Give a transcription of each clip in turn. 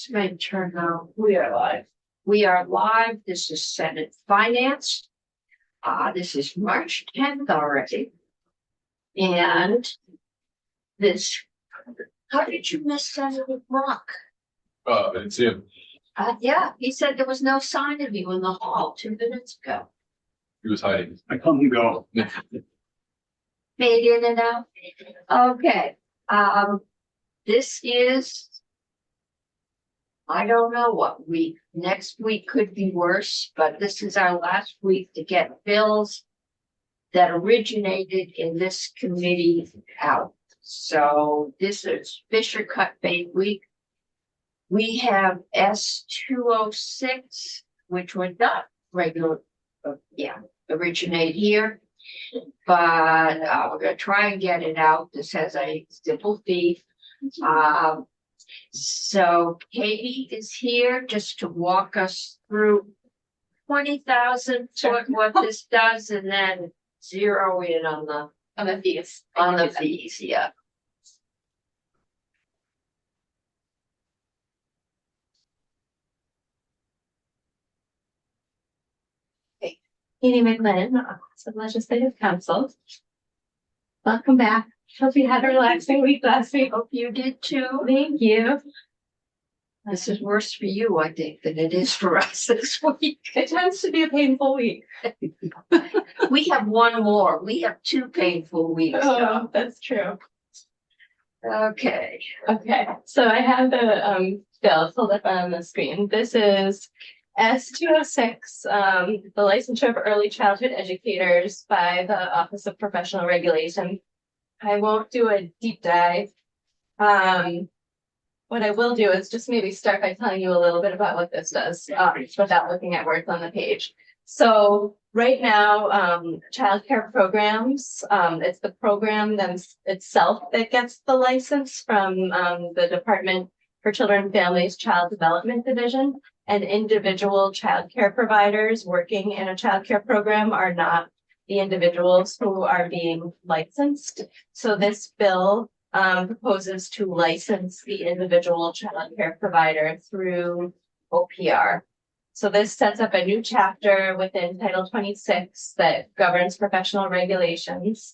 Let's make sure now. We are live. We are live. This is Senate Finance. This is March 10th already. And this, how did you miss Senator Brock? It's him. Yeah, he said there was no sign of you in the hall 2 minutes ago. He was hiding. I come and go. Made in and out. Okay. This is, I don't know what week. Next week could be worse, but this is our last week to get bills that originated in this committee out. So this is Fisher Cut Bank Week. We have S206, which would not regular, originate here. But we're going to try and get it out. This has a simple fee. So Katie is here just to walk us through 20,000 what this does, and then zero in on the fees. On the fees, yeah. Katie McLennan, Office of Legislative Counsel. Welcome back. Hope you had a relaxing week last week. Hope you did too. Thank you. This is worse for you, I think, than it is for us this week. It tends to be a painful week. We have one more. We have 2 painful weeks. Oh, that's true. Okay. Okay, so I have the bill pulled up on the screen. This is S206, the licensure of early childhood educators by the Office of Professional Regulation. I won't do a deep dive. What I will do is just maybe start by telling you a little bit about what this does, without looking at words on the page. So right now, childcare programs, it's the program itself that gets the license from the Department for Children and Families Child Development Division, and individual childcare providers working in a childcare program are not the individuals who are being licensed. So this bill proposes to license the individual childcare provider through OPR. So this sets up a new chapter within Title 26 that governs professional regulations.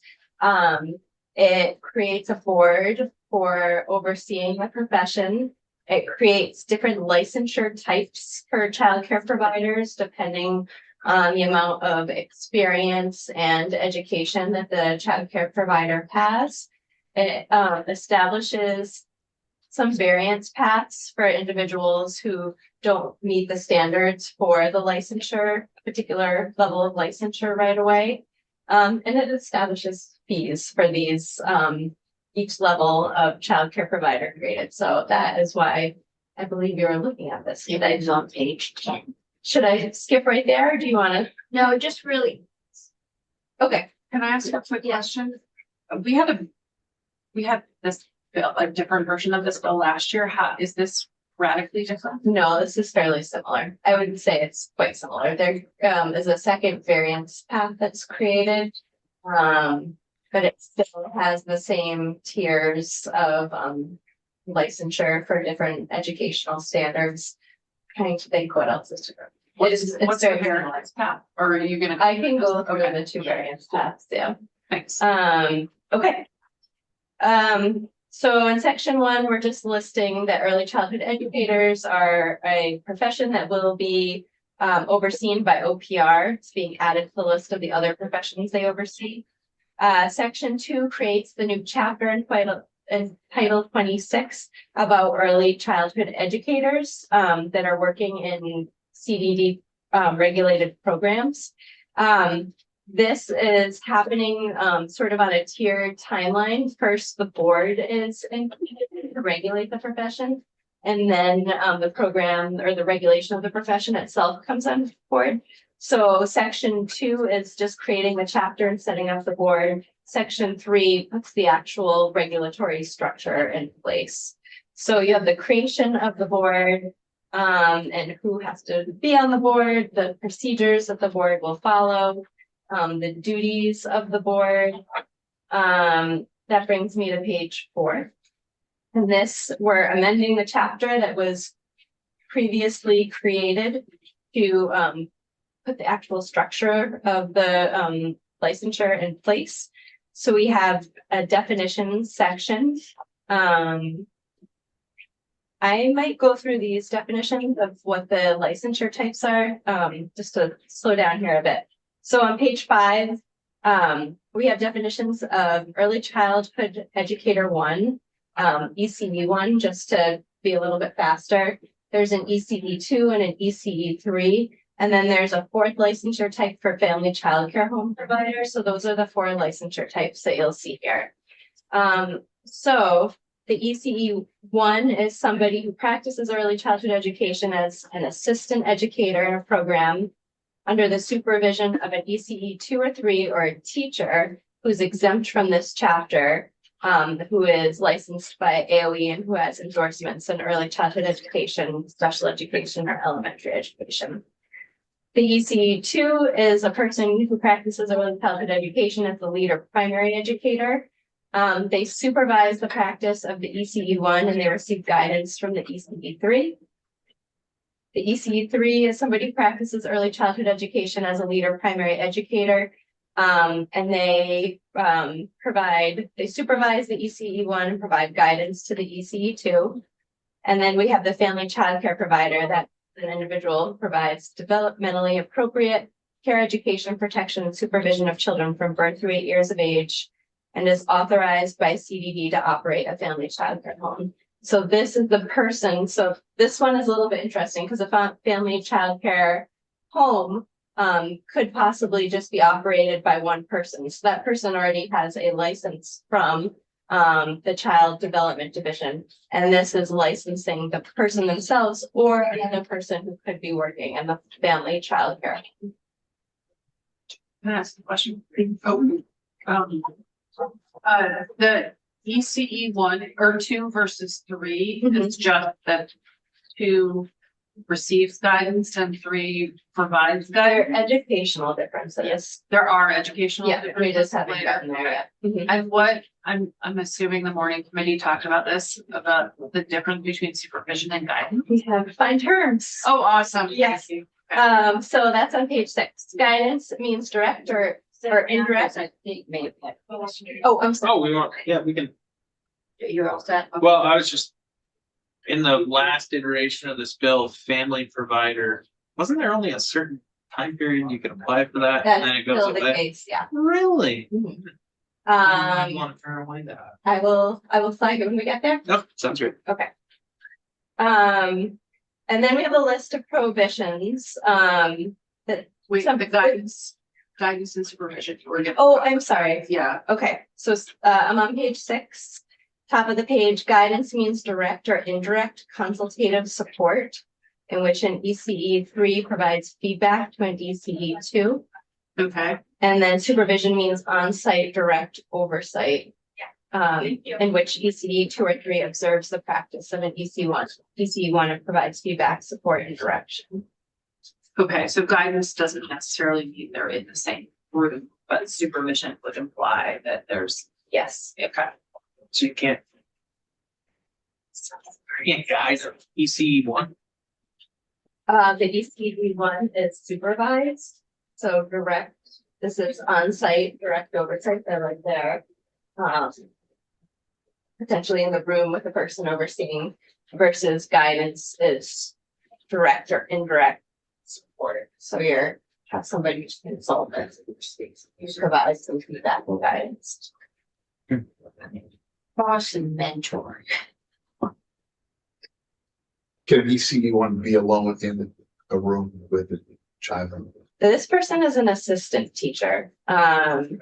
It creates a board for overseeing the profession. It creates different licensure types for childcare providers, depending on the amount of experience and education that the childcare provider has. It establishes some variance paths for individuals who don't meet the standards for the licensure, particular level of licensure right away. And it establishes fees for these, each level of childcare provider created. So that is why I believe you're looking at this. It is on page 10. Should I skip right there, or do you want to? No, just really. Okay. Can I ask a quick question? We had this bill, a different version of this bill last year. How is this radically different? No, this is fairly similar. I would say it's quite similar. There is a second variance path that's created. But it still has the same tiers of licensure for different educational standards. Trying to think what else is different. What's It's the very variance path? Or are you gonna? I can go through Okay. the 2 variance paths, yeah. Thanks. Okay. So in section 1, we're just listing that early childhood educators are a profession that will be overseen by OPR. It's being added to the list of the other professions they oversee. Section 2 creates the new chapter in Title 26 about early childhood educators that are working in CDD regulated programs. This is happening sort of on a tiered timeline. First, the board is included to regulate the profession, and then the program or the regulation of the profession itself comes on board. So section 2 is just creating the chapter and setting up the board. Section 3 puts the actual regulatory structure in place. So you have the creation of the board, and who has to be on the board, the procedures that the board will follow, the duties of the board. That brings me to page 4. And this, we're amending the chapter that was previously created to put the actual structure of the licensure in place. So we have a definition section. I might go through these definitions of what the licensure types are, just to slow down here a bit. So on page 5, we have definitions of early childhood educator 1, ECE 1, just to be a little bit faster. There's an ECE 2 and an ECE 3. And then there's a 4th licensure type for family childcare home provider. So those are the 4 licensure types that you'll see here. So the ECE 1 is somebody who practices early childhood education as an assistant educator in a program under the supervision of an ECE 2 or 3 or a teacher who's exempt from this chapter, who is licensed by AOE and who has endorsements in early childhood education, special education, or elementary education. The ECE 2 is a person who practices early childhood education as the lead or primary educator. They supervise the practice of the ECE 1 and they receive guidance from the ECE 3. The ECE 3 is somebody who practices early childhood education as a lead or primary educator. And they supervise the ECE 1 and provide guidance to the ECE 2. And then we have the family childcare provider, that an individual provides developmentally appropriate care, education, protection, and supervision of children from birth to 8 years of age, and is authorized by CDD to operate a family childcare home. So this is the person. So this one is a little bit interesting because a family childcare home could possibly just be operated by one person. So that person already has a license from the Child Development Division. And this is licensing the person themselves or another person who could be working in the family childcare. Can I ask a question? Oh, the ECE 1 or 2 versus 3 is just that 2 receives guidance and 3 provides There guidance. are educational differences. Yes, there are educational. Yeah, we differences just haven't later. gotten there yet. Mhm. And what I'm assuming the morning committee talked about this, about the difference between supervision and guidance. We have defined terms. Oh, awesome. Yes. Thank you. So that's on page 6. Guidance means direct or indirect. I think maybe. Oh, I'm sorry. Oh, we want, yeah, we can, You're all set? Okay. well, I was just. In the last iteration of this bill, family provider, wasn't there only a certain time period you could apply for that? And then That's it goes still the away? case, yeah. Really? Mhm. I want to turn away that. I will flag it when we get there. Nope, sounds great. Okay. And then we have a list of prohibitions, Wait, Some- the guidance and supervision. oh, I'm sorry. Yeah, Okay, so I'm on page 6. Top of the page, guidance means direct or indirect consultative support, in which an ECE 3 provides feedback to an ECE 2. okay. And then supervision means on-site direct oversight, in which ECE 2 or 3 observes the practice of an ECE 1 and provides feedback, support, and direction. Okay, so guidance doesn't necessarily mean they're in the same room, but supervision would imply that there's, Yes. okay. So you can't. Guys, EC 1. The ECE 1 is supervised, so direct, this is on-site direct oversight, they're right there. Potentially in the room with the person overseeing, versus guidance is direct or indirect support. So have somebody to consult with, you provide some feedback and guidance. Boss and mentor. Can an ECE 1 be alone in a room with a child? This person is an assistant teacher. And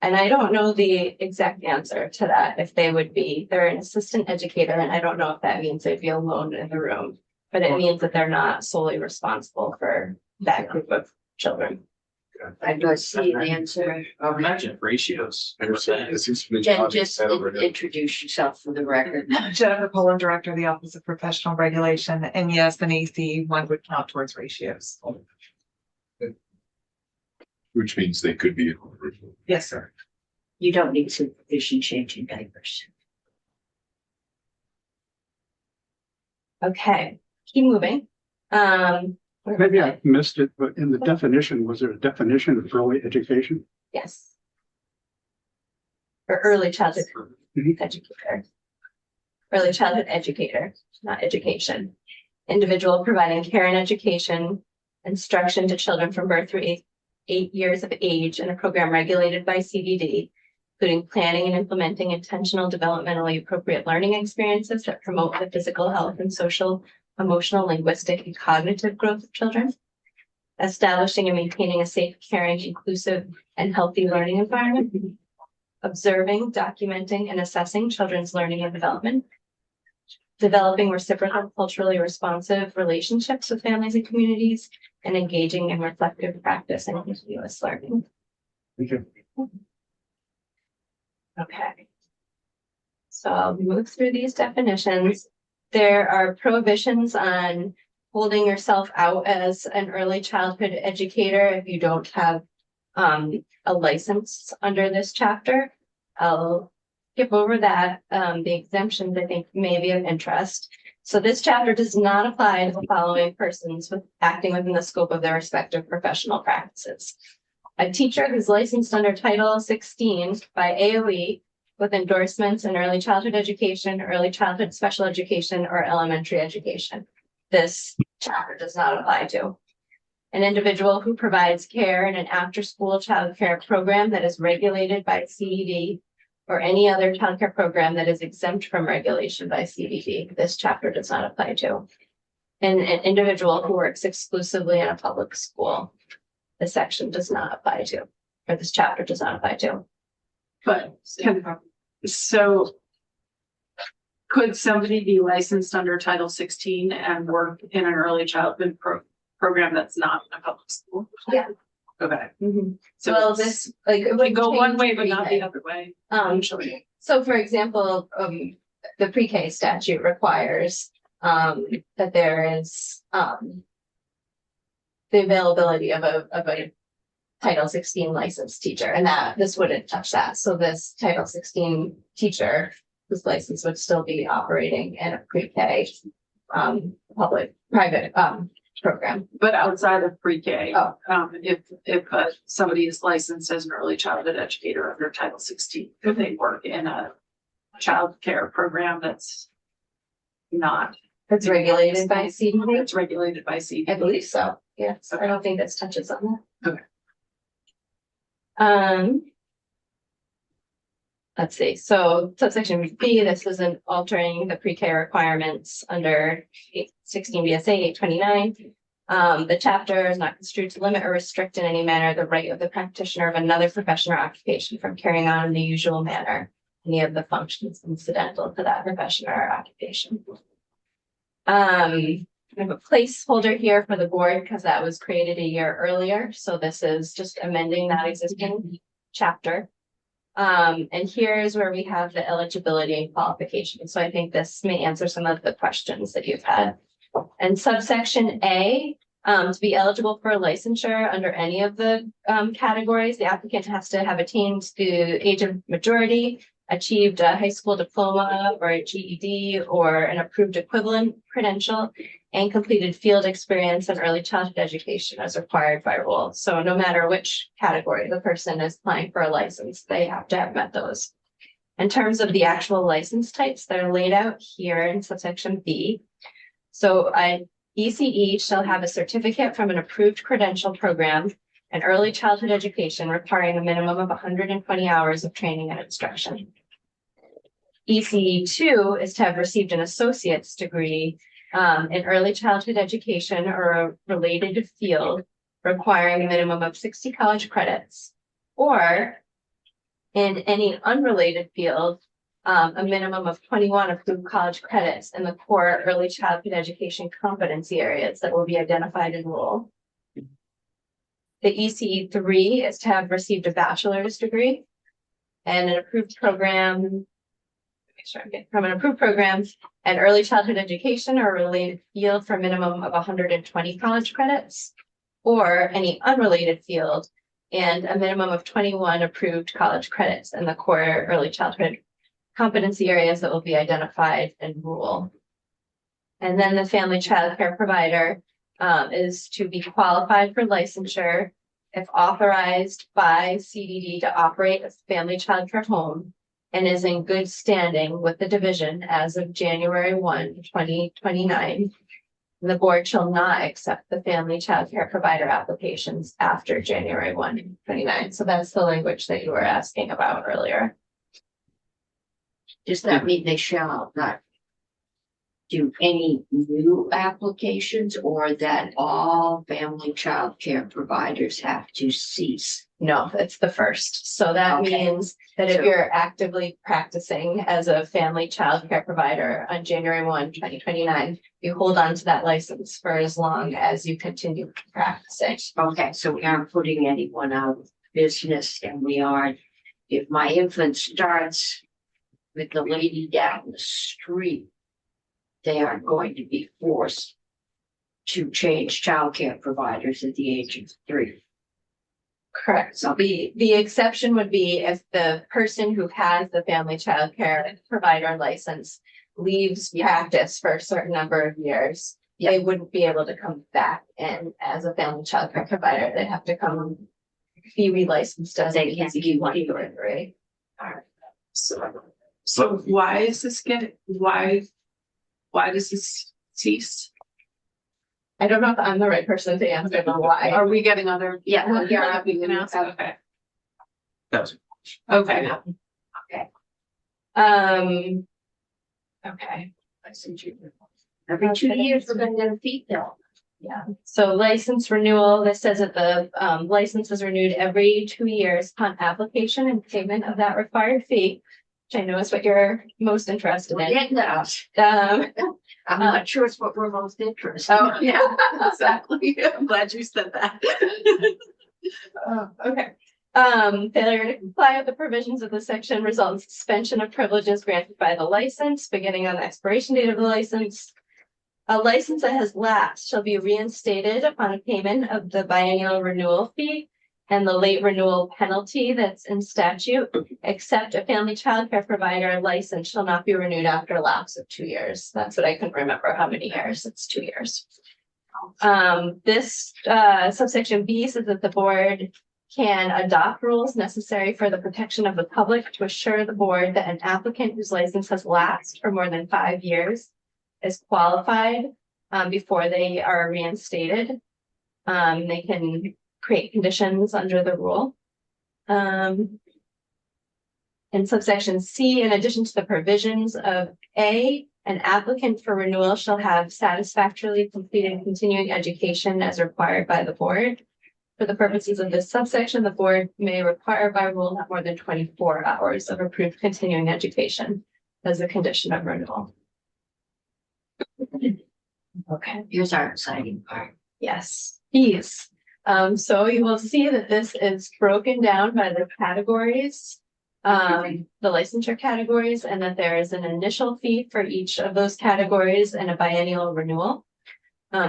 I don't know the exact answer to that, if they would be, they're an assistant educator, and I don't know if that means they'd be alone in the room. But it means that they're not solely responsible for that group of children. I do see an answer. Imagine ratios. It seems to be. Jen, just introduce yourself for the record. Jennifer Pullen, Director of the Office of Professional Regulation, and yes, an ECE 1 would count towards ratios. Which means they could be. Yes, sir. You don't need supervision changing diapers. Okay, keep moving. Maybe I missed it, but in the definition, was there a definition of early education? Yes. Or early childhood Mhm. educator. Early childhood educator, not education. Individual providing care and education, instruction to children from birth through 8 years of age in a program regulated by CDD, including planning and implementing intentional developmentally appropriate learning experiences that promote the physical health and social, emotional, linguistic, and cognitive growth of children. Establishing and maintaining a safe, caring, inclusive, and healthy learning environment. Observing, documenting, and assessing children's learning and development. Developing reciprocal, culturally responsive relationships with families and communities, and engaging in reflective practice and continuous learning. Thank you. Okay. So I'll move through these definitions. There are prohibitions on holding yourself out as an early childhood educator if you don't have a license under this chapter. I'll skip over that. The exemptions I think may be of interest. So this chapter does not apply to the following persons with acting within the scope of their respective professional practices. A teacher who's licensed under Title 16 by AOE with endorsements in early childhood education, early childhood special education, or elementary education. This chapter does not apply to. An individual who provides care in an after-school child care program that is regulated by CED or any other child care program that is exempt from regulation by CDD. This chapter does not apply to. And an individual who works exclusively in a public school. This section does not apply to, or this chapter does not apply to. But so could somebody be licensed under Title 16 and work in an early childhood program that's not in a public school? Yeah. Okay. So well, this like it would would go one change way, but not the pre-K. other way. Usually. So for example, the pre-K statute requires that there is the availability of a Title 16 licensed teacher, and that this wouldn't touch that. So this Title 16 teacher whose license would still be operating in a pre-K private program. But outside of pre-K, Oh. if somebody is licensed as an early childhood educator under Title 16, if they work in a child care program that's not. It's regulated by CDD. It's regulated by CDD. I believe so. Yes, I Okay. don't think this touches on that. Okay. Let's see, so subsection B, this is an altering the pre-K requirements under 16 VSA 829. The chapter is not construed to limit or restrict in any manner the right of the practitioner of another profession or occupation from carrying on in the usual manner any of the functions incidental to that profession or occupation. I have a placeholder here for the board because that was created a year earlier. So this is just amending that existing chapter. And here's where we have the eligibility and qualifications. So I think this may answer some of the questions that you've had. And subsection A, to be eligible for licensure under any of the categories, the applicant has to have attained the age of majority, achieved a high school diploma or a GED or an approved equivalent credential, and completed field experience in early childhood education as required by rule. So no matter which category the person is applying for a license, they have to have met those. In terms of the actual license types, they're laid out here in subsection B. So an ECE shall have a certificate from an approved credential program in early childhood education requiring a minimum of 120 hours of training and instruction. ECE 2 is to have received an associate's degree in early childhood education or a related field requiring a minimum of 60 college credits, or in any unrelated field, a minimum of 21 approved college credits in the core early childhood education competency areas that will be identified in rule. The ECE 3 is to have received a bachelor's degree and an approved program. Make sure I'm getting from an approved program and early childhood education or a related field for a minimum of 120 college credits, or any unrelated field and a minimum of 21 approved college credits in the core early childhood competency areas that will be identified in rule. And then the family childcare provider is to be qualified for licensure if authorized by CDD to operate a family childcare home and is in good standing with the division as of January 1, 2029. The board shall not accept the family childcare provider applications after January 1, 2029. So that's the language that you were asking about earlier. Does that mean they shall not do any new applications, or that all family childcare providers have to cease? No, it's the first. So that Okay. means that if So- you're actively practicing as a family childcare provider on January 1, 2029, you hold on to that license for as long as you continue practicing. Okay, so we aren't putting anyone out of business, and we aren't, if my infant starts with the lady down the street, they are going to be forced to change childcare providers at the age of 3. Correct. So the exception would be if the person who has the family childcare provider license leaves practice for a certain number of years. They wouldn't be able to come back in as a family childcare provider. They'd have to come be relicensed as They a can't PCD be 1 through 3. So why is this why does this cease? I don't know if I'm the right person to answer the why. Are we getting other? Yeah, well, Yeah, yeah, we can ask, okay, That's okay. Okay. every 2 years, we're gonna get a fee bill. Yeah, so license renewal, this says that the license is renewed every 2 years upon application and payment of that required fee, which I know is what you're most interested We're in. getting to us. Um, I'm not sure it's what we're most interested oh, in. Yeah, exactly. I'm glad you said that. okay. Failure to comply with the provisions of this section results in suspension of privileges granted by the license, beginning on the expiration date of the license. A license that has lapsed shall be reinstated upon payment of the biennial renewal fee and the late renewal penalty that's in statute, except a family childcare provider license shall not be renewed after a lapse of 2 years. That's what I couldn't remember how many years. It's 2 years. This subsection B says that the board can adopt rules necessary for the protection of the public to assure the board that an applicant whose license has lapsed for more than 5 years is qualified before they are reinstated. They can create conditions under the rule. In subsection C, in addition to the provisions of A, an applicant for renewal shall have satisfactorily completed continuing education as required by the board. For the purposes of this subsection, the board may require by rule not more than 24 hours of approved continuing education as a condition of renewal. Okay. Here's our exciting part. Yes, fees. So you will see that this is broken down by the categories, the licensure categories, and that there is an initial fee for each of those categories and a biennial renewal.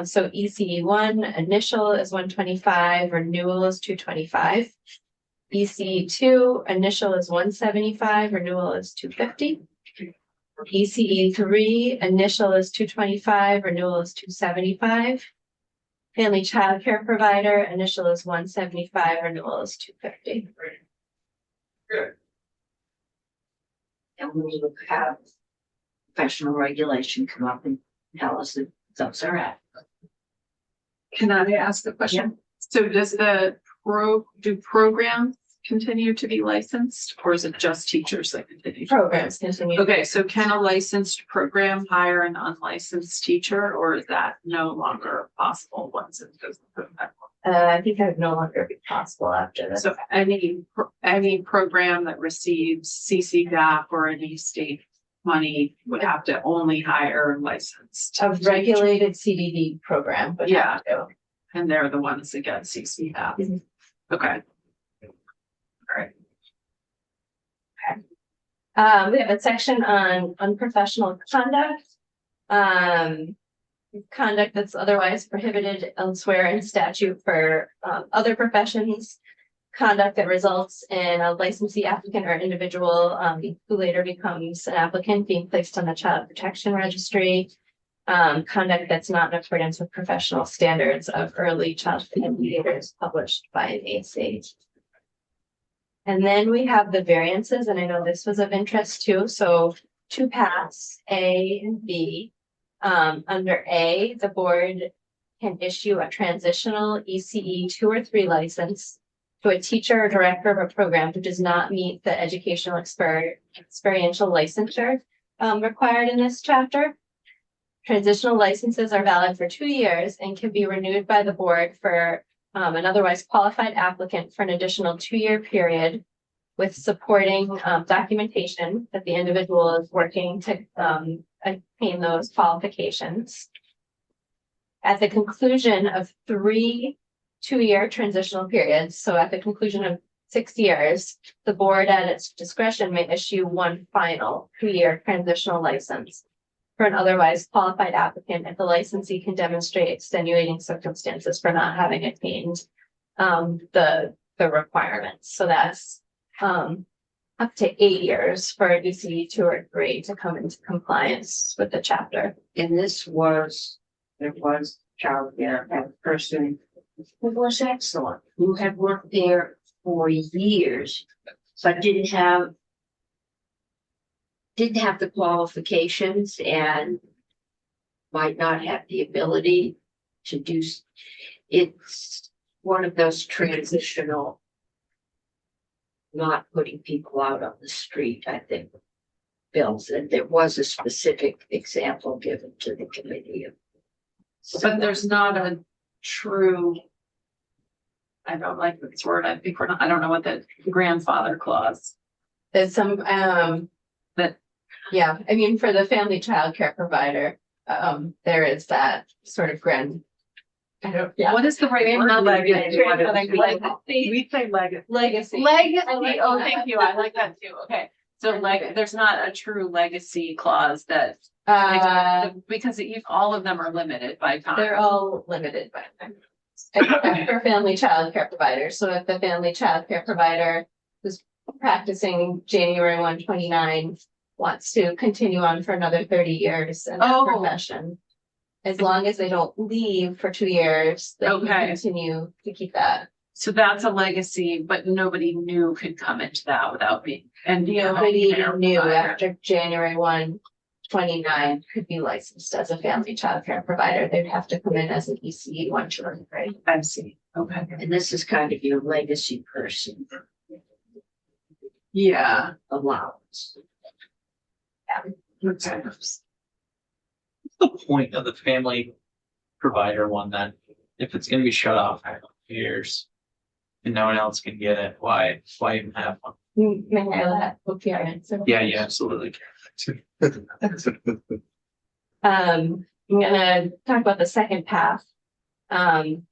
So ECE 1 initial is 125, renewal is 225. ECE 2 initial is 175, renewal is 250. ECE 3 initial is 225, renewal is 275. Family childcare provider initial is 175, renewal is 250. And we will have professional regulation come up and tell us that those are at. Can I ask a question? So does do programs continue to be licensed, or is it just teachers that continue? Programs continue. Okay, so can a licensed program hire an unlicensed teacher, or is that no longer possible once it goes through that? I think that would no longer be possible after this. So any program that receives CCDAP or any state money would have to only hire licensed. A regulated CDD program would Yeah. have to. And they're the ones that get CCDAP. Mhm. Okay. We have a section on unprofessional conduct. Conduct that's otherwise prohibited elsewhere in statute for other professions. Conduct that results in a licensee applicant or individual who later becomes an applicant being placed on the child protection registry. conduct that's not in accordance with professional standards of early childhood educators published by an AC. And then we have the variances, and I know this was of interest too, so two paths, A and B. Under A, the board can issue a transitional ECE 2 or 3 license to a teacher or director of a program who does not meet the educational experiential licensure required in this chapter. Transitional licenses are valid for 2 years and can be renewed by the board for an otherwise qualified applicant for an additional 2-year period with supporting documentation that the individual is working to obtain those qualifications. At the conclusion of 3 2-year transitional periods, so at the conclusion of 6 years, the board at its discretion may issue one final 2-year transitional license for an otherwise qualified applicant if the licensee can demonstrate extenuating circumstances for not having attained the requirements. So that's up to 8 years for ECE 2 or 3 to come into compliance with the chapter. And there was childcare and a person who was excellent, who had worked there for years, but didn't have the qualifications and might not have the ability to do. It's one of those transitional, not putting people out on the street, I think, bills. And there was a specific example given to the committee. But there's not a true, I don't like this word, I think I don't know what the grandfather clause. There's some, That- yeah, I mean, for the family childcare provider, there is that sort of yeah. What is the right word? Legacy. We say legacy. Legacy. Legacy, oh, thank you, I like that too, okay. So like, there's not a true legacy clause that, because all of them are limited by time. They're all limited by time. Except for family childcare providers. So if the family childcare provider who's practicing January 1, 2029 wants to continue on for another 30 years in that Oh. profession, as long as they don't leave for 2 years, they Okay. can continue to keep that. So that's a legacy, but nobody new could come into that without being, and Nobody new after January 1, 2029 could be licensed as a family childcare provider. They'd have to come in as an ECE 1, 2, or 3. I see, okay. And this is kind of your legacy person Yeah. allowance. Okay. What's the point of the family provider one then? If it's gonna be shut off for years and no one else can get it, why even have one? May I let OPR answer? Yeah, absolutely. I'm gonna talk about the second path.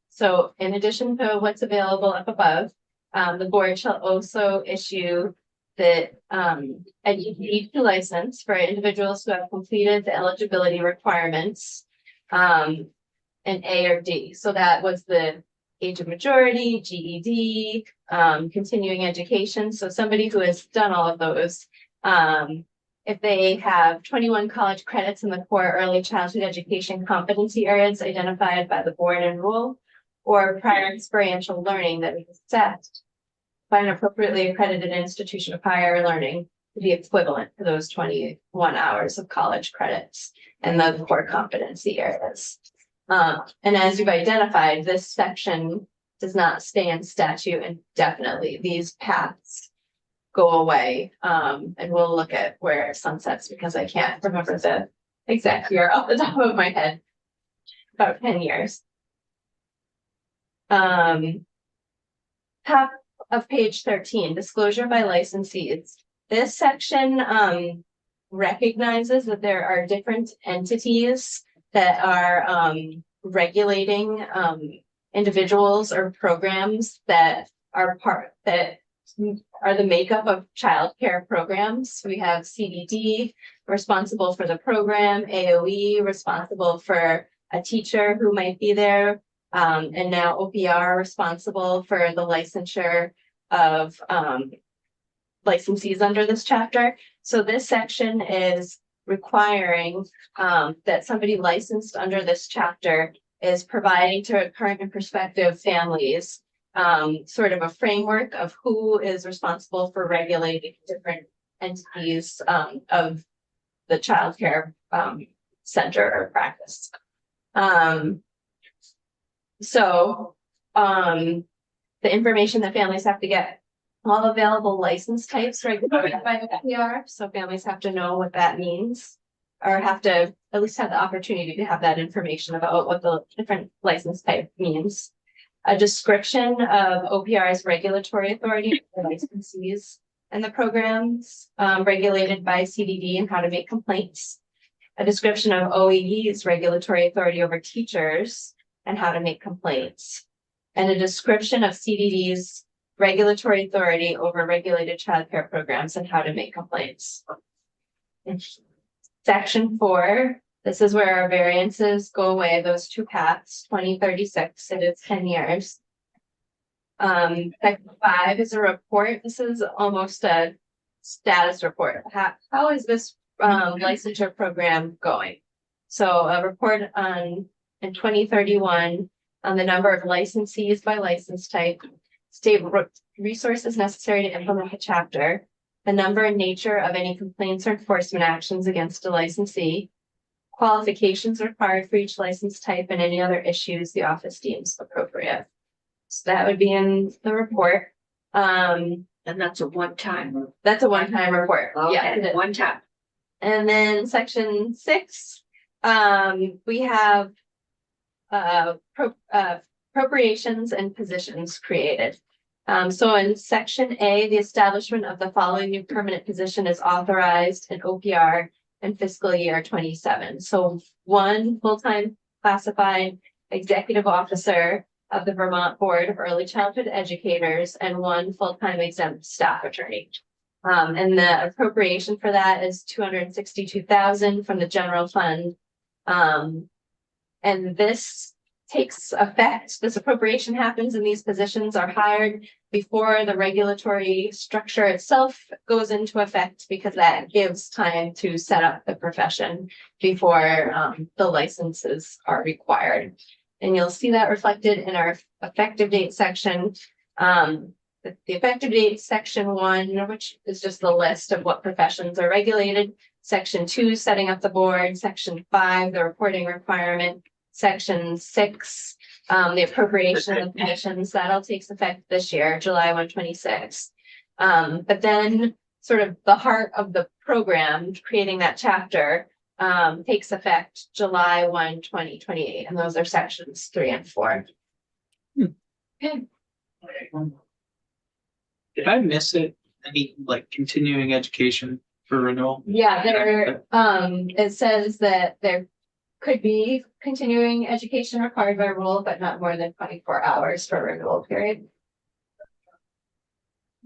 So in addition to what's available up above, the board shall also issue the an ECE license for individuals who have completed the eligibility requirements in A or D. So that was the age of majority, GED, continuing education. So somebody who has done all of those, if they have 21 college credits in the core early childhood education competency areas identified by the board and rule, or prior experiential learning that is assessed by an appropriately accredited institution of higher learning to be equivalent to those 21 hours of college credits and the core competency areas. And as you've identified, this section does not stay in statute indefinitely. These paths go away. And we'll look at where it sunsets because I can't remember the exact year off the top of my head. About 10 years. Top of page 13, disclosure by licensees. This section recognizes that there are different entities that are regulating individuals or programs that are the makeup of childcare programs. We have CDD responsible for the program, AOE responsible for a teacher who might be there, and now OPR responsible for the licensure of licensees under this chapter. So this section is requiring that somebody licensed under this chapter is providing to current and prospective families sort of a framework of who is responsible for regulating different entities of the childcare center or practice. The information that families have to get, all available license types regulated by the PR, so families have to know what that means. Or have to at least have the opportunity to have that information about what the different license type means. A description of OPR's regulatory authority for licensees and the programs regulated by CDD and how to make complaints. A description of OEE's regulatory authority over teachers and how to make complaints. And a description of CDD's regulatory authority over regulated childcare programs and how to make complaints. Section 4, this is where our variances go away, those two paths, 2036, it is 10 years. Section 5 is a report. This is almost a status report. How is this licensure program going? So a report in 2031 on the number of licensees by license type, state resources necessary to implement the chapter, the number and nature of any complaints or enforcement actions against a licensee, qualifications required for each license type, and any other issues the office deems appropriate. So that would be in the report. And that's a one-time. That's a one-time report. Yeah. Okay, one time. And then section 6, we have appropriations and positions created. So in section A, the establishment of the following new permanent position is authorized in OPR in fiscal year 27. So 1 full-time classified executive officer of the Vermont Board of Early Childhood Educators and 1 full-time exempt staff attorney. And the appropriation for that is $262,000 from the general fund. And this takes effect, this appropriation happens and these positions are hired before the regulatory structure itself goes into effect, because that gives time to set up the profession before the licenses are required. And you'll see that reflected in our effective date section. The effective date section 1, which is just the list of what professions are regulated. Section 2, setting up the board. Section 5, the reporting requirement. Section 6, the appropriation of positions, that'll take effect this year, July 1, 2026. But then sort of the heart of the program, creating that chapter, takes effect July 1, 2028. And those are sections 3 and 4. Okay. Did I miss it? Any like continuing education for renewal? Yeah, there, it says that there could be continuing education required by rule, but not more than 24 hours for renewal period.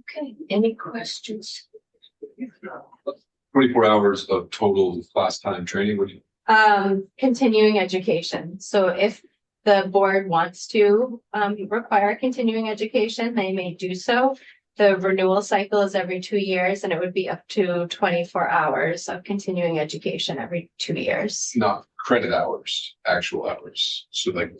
Okay, any questions? 24 hours of total class time training, would you? Continuing education. So if the board wants to require continuing education, they may do so. The renewal cycle is every 2 years, and it would be up to 24 hours of continuing education every 2 years. Not credit hours, actual hours. So like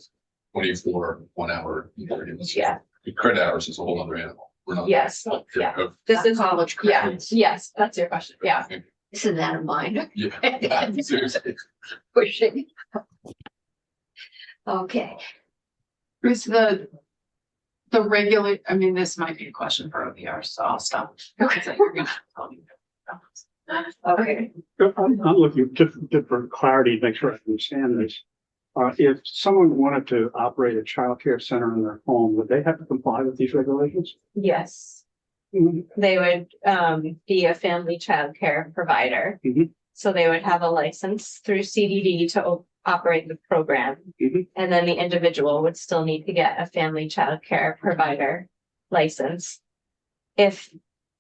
24, 1 hour. Yeah. The credit hours is a whole other animal. We're not. Yes, yeah. Okay. This is college yeah, credits. yes, that's your question. Yeah. Isn't that a minor? Yeah. Seriously. Pushing. Okay, Is the regular, I mean, this might be a question for OPR, so I'll stop. okay, okay. I'm looking just for clarity, make sure I understand this. If someone wanted to operate a childcare center in their home, would they have to comply with these regulations? Yes. They would be a family childcare provider. Mhm. So they would have a license through CDD to operate the program. Mhm. And then the individual would still need to get a family childcare provider license. If,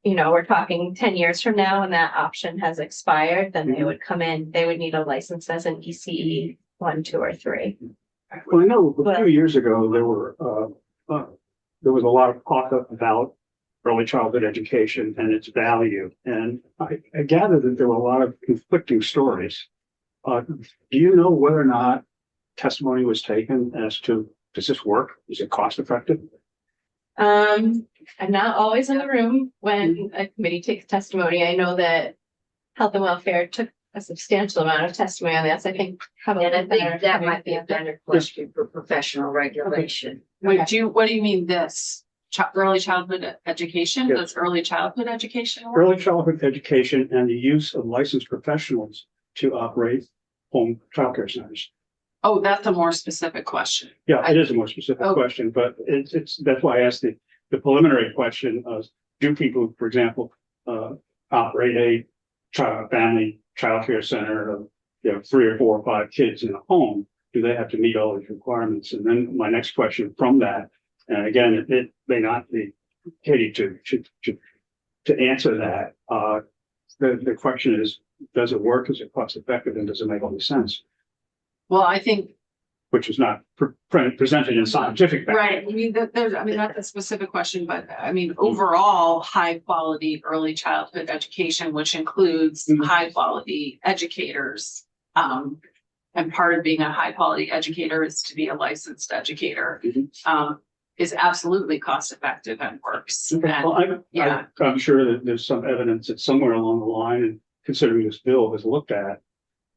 we're talking 10 years from now and that option has expired, then they would come in, they would need a license as an ECE 1, 2, or 3. Well, I know a few years ago, there was a lot of talk about early childhood education and its value. And I gather that there were a lot of conflicting stories. Do you know whether or not testimony was taken as to, does this work? Is it cost effective? I'm not always in the room when a committee takes testimony. I know that Health and Welfare took a substantial amount of testimony on this. I think. And I think that might be a better question for professional regulation. What do you mean this? Early childhood education? Yes. Does early childhood education work? Early childhood education and the use of licensed professionals to operate home childcare centers. Oh, that's a more specific question. Yeah, it is a more specific Oh. question, but it's, that's why I asked the preliminary question of, do people, for example, operate a family childcare center of, 3 or 4 or 5 kids in a home? Do they have to meet all these requirements? And then my next question from that, and again, it may not be Katie to answer that. The question is, does it work? Is it cost effective? And does it make any sense? Well, I think, Which is not presented in scientific. fashion. right, that's a specific question, but I mean, overall, high quality early childhood education, which includes Mhm. high quality educators. And part of being a high quality educator is to be a licensed educator. Mhm. Is absolutely cost effective and works. And Well, yeah. I'm sure that there's some evidence that somewhere along the line, and considering this bill was looked at,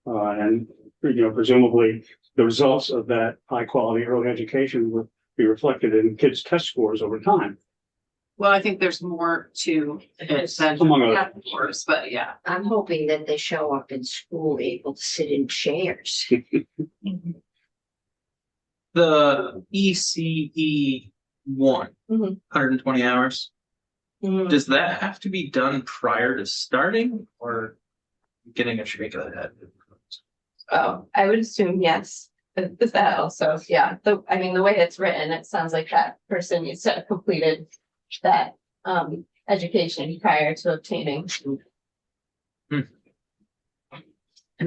and, presumably the results of that high quality early education would be reflected in kids' test scores over time. Well, I think there's more to it than, Among other of course, but yeah. I'm hoping that they show up in school able to sit in chairs. The ECE one, Mhm. 120 hours. Does that have to be done prior to starting or getting a shake of the head? Oh, I would assume yes. Is that also, yeah, the way it's written, it sounds like that person needs to have completed that education prior to obtaining. And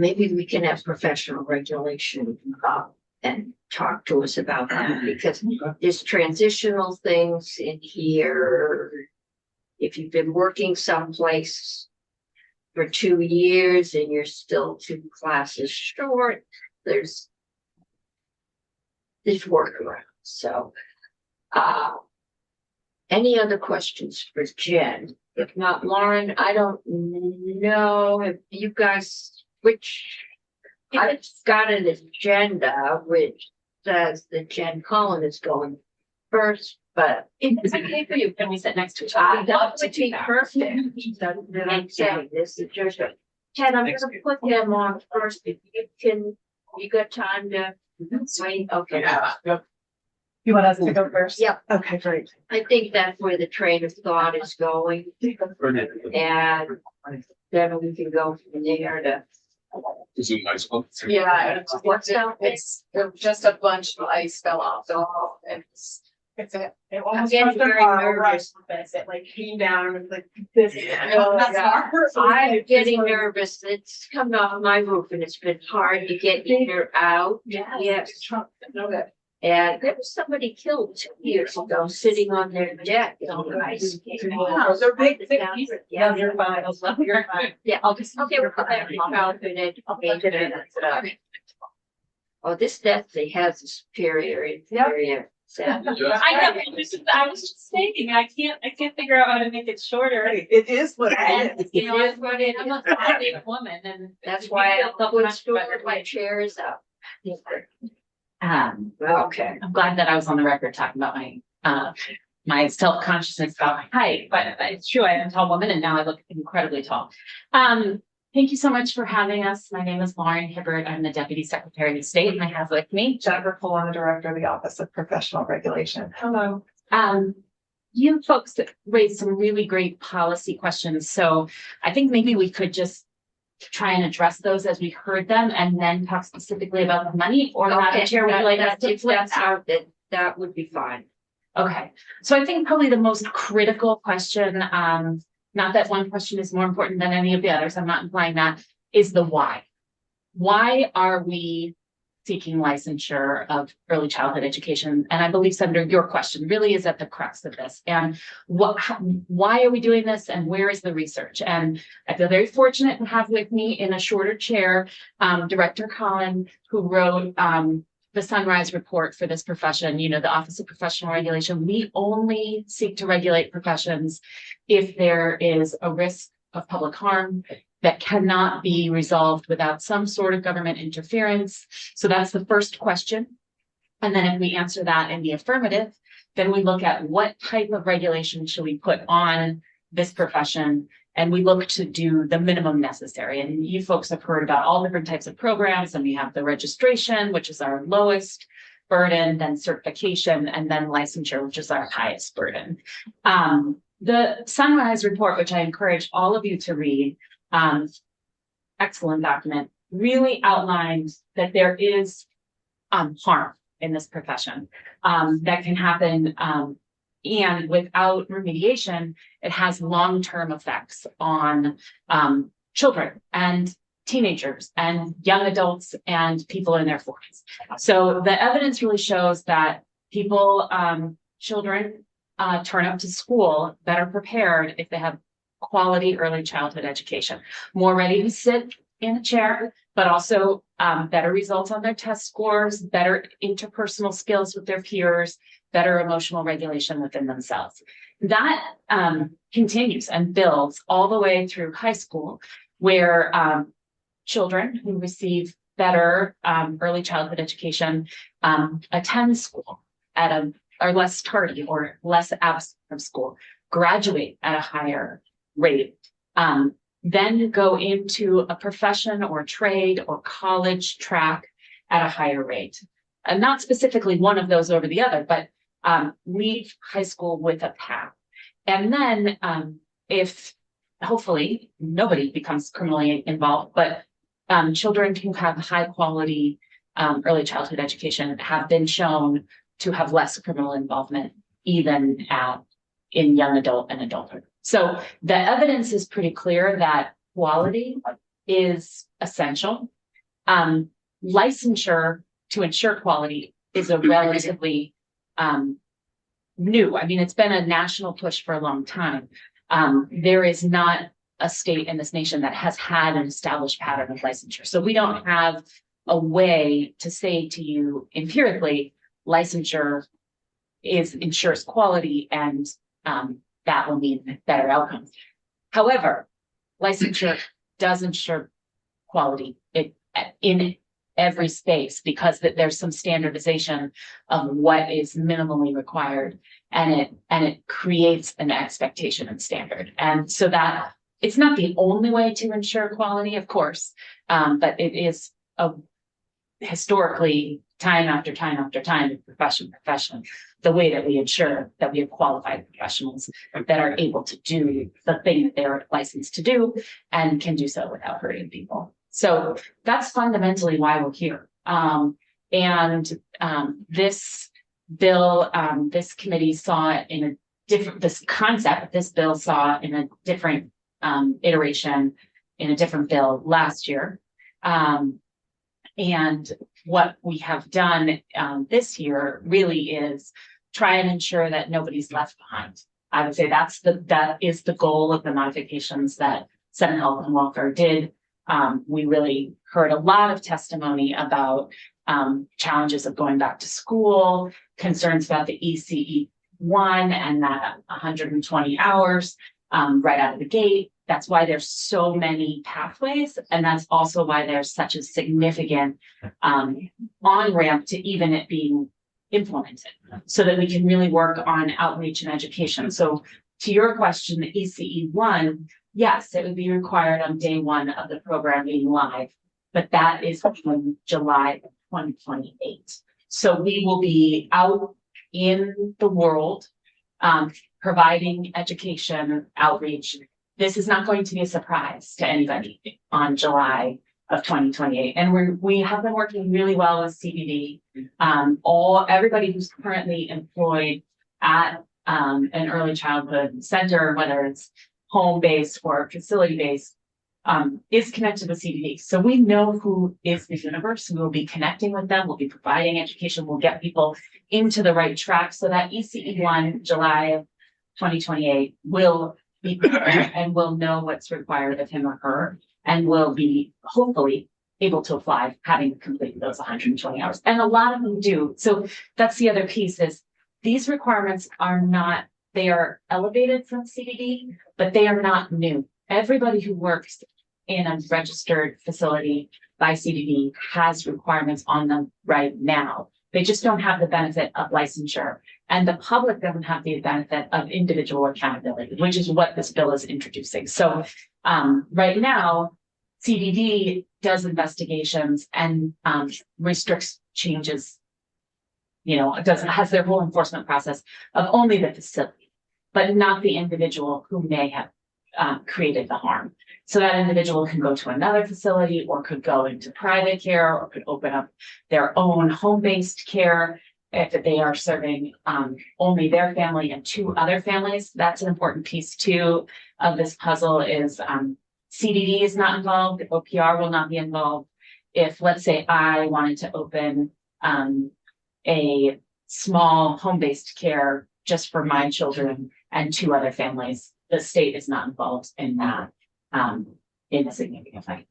maybe we can have professional regulation and talk to us about that, because there's transitional things in here. If you've been working someplace for 2 years and you're still 2 classes short, there's workarounds. So, any other questions for Jen? If not, Lauren, I don't know if you guys, I've got an agenda which says that Jen Cullen is going first, but It's okay for you, can we sit next to each other? that would be perfect. That I'm saying this is just, Ken, I'm gonna put them on first. If you got time to wait? Okay. You want us to go first? Yeah. Okay, great. I think that's where the train of thought is going, and then we can go from there to. Is it a nice one? Yeah, What's that? it's just a bunch of ice fell off. It's it. I'm getting very nervous. It like came down and like this. I'm getting nervous. It's coming off my roof and it's been hard to get either out. Yes. And there was somebody killed 2 years ago, sitting on their deck on the ice. Yeah, they're big, thick pieces. Yeah, You're fine. You're fine. yeah, I'll just, okay, we'll put that in childhood education. Oh, this definitely has a superior inferior. I know, I was just thinking, I can't figure out how to make it shorter. It is what it is. You know, that's what it I'm a is. big woman and. That's why I put my chair is up. Okay. I'm glad that I was on the record talking about my self-consciousness about my height, but it's true, I am a tall woman and now I look incredibly tall. Thank you so much for having us. My name is Lauren Hibbert. I'm the Deputy Secretary of State and I have with me Jennifer Colon, Director of the Office of Professional Regulation. Hello. you folks raised some really great policy questions. So I think maybe we could just try and address those as we heard them and then talk specifically about the money, or Madam Chair, would you like us to If flip that's how, that would be fine. Okay, so I think probably the most critical question, not that one question is more important than any of the others, I'm not implying that, is the why. Why are we seeking licensure of early childhood education. And I believe, Senator, your question really is at the crux of this. And why are we doing this and where is the research? And I feel very fortunate to have with me in a shorter chair, Director Collin, who wrote the Sunrise report for this profession, you know, the Office of Professional Regulation. We only seek to regulate professions if there is a risk of public harm that cannot be resolved without some sort of government interference. So that's the first question. And then if we answer that in the affirmative, then we look at what type of regulation should we put on this profession, and we look to do the minimum necessary. And you folks have heard about all different types of programs, and we have the registration, which is our lowest burden, then certification, and then licensure, which is our highest burden. The Sunrise report, which I encourage all of you to read, excellent document, really outlined that there is harm in this profession that can happen, and without remediation, it has long-term effects on children and teenagers and young adults and people in their 40s. So the evidence really shows that people, children, turn up to school better prepared if they have quality early childhood education, more ready to sit in a chair, but also better results on their test scores, better interpersonal skills with their peers, better emotional regulation within themselves. That continues and builds all the way through high school, where children who receive better early childhood education attend school are less tardy or less absent from school, graduate at a higher rate, then go into a profession or trade or college track at a higher rate. And not specifically one of those over the other, but leave high school with a path. And then if hopefully nobody becomes criminally involved, but children who have high quality early childhood education have been shown to have less criminal involvement, even in young adult and adulthood. So the evidence is pretty clear that quality is essential. Licensure to ensure quality is a relatively new. I mean, it's been a national push for a long time. There is not a state in this nation that has had an established pattern of licensure. So we don't have a way to say to you empirically, licensure ensures quality, and that will mean better outcomes. However, licensure does ensure quality in every space, because there's some standardization of what is minimally required, and it creates an expectation and standard. And so that it's not the only way to ensure quality, of course, but it is historically, time after time after time, profession, the way that we ensure that we have qualified professionals that are able to do the thing that they're licensed to do and can do so without hurting people. So that's fundamentally why we're here. This bill, this committee saw it in a different, this concept, this bill saw in a different iteration in a different bill last year. And what we have done this year really is try and ensure that nobody's left behind. I would say that is the goal of the modifications that Senate Health and Welfare did. We really heard a lot of testimony about challenges of going back to school, concerns about the ECE1 and that 120 hours right out of the gate. That's why there's so many pathways, and that's also why there's such a significant on-ramp to even it being implemented, so that we can really work on outreach and education. So to your question, the ECE1, yes, it would be required on day one of the program being live, but that is in July of 2028. So we will be out in the world providing education, outreach. This is not going to be a surprise to anybody on July of 2028. And we have been working really well with CBD. Everybody who's currently employed at an early childhood center, whether it's home-based or facility-based, is connected with CDD. So we know who is the universe. We will be connecting with them. We'll be providing education. We'll get people into the right track so that ECE1 July of 2028 will be prepared and will know what's required of him or her and will be hopefully able to apply having completed those 120 hours. And a lot of them do. So that's the other piece is these requirements are not, they are elevated from CDD, but they are not new. Everybody who works in a registered facility by CDD has requirements on them right now. They just don't have the benefit of licensure. And the public doesn't have the benefit of individual accountability, which is what this bill is introducing. So right now, CDD does investigations and restricts changes, has their whole enforcement process of only the facility, but not the individual who may have created the harm. So that individual can go to another facility or could go into private care or could open up their own home-based care if they are serving only their family and 2 other families. That's an important piece too of this puzzle is CDD is not involved, OPR will not be involved. If, let's say, I wanted to open a small home-based care just for my children and 2 other families, the state is not involved in that in a significant way.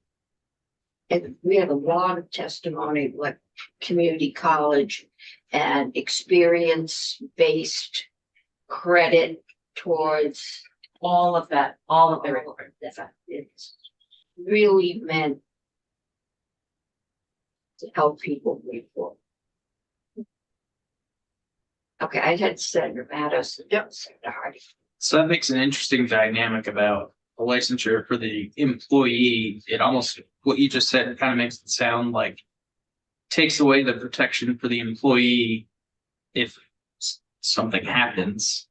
And we have a lot of testimony, like community college and experience-based credit towards All of the requirements. it's really meant to help people move forward. Okay, I had Senator Matos, Senator Hardy. So that makes an interesting dynamic about a licensure for the employee. It almost, what you just said, kind of makes it sound like takes away the protection for the employee. If something happens,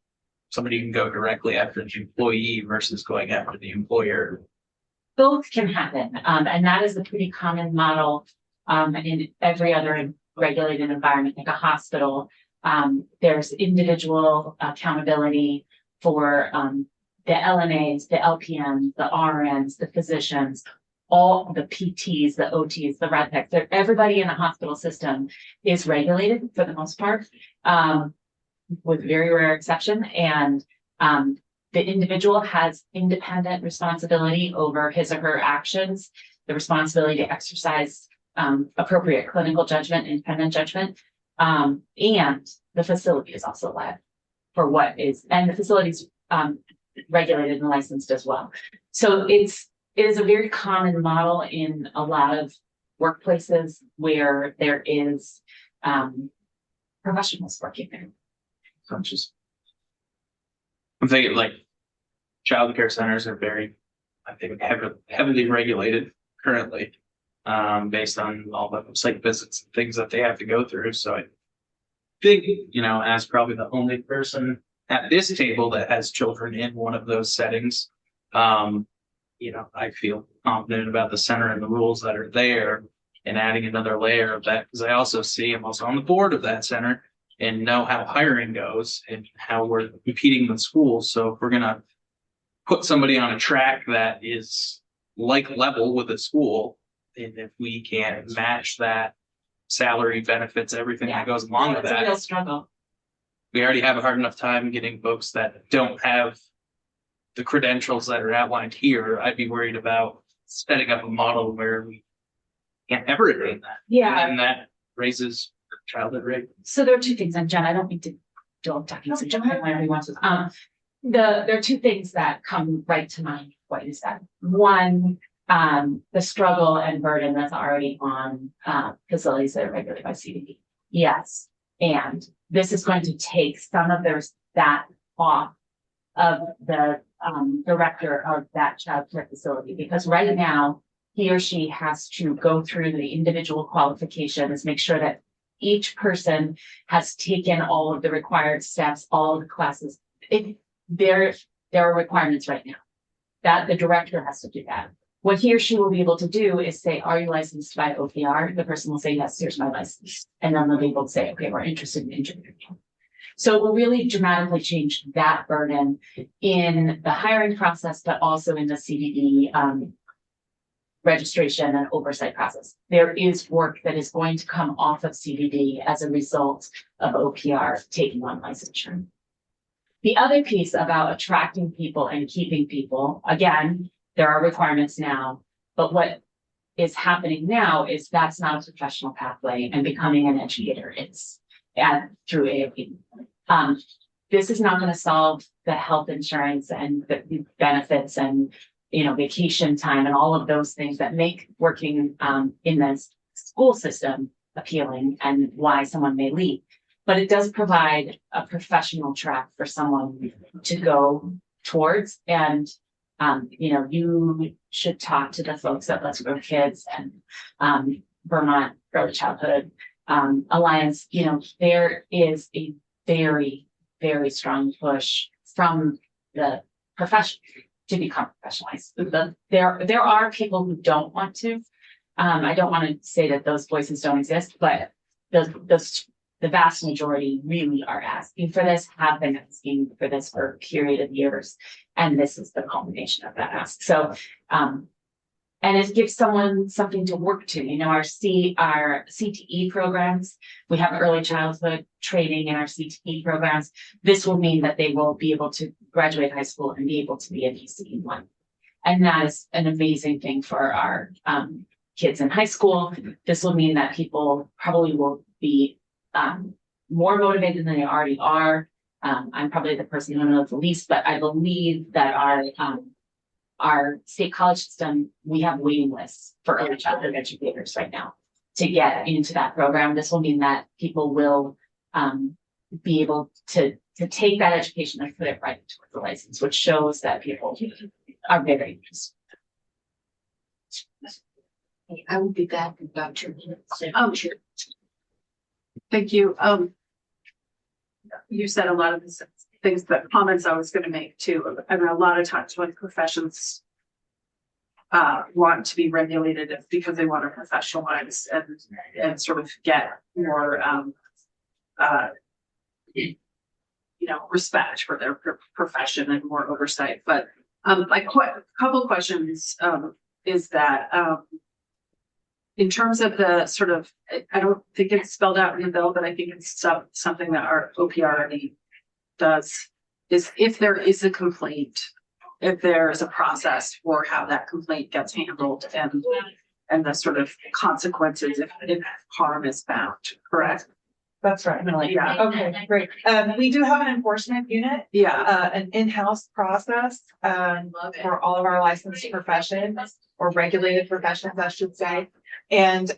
somebody can go directly after the employee versus going after the employer. Both can happen, and that is a pretty common model in every other regulated environment, like a hospital. There's individual accountability for the LNAs, the LPNs, the RNs, the physicians, all the PTs, the OTs, the RADPECs. Everybody in a hospital system is regulated for the most part, with very rare exception. And the individual has independent responsibility over his or her actions, the responsibility to exercise appropriate clinical judgment, independent judgment. And the facility is also liable for what is, and the facility's regulated and licensed as well. So it is a very common model in a lot of workplaces where there is professionals working there. So I'm thinking like childcare centers are very, I think, heavily regulated currently, based on all the site visits and things that they have to go through. So I think, as probably the only person at this table that has children in one of those settings, I feel confident about the center and the rules that are there and adding another layer of that, because I also see I'm also on the board of that center and know how hiring goes and how we're competing with schools. So if we're going to put somebody on a track that is like level with a school, and if we can't match that salary, benefits, everything that goes along with It's a real that, struggle. we already have a hard enough time getting folks that don't have the credentials that are outlined here. I'd be worried about setting up a model where we can't ever attain that. Yeah. And that raises childhood rate. So there are 2 things, and Jen, I don't mean to don't talking, so jump in whenever you want to. There are 2 things that come right to mind. What you said. One, the struggle and burden that's already on facilities that are regulated by CDD. Yes, and this is going to take some of that off of the director of that child care facility, because right now he or she has to go through the individual qualifications, make sure that each person has taken all of the required steps, all of the classes. There are requirements right now that the director has to do that. What he or she will be able to do is say, are you licensed by OPR? The person will say, yes, here's my license. And then they'll be able to say, okay, we're interested in interviewing you. So it will really dramatically change that burden in the hiring process, but also in the CDD registration and oversight process. There is work that is going to come off of CBD as a result of OPR taking on licensure. The other piece about attracting people and keeping people, again, there are requirements now, but what is happening now is that's not a professional pathway, and becoming an educator is through AOP. This is not going to solve the health insurance and the benefits and, you know, vacation time and all of those things that make working in the school system appealing and why someone may leave. But it does provide a professional track for someone to go towards. And, you know, you should talk to the folks at Let's Grow Kids and Vermont Early Childhood Alliance. You know, there is a very, very strong push from the profession to become professionalized. There are people who don't want to. I don't want to say that those voices don't exist, but the vast majority really are asking for this, have been asking for this for a period of years. And this is the culmination of that ask. So, and it gives someone something to work to. You know, our CTE programs, we have early childhood training in our CTE programs. This will mean that they will be able to graduate high school and be able to be a PCE1. And that is an amazing thing for our kids in high school. This will mean that people probably will be more motivated than they already are. I'm probably the person who knows the least, but I believe that our state college system, we have waiting lists for early childhood educators right now to get into that program. This will mean that people will be able to take that education and put it right into the license, which shows that people are very interested. I will be back in about 2 minutes. Oh, sure. Thank you. You said a lot of the things, that comments I was going to make too. I mean, a lot of times when professions want to be regulated, it's because they want to professionalize and sort of get more, you know, respect for their profession and more oversight. But a couple questions is that in terms of the sort of, I don't think it's spelled out in the bill, but I think it's something that our OPRD does, is if there is a complaint, if there is a process for how that complaint gets handled and the sort of consequences if harm is found, correct? That's right. Yeah. Okay, great. We do have an enforcement unit, Yeah. an in-house process, for all of our licensed professions or regulated professions, I should say. And,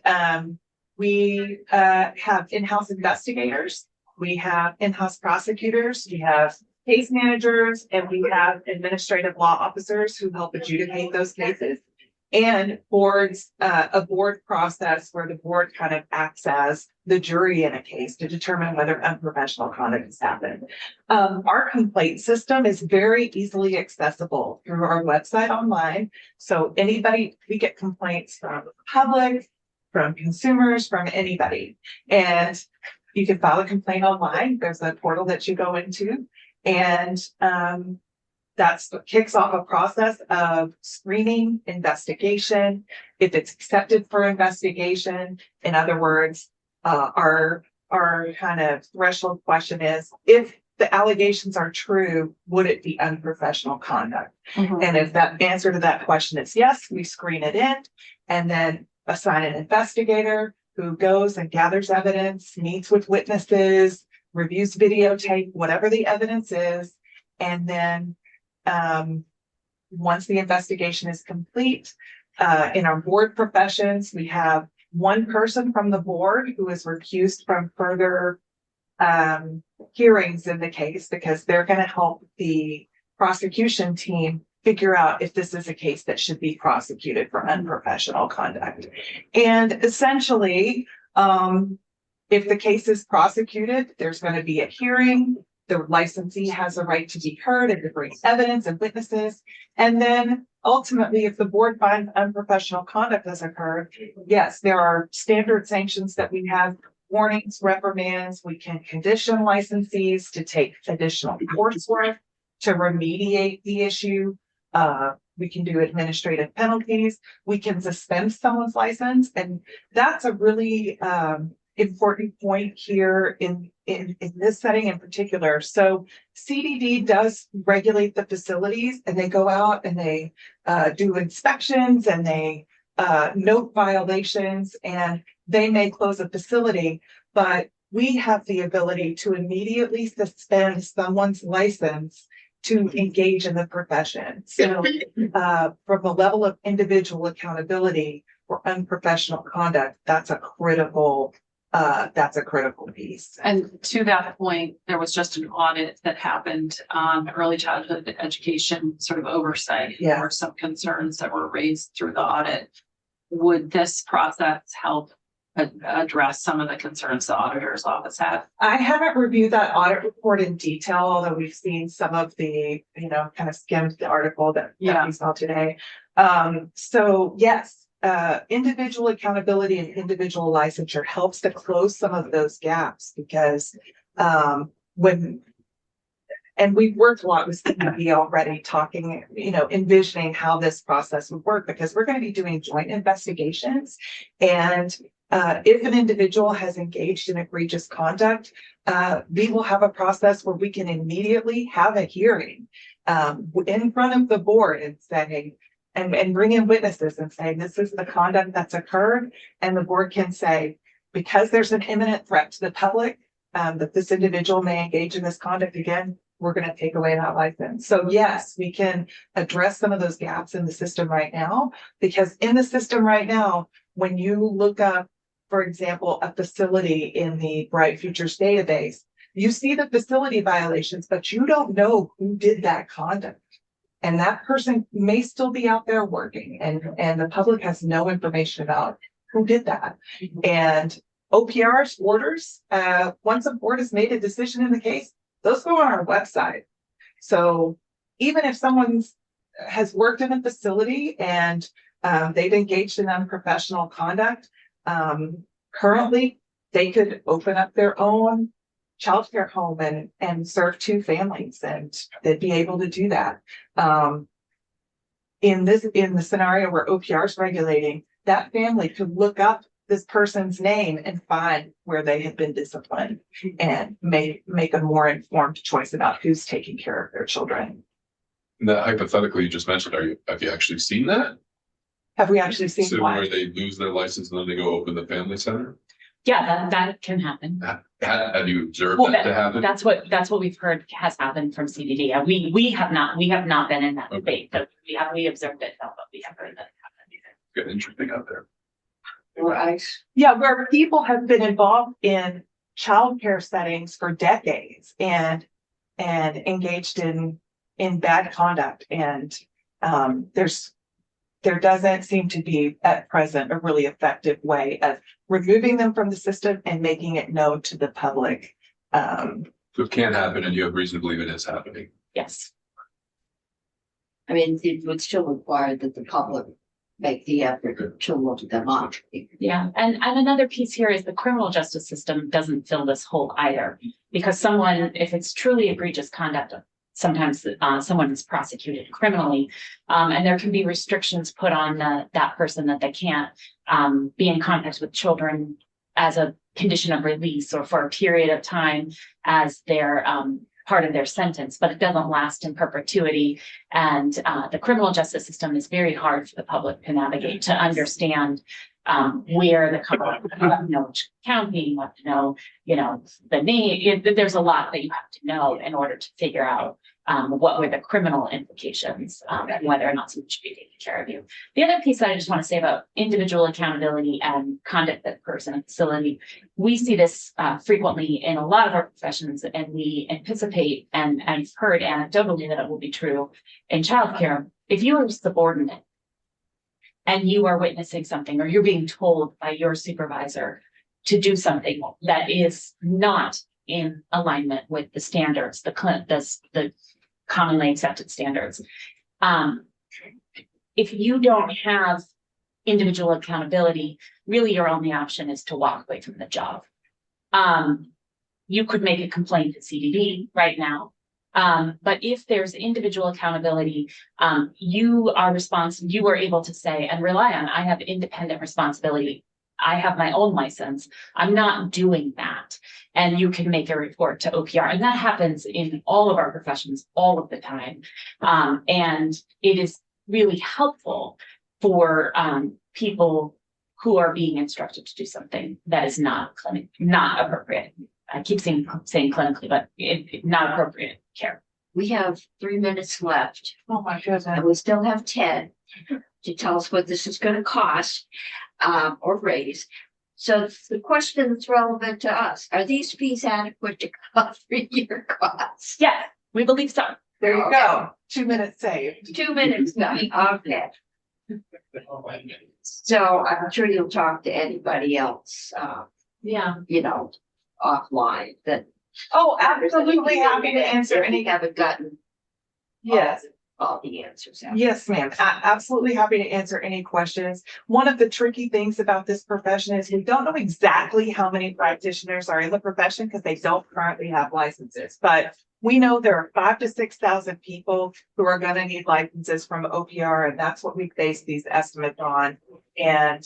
we, have in-house investigators, we have in-house prosecutors, we have case managers, and we have administrative law officers who help adjudicate those cases. And boards, a board process where the board kind of acts as the jury in a case to determine whether unprofessional conduct has happened. Our complaint system is very easily accessible through our website online. So anybody, we get complaints from the public, from consumers, from anybody. And you can file a complaint online. There's a portal that you go into, and that's what kicks off a process of screening, investigation. If it's accepted for investigation, in other words, our kind of threshold question is, if the allegations are true, would it be unprofessional conduct? And if that answer to that question is yes, we screen it in and then assign an investigator who goes and gathers evidence, meets with witnesses, reviews videotape, whatever the evidence is. And then once the investigation is complete, in our board professions, we have one person from the board who is recused from further hearings in the case, because they're going to help the prosecution team figure out if this is a case that should be prosecuted for unprofessional conduct. And essentially, if the case is prosecuted, there's going to be a hearing. The licensee has a right to be heard and to bring evidence and witnesses. And then ultimately, if the board finds unprofessional conduct has occurred, yes, there are standard sanctions that we have, warnings, reprimands. We can condition licensees to take additional coursework to remediate the issue. We can do administrative penalties. We can suspend someone's license. And that's a really important point here in this setting in particular. So CDD does regulate the facilities, and they go out and they do inspections, and they note violations, and they may close a facility, but we have the ability to immediately suspend someone's license to engage in the profession. So from a level of individual accountability for unprofessional conduct, that's a critical piece. And to that point, there was just an audit that happened on early childhood education sort of oversight. Yeah. There were some concerns that were raised through the audit. Would this process help address some of the concerns the auditor's office had? I haven't reviewed that audit report in detail, although we've seen some of the, kind of skimmed the article that we saw today. So yes, individual accountability and individual licensure helps to close some of those gaps, because and we've worked a lot with CDB already, talking, envisioning how this process would work, because we're going to be doing joint investigations. And if an individual has engaged in egregious conduct, we will have a process where we can immediately have a hearing in front of the board and say, and bring in witnesses and say, this is the conduct that's occurred. And the board can say, because there's an imminent threat to the public, that this individual may engage in this conduct again, we're going to take away that license. So yes, we can address some of those gaps in the system right now, because in the system right now, when you look up, for example, a facility in the Bright Futures database, you see the facility violations, but you don't know who did that conduct. And that person may still be out there working, and the public has no information about who did that. And OPR's orders, once a board has made a decision in the case, those go on our website. So even if someone has worked in a facility and they've engaged in unprofessional conduct, currently they could open up their own childcare home and serve 2 families, and they'd be able to do that. In the scenario where OPR is regulating, that family could look up this person's name and find where they have been disciplined, and make a more informed choice about who's taking care of their children. That hypothetically you just mentioned, have you actually seen that? Have we actually seen So why? where they lose their license and then they go open the family center? Yeah, that can happen. Have you observed Well, that to happen? That's what we've heard has happened from CDD. We have not been in that Okay. debate, but we observed it, but we have heard that happen. Good, interesting out there. Right. Yeah, where people have been involved in childcare settings for decades and engaged in bad conduct, and there doesn't seem to be at present a really effective way of removing them from the system and making it known to the public. So it can happen, and you have reason to believe it is happening. Yes. I mean, it would still require that the public make the effort to look them up. Yeah, and another piece here is the criminal justice system doesn't fill this hole either, because someone, if it's truly egregious conduct, sometimes someone is prosecuted criminally, and there can be restrictions put on that person that they can't be in contact with children as a condition of release or for a period of time as their part of their sentence, but it doesn't last in perpetuity. And the criminal justice system is very hard for the public to navigate, to understand where the you have to know which county, you have to know, the name. There's a lot that you have to know in order to figure out what were the criminal implications, and whether or not someone should be taking care of you. The other piece that I just want to say about individual accountability and conduct that occurs in a facility, we see this frequently in a lot of our professions, and we anticipate and heard anecdotally that it will be true in childcare. If you are subordinate and you are witnessing something, or you're being told by your supervisor to do something that is not in alignment with the standards, the commonly accepted standards. If you don't have individual accountability, really your only option is to walk away from the job. You could make a complaint to CDD right now. But if there's individual accountability, you are able to say and rely on, I have independent responsibility. I have my own license. I'm not doing that. And you can make a report to OPR. And that happens in all of our professions all of the time. And it is really helpful for people who are being instructed to do something that is not appropriate. I keep saying clinically, but not appropriate care. We have 3 minutes left, Oh, my goodness. and we still have 10 to tell us what this is gonna cost, or raise. So the question that's relevant to us, are these fees adequate to cover your costs? Yes, we believe so. There you go. 2 minutes saved. 2 minutes done, okay. So I'm sure you'll talk to anybody else, Yeah. offline that. Oh, absolutely happy to answer If any. you haven't gotten Yes. all the answers out. Yes, ma'am. Absolutely happy to answer any questions. One of the tricky things about this profession is we don't know exactly how many practitioners are in the profession because they don't currently have licenses. But we know there are 5,000 to 6,000 people who are going to need licenses from OPR, and that's what we base these estimates on. And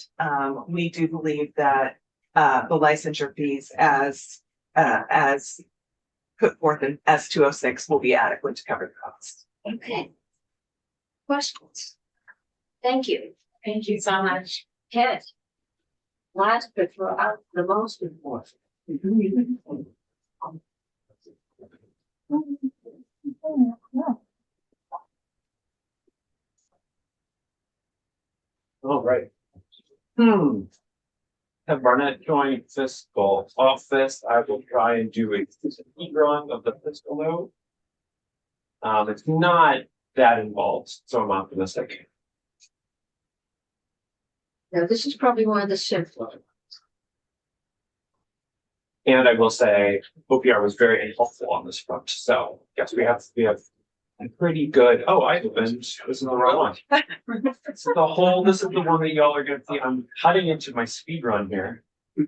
we do believe that the licensure fees as put forth in S206 will be adequate to cover the cost. Okay. Questions? Thank you. Thank you so much. Ted. Last but for the most important. All right. Have Barnett joined fiscal office. I will try and do a speed run of the fiscal note. It's not that involved, so I'm optimistic. Now, this is probably one of the simpler. And I will say OPR was very helpful on this front. So yes, we have a pretty good, oh, I opened, this is the wrong one. This is the one that y'all are gonna see. I'm cutting into my speed run here. We've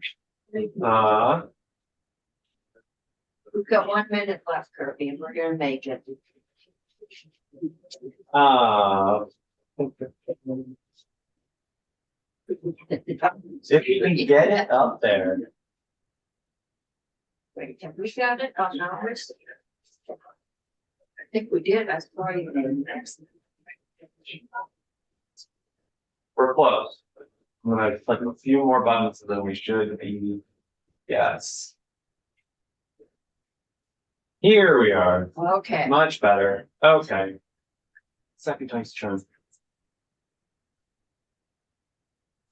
got 1 minute left, Kirby, and we're gonna make it. If you can get it up there. Wait, have we got it on ours? I think we did, I saw you. We're close. I'm gonna click a few more buttons and then we should be, yes. Here we are, Okay, much better, okay. Second time's the charm.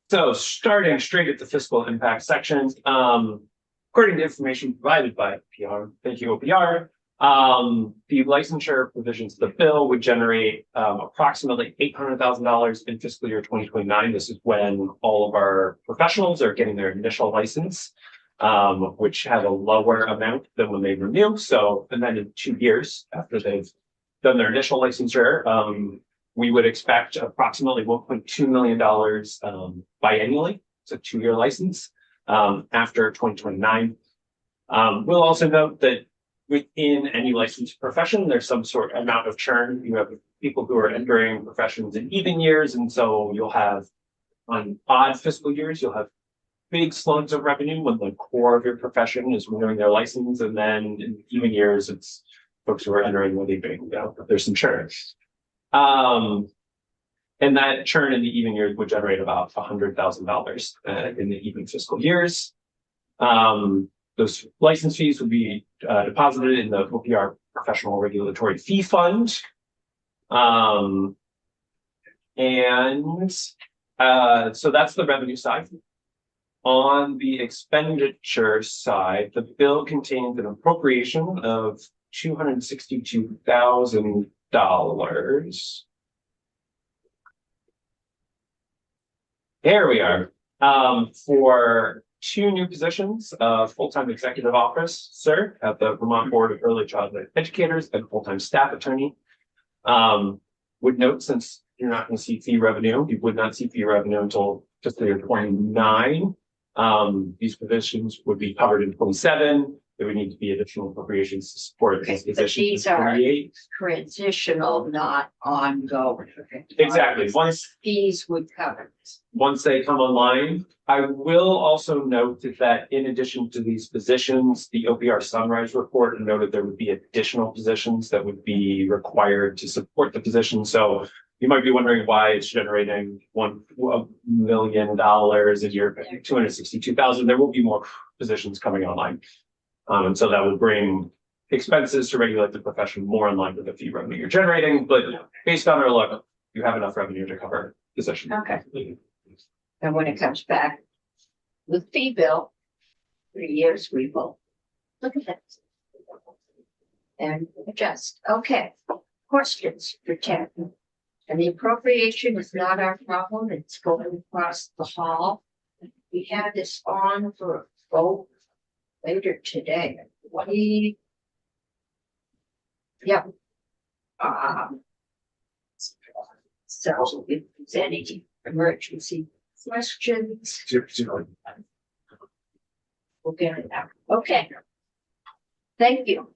So starting straight at the fiscal impact section, according to information provided by PR, thank you OPR, the licensure provisions of the bill would generate approximately $800,000 in fiscal year 2029. This is when all of our professionals are getting their initial license, which has a lower amount than when they renew. So, and then in 2 years after they've done their initial licensure, we would expect approximately $1.2 million biannually. It's a 2-year license after 2029. We'll also note that within any licensed profession, there's some sort of amount of churn. You have people who are entering professions in even years. And so you'll have on odd fiscal years, you'll have big slugs of revenue when the core of your profession is renewing their license. And then in even years, it's folks who are entering when they there's some churn. And that churn in the even years would generate about $100,000 in the even fiscal years. Those license fees would be deposited in the OPR Professional Regulatory Fee Fund. So that's the revenue side. On the expenditure side, the bill contains an appropriation of $262,000. There we are. For 2 new positions, full-time executive officer at the Vermont Board of Early Childhood Educators and full-time staff attorney. Would note, since you're not going to see fee revenue, you would not see fee revenue until fiscal year 29. These positions would be covered in 27. there would need to be additional appropriations to support these Okay, but positions. these are- 28. Transitional, not ongoing. Exactly. Fees would cover this. Once they come online. I will also note that in addition to these positions, the OPR Sunrise report noted there would be additional positions that would be required to support the position. So you might be wondering why it's generating $1 million a year, 262,000. There will be more positions coming online. And so that would bring expenses to regulate the profession more in line with the fee revenue you're generating, but based on our look, you have enough revenue to cover position. Okay. And when it comes back with fee bill, 3 years, we will look at that. And adjust. Okay, questions for Ted? And the appropriation is not our problem, it's going across the hall. We have this on for a vote later today. Yep. So if there's any emergency questions, we'll get it out. Okay. Thank you.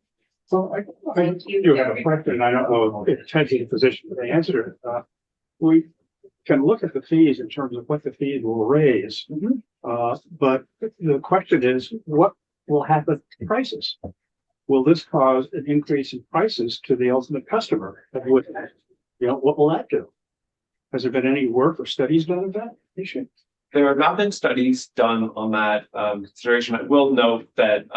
So I Thank you. do have a question. I don't know if Ted's in a position to answer it. We can look at the fees in terms of what the fees will raise. But the question is, what will happen to prices? Will this cause an increase in prices to the ultimate customer? What will that do? Has there been any work or studies done of that issue? There have not been studies done on that consideration. I will note that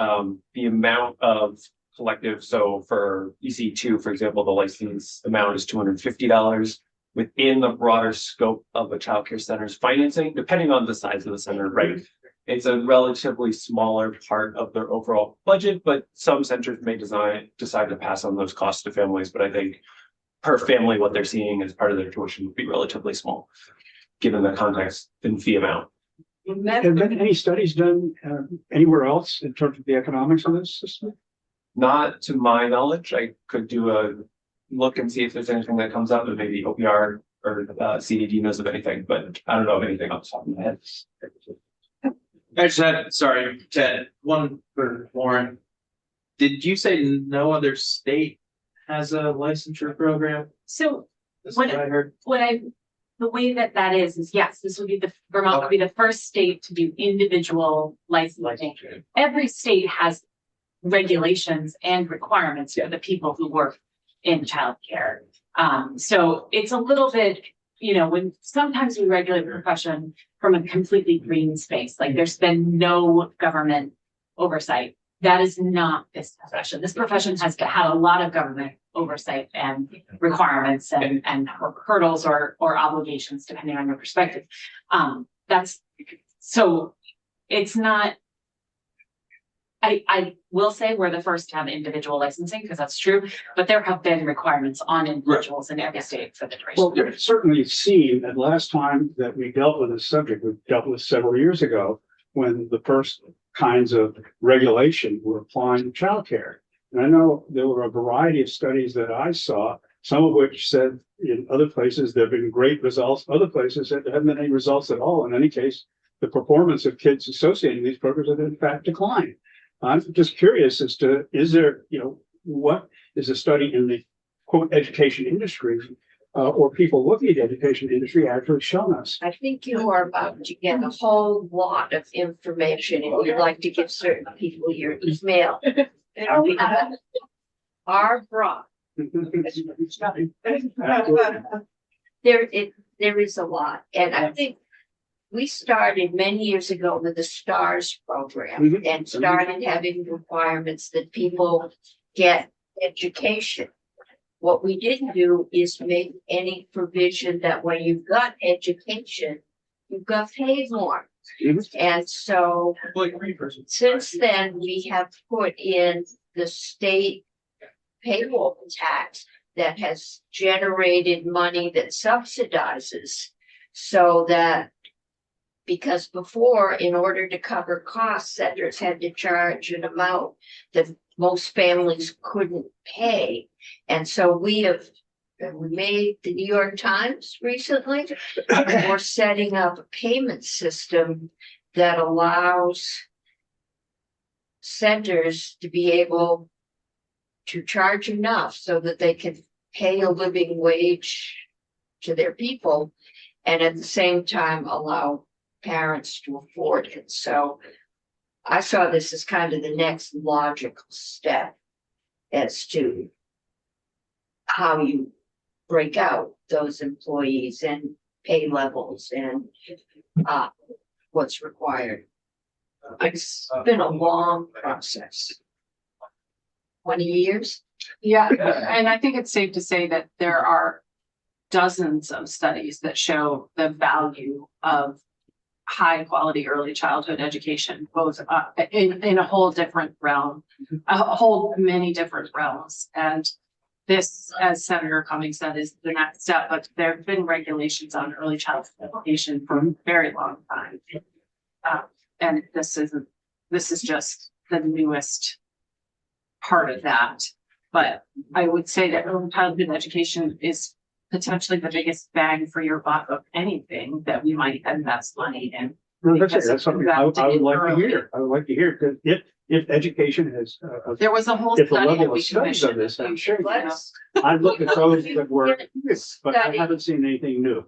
the amount of collective, so for EC2, for example, the license amount is $250 within the broader scope of a childcare center's financing, depending on the size of the center, right? It's a relatively smaller part of their overall budget, but some centers may decide to pass on those costs to families. But I think per family, what they're seeing as part of their tuition would be relatively small, given the context and fee amount. Have been any studies done anywhere else in terms of the economics of this system? Not to my knowledge. I could do a look and see if there's anything that comes up, and maybe OPR or CDD knows of anything, but I don't know of anything off the top of my head. I just had, sorry, Ted, one for Lauren. Did you say no other state has a licensure program? So That's what I heard. the way that is yes, this would be Vermont would be the first state to do individual licensing. Every state has regulations and requirements for the people who work in childcare. So it's a little bit, when sometimes we regulate the profession from a completely green space, like there's been no government oversight. That is not this profession. This profession has had a lot of government oversight and requirements and hurdles or obligations, depending on your perspective. So it's not. I will say we're the first to have individual licensing, because that's true, but there have been requirements on individuals in every state for the duration. Well, it certainly seemed that last time that we dealt with this subject, we dealt with several years ago, when the first kinds of regulation were applying to childcare. And I know there were a variety of studies that I saw, some of which said in other places there have been great results, other places that there haven't been any results at all. In any case, the performance of kids associated with these programs have in fact declined. I'm just curious as to, is there, what is a study in the quote education industry or people looking at the education industry actually shown us? I think you are about to get a whole lot of information and you'd like to give certain people your email. Our broad. There is a lot, and I think we started many years ago with the STARS program and started having requirements that people get education. What we didn't do is make any provision that when you've got education, you've got paid more. And so since then, we have put in the state payroll tax that has generated money that subsidizes, so that, because before, in order to cover costs, centers had to charge an amount that most families couldn't pay. And so we made the New York Times recently, and we're setting up a payment system that allows centers to be able to charge enough so that they can pay a living wage to their people and at the same time allow parents to afford it. So I saw this as kind of the next logical step as to how you break out those employees and pay levels and what's required. It's been a long process. 20 years? Yeah, and I think it's safe to say that there are dozens of studies that show the value of high quality early childhood education, both in a whole different realm, many different realms. And this, as Senator Cummings said, is the next step, but there have been regulations on early childhood education for a very long time. And this is just the newest part of that. But I would say that early childhood education is potentially the biggest bang for your buck of anything that we might invest money in. No, Because that's something I would like to hear. I would like to hear, because if education has, There was a whole if the study that level we of studies on commissioned. this, I'm sure, Let's, I've looked at those that were, but I Study. haven't seen anything new.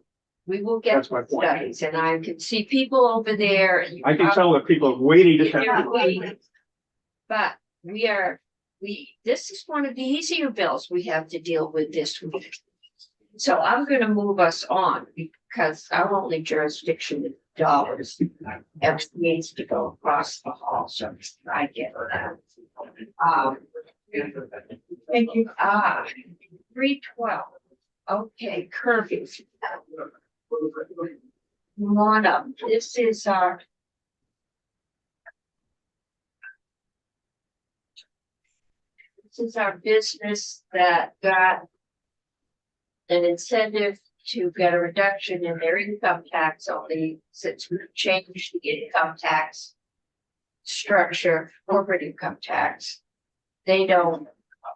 we will get That's my the point. studies and I can see people over there. And you I can tell that people are waiting to Yeah, tell. wait. But this is one of the easier bills we have to deal with this week. So I'm gonna move us on because our only jurisdiction is dollars. Everything needs to go across the hall, so I get that. Thank you. 312. Okay, Kirby. Come on up. This is our business that got an incentive to get a reduction in their income tax only since we've changed the income tax structure, corporate income tax. They don't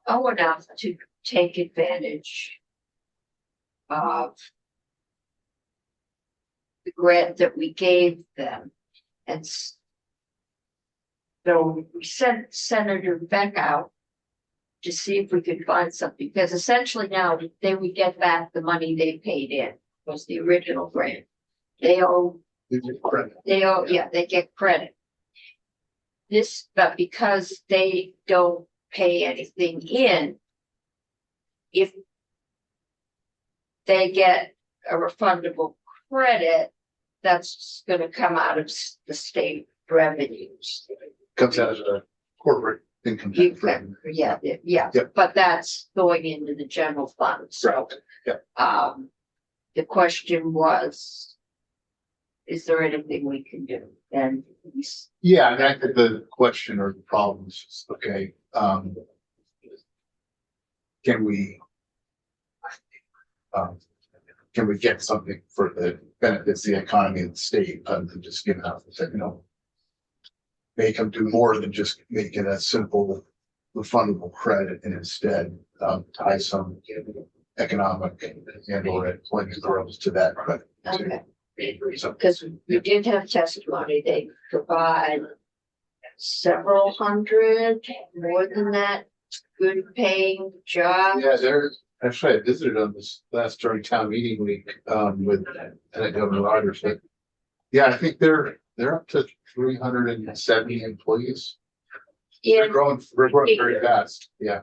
owe enough to take advantage of the grant that we gave them. And so we sent Senator Beck out to see if we could find something, because essentially now they would get back the money they paid in, was the original grant. They owe, yeah, they get credit. But because they don't pay anything in, if they get a refundable credit, that's gonna come out of the state revenues. Comes out as a corporate income tax. Yeah, yeah, Yep. but that's going into the general fund, so. Right, The question was, is there anything we can do? And Yeah, I mean, I think the question or the problem is just, okay, can we get something for the benefits of the economy of the state, other than just giving out, make them do more than just make it a simple refundable credit and instead tie some economic and or employment growth to that credit. Okay. So, Because we did have testimony, they provide several hundred, more than that, good paying jobs. yeah, actually, I visited on this last during town meeting week with Governor Rogers, but yeah, I think they're up to 370 employees. We're And, growing very fast. Yeah.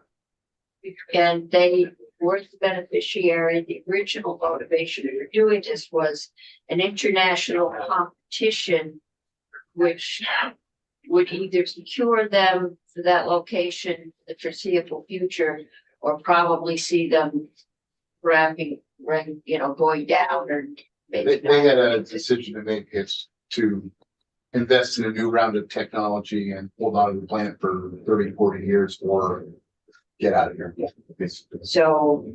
and they were the beneficiary. The original motivation for doing this was an international competition, which would either secure them for that location, the foreseeable future, or probably see them going down or maybe They had a not. decision to make. It's to invest in a new round of technology and hold on to the plant for 30, 40 years or get out of here. Basically. So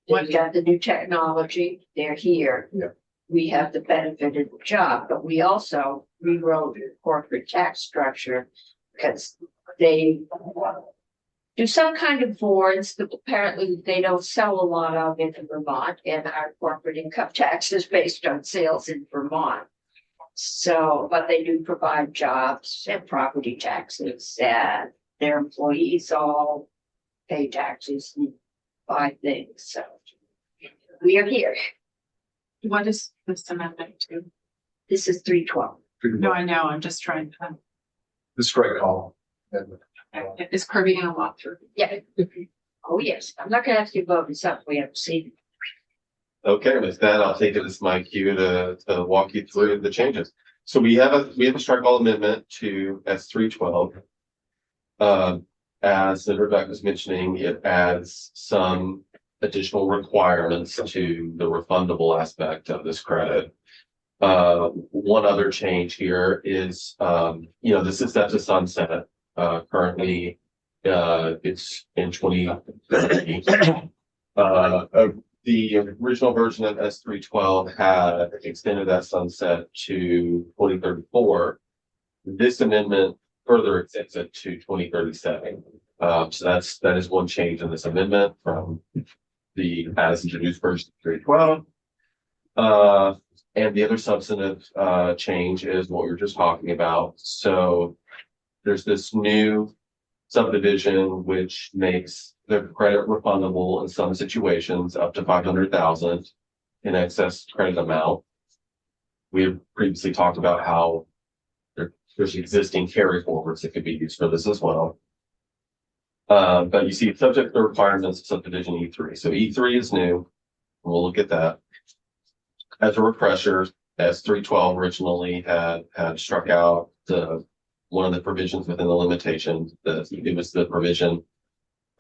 we've got the new technology, they're here. Yeah. We have the benefit of the job, but we also rewrote the corporate tax structure because they do some kind of boards that apparently they don't sell a lot of in Vermont, and our corporate income tax is based on sales in Vermont. So, but they do provide jobs and property taxes, and their employees all pay taxes and buy things, so. We are here. What is this amendment to? This is 312. No, I know, I'm just trying to, The strike call. is Kirby gonna walk through? Yeah. Oh, yes, I'm not gonna ask you about something we haven't seen. Okay, with that, I'll take it as my cue to walk you through the changes. So we have a strike all amendment to S312. As Rebecca was mentioning, it adds some additional requirements to the refundable aspect of this credit. One other change here is, this is set to sunset. Currently, it's in 2030. The original version of S312 had extended that sunset to 2034. This amendment further extends it to 2037. So that is one change in this amendment from the as introduced version of 312. And the other substantive change is what we were just talking about. So there's this new subdivision which makes the credit refundable in some situations up to 500,000 in excess credit amount. We have previously talked about how there's existing carry forwards that could be used for this as well. But you see, subject to the requirements of subdivision E3. So E3 is new. We'll look at that. As a refresher, S312 originally had struck out one of the provisions within the limitation. It was the provision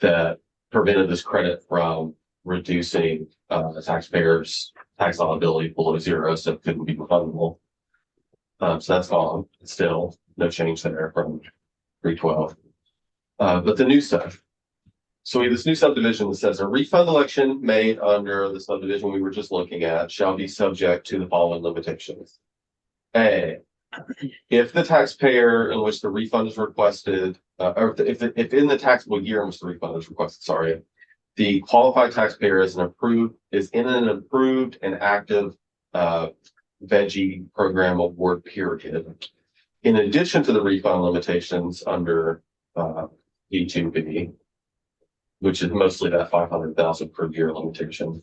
that prevented this credit from reducing the taxpayers' tax liability below zero, so it couldn't be refundable. So that's gone. Still no change there from 312. But the new stuff. So we have this new subdivision that says a refund election made under the subdivision we were just looking at shall be subject to the following limitations. A, if the taxpayer in which the refund is requested, or if in the taxable year in which the refund is requested, the qualified taxpayer is in an approved and active veggie program award period. In addition to the refund limitations under E2B, which is mostly that 500,000 per year limitation.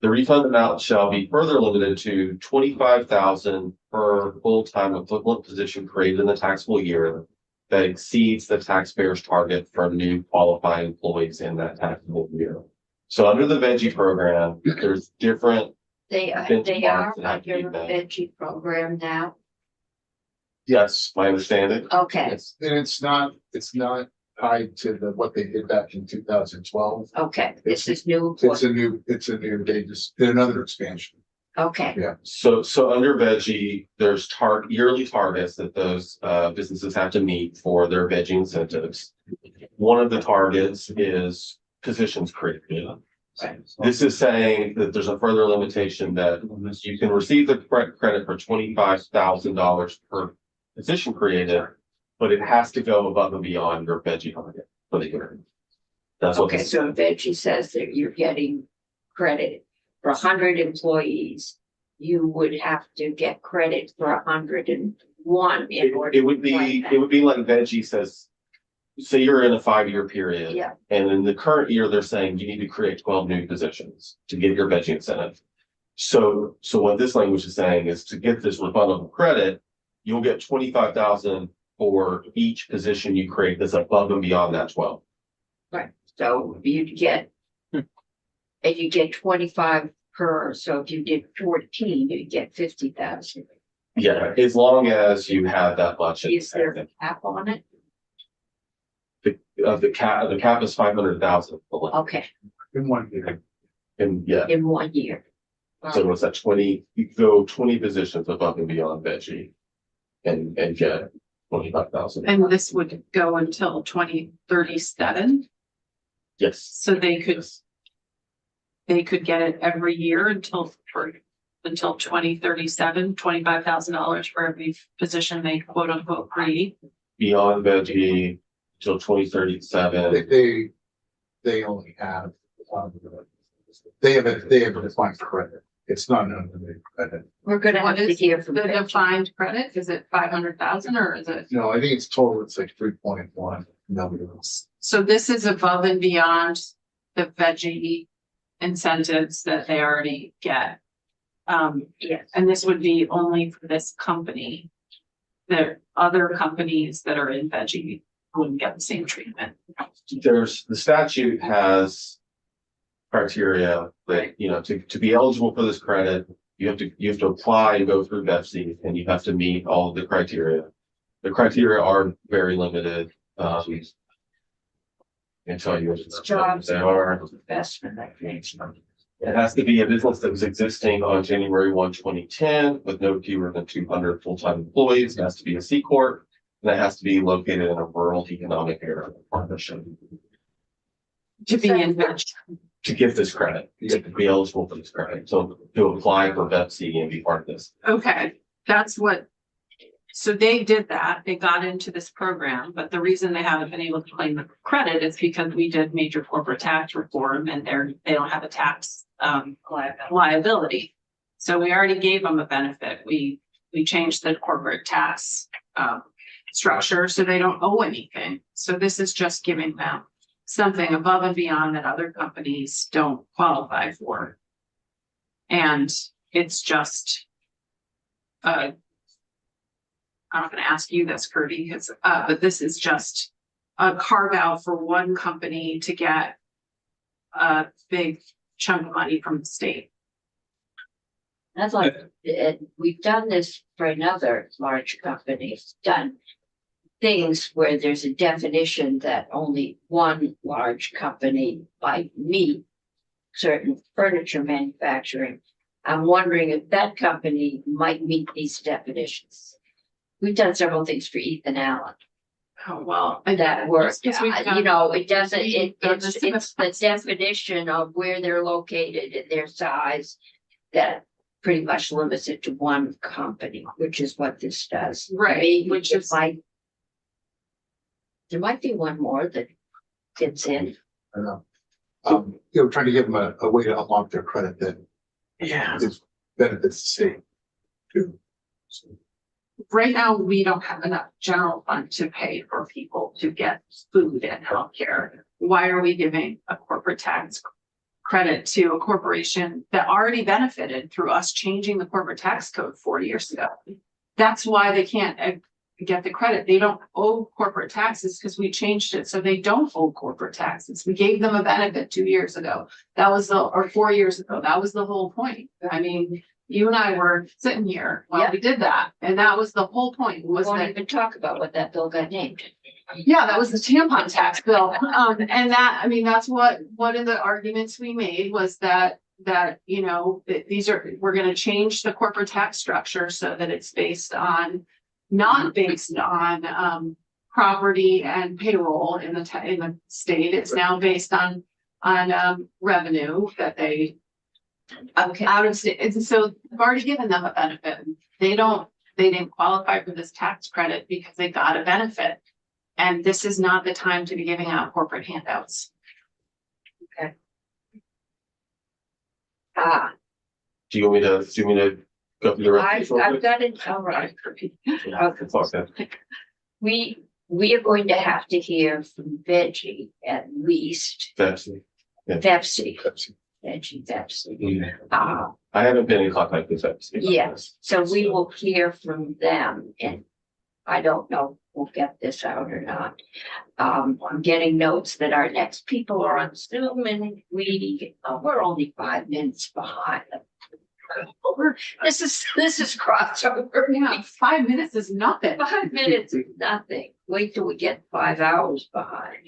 The refund amount shall be further limited to 25,000 per full-time equivalent position created in the taxable year that exceeds the taxpayer's target for new qualifying employees in that taxable year. So under the veggie program, there's different. They are benchmarks that have to be under a met. veggie program now. Yes, my understanding. Okay, Yes. And it's not tied to what they did back in 2012. okay, this is new. It's a new, they just did another expansion. Okay, So under veggie, there's yearly targets that those businesses have to meet for their veggie incentives. One of the targets is positions created. This is saying that there's a further limitation that you can receive the credit for $25,000 per position created, but it has to go above and beyond your veggie target for the year. That's what okay, this so veggie says that you're getting credit for 100 employees. You would have to get credit for 101 in order. it would be like veggie says, say you're in a 5-year period. Yeah. And in the current year, they're saying you need to create 12 new positions to get your veggie incentive. So what this language is saying is to get this refundable credit, you'll get 25,000 for each position you create that's above and beyond that 12. So you'd get, and you get 25 per, so if you did 14, you'd get 50,000. Yeah, as long as you have that much. Is there a cap on it? The cap is 500,000. Okay, In one year. And yeah, in 1 year. so what's that 20, you go 20 positions above and beyond veggie and get 25,000. And this would go until 2037, Yes. so they could get it every year until 2037, $25,000 for every position they quote unquote create. Beyond veggie till 2037. They only have, they have a defined credit. It's not an unlimited credit. We're gonna have What to is hear from the Rich. defined credit? Is it 500,000 or is it? No, I think it's total, it's like 3.1 million. So this is above and beyond the veggie incentives that they already get. Yes. And this would be only for this company. The other companies that are in veggie wouldn't get the same treatment. There's, the statute has criteria that, you know, to be eligible for this credit, you have to apply and go through BEPC, and you have to meet all of the criteria. The criteria are very limited. I can tell you what Jobs they are. investment, I think. It has to be a business that was existing on January 1, 2010, with no fewer than 200 full-time employees. It has to be a C corp, and it has to be located in a rural economic area partnership. To be in veg. To get this credit, you have to be eligible for this credit. So to apply for BEPC and be part of this. Okay, that's what. So they did that, they got into this program, but the reason they haven't been able to claim the credit is because we did major corporate tax reform and they don't have a tax liability. So we already gave them a benefit. We changed the corporate tax structure so they don't owe anything. So this is just giving them something above and beyond that other companies don't qualify for. And it's just I'm not gonna ask you this, Kirby, because but this is just a carve out for one company to get a big chunk of money from the state. That's like, we've done this for another large company, done things where there's a definition that only one large company might meet certain furniture manufacturing. I'm wondering if that company might meet these definitions. We've done several things for Ethan Allen. Oh, well. That works, Yes, we've done- you know, it doesn't, we've done this in the it's the definition of where they're located and their size. That pretty much limits it to one company, which is what this does. Right, Maybe which it is- there might be one more that fits in. I don't know. Trying to give them a way to unlock their credit that Yeah. is benefits the state too. So, Right now, we don't have enough general fund to pay for people to get food and healthcare. Why are we giving a corporate tax credit to a corporation that already benefited through us changing the corporate tax code 40 years ago? That's why they can't get the credit. They don't owe corporate taxes because we changed it so they don't owe corporate taxes. We gave them a benefit 2 years ago. Or 4 years ago. That was the whole point. I mean, you and I were sitting here while Yeah. we did that, and that was the whole point, We was won't that, even talk about what that bill got named. yeah, that was the tampon tax bill. And that, I mean, that's what, one of the arguments we made was that, you know, that we're gonna change the corporate tax structure so that it's not based on, property and payroll in the state. It's now based on revenue that they Okay, out of state. And so I've already given them a benefit. They didn't qualify for this tax credit because they got a benefit. And this is not the time to be giving out corporate handouts. Do you want me to go through the rest? of I've got it, all right. Okay. We are going to have to hear from Veggie at least, Pepsi. Pepsi, Pepsi. Veggie, Pepsi. Mm. I haven't been in contact with Pepsi. Yes, so we will hear from them and I don't know if we'll get this out or not. I'm getting notes that our next people are on Zoom and we're only 5 minutes behind. This is crossover. Yeah, 5 minutes is nothing. 5 minutes is nothing. Wait till we get 5 hours behind.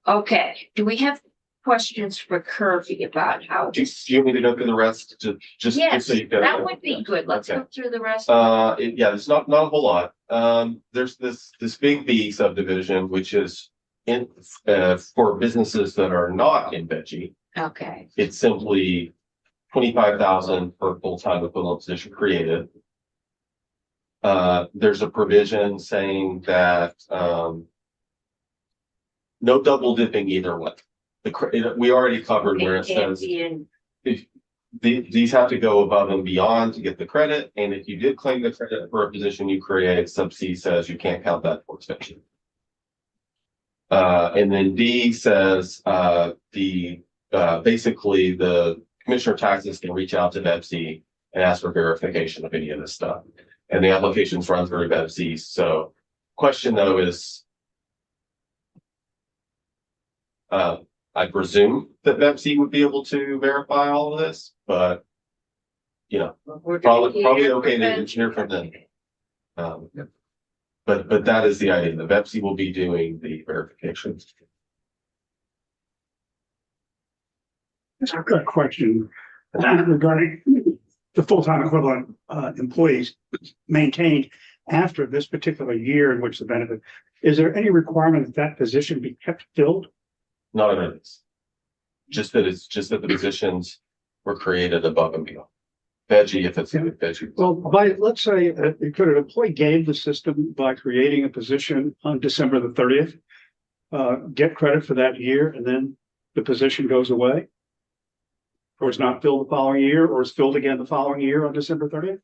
Okay, do we have questions for Kirby about how Do this? you want me to go through the rest to just Yes, so you can? that would be good. Let's Okay. go through the rest. Yeah, there's not a whole lot. There's this big B subdivision, which is for businesses that are not in veggie. Okay, It's simply 25,000 per full-time equivalent position created. There's a provision saying that, no double dipping either way. We already covered where it it can't says be in, these have to go above and beyond to get the credit, and if you did claim the credit for a position you create, sub C says you can't count that towards pension. And then D says, basically the commissioner of taxes can reach out to BEPC and ask for verification of any of this stuff. And the applications run through BEPC. So question though is, I presume that BEPC would be able to verify all of this, but you know, We're gonna probably hear okay from to hear from them. But that is the idea. The BEPC will be doing the verifications. I've got a question regarding the full-time equivalent employees maintained after this particular year in which the benefit. Is there any requirement that that position be kept filled? Not in earnest. Just that the positions were created above and beyond. Veggie, if it's veggie. Well, let's say, could an employee game the system by creating a position on December the 30th? Get credit for that year and then the position goes away? Or is not filled the following year, or is filled again the following year on December 30th?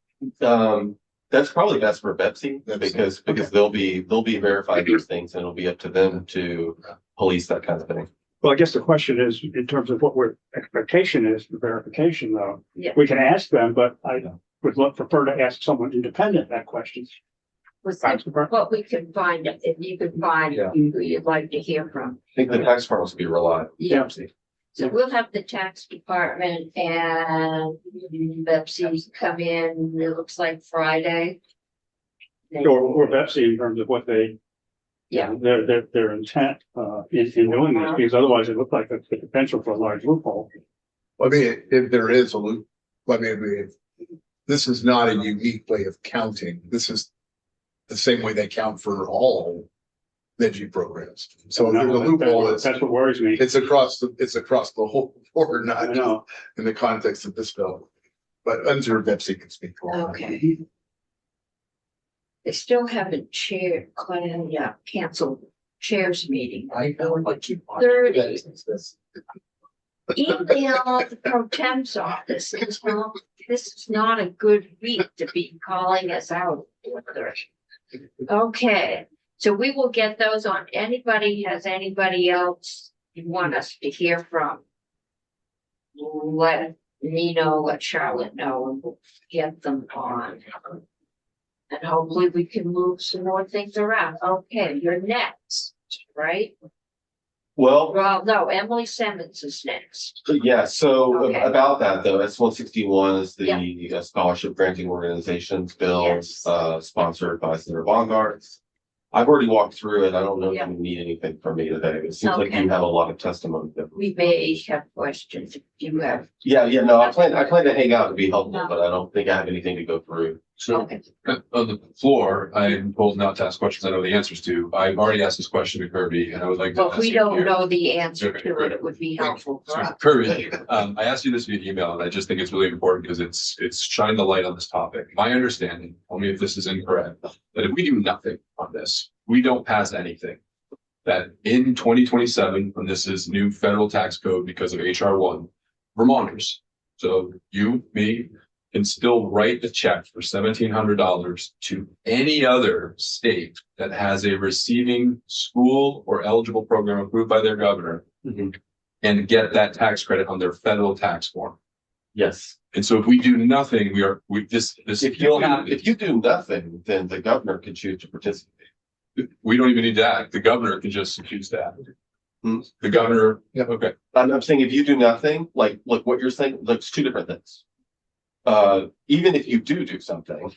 That's probably best for BEPC because they'll be verifying these things and it'll be up to them to police that kind of thing. Well, I guess the question is, in terms of what our expectation is for verification, though, Yeah. we can ask them, but I would prefer to ask someone independent that question. What we can find, if you could find who you'd like to hear from. I think the tax department will be reliable. Yeah. So we'll have the tax department and BEPC come in, it looks like Friday. Or Betsy in terms of what they, Yeah. their intent in doing this, because otherwise it looked like the potential for a large loophole. I mean, if there is a loop, I mean, this is not a unique way of counting. This is the same way they count for all veggie programs. So if there's a loophole, That's what worries me. it's across the whole board, I not know. just in the context of this bill. But I'm sure Betsy can speak for all. Okay. They still haven't canceled chairs meeting. I know, but you. 30. Email the pro tem's office. This is not a good week to be calling us out. Okay, so we will get those on. Has anybody else you want us to hear from? Let me know, let Charlotte know, and we'll get them on. And hopefully we can move some more things around. Okay, you're next, right? Well, Well, no, Emily Simmons is next. yeah, so Okay. about that though, S-161 is Yeah. the scholarship granting organizations bill, Yes. sponsored by Senator Bongartz. I've already walked through it. I don't know if Yeah. you need anything from me today. It seems like Okay. you have a lot of testimony. We may have questions if you have. Yeah, no, I plan to hang out and be helpful, but I don't think I have anything to go through. So Okay. on the floor, I'm told not to ask questions I know the answers to. I've already asked this question to Kirby and I would like to. Well, if we ask it don't here. know the answer Okay, to it, great. it would be helpful for us. Kirby, I asked you this via email and I just think it's really important because it's shining the light on this topic. My understanding, tell me if this is incorrect, that if we do nothing on this, we don't pass anything. That in 2027, when this is new federal tax code because of HR1, Vermonters, so you, me, can still write a check for $1,700 to any other state that has a receiving school or eligible program approved by their governor and get that tax credit on their federal tax form. Yes. And so if we do nothing, this. If you do nothing, then the governor can choose to participate. We don't even need to act. The governor can just choose to act. Hmm. The governor, Yeah. okay. I'm saying if you do nothing, like what you're saying, that's two different things. Even if you do something,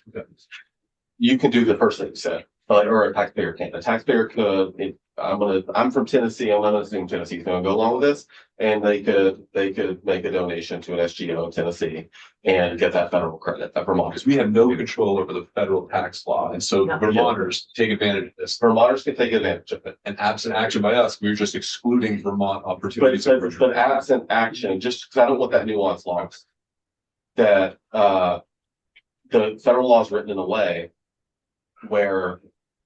you can do the first thing you said, or a taxpayer can. A taxpayer could, I'm from Tennessee, I'm not assuming Tennessee's gonna go along with this. And they could make a donation to an SGO in Tennessee and get that federal credit, that Vermont. Because we have no control over the federal tax law. And so No. Vermonters take advantage of this. Vermonters can take advantage of it. And absent action by us, we're just excluding Vermont opportunities. of But absent action, just because I don't want that nuance lost. That the federal law is written in a way where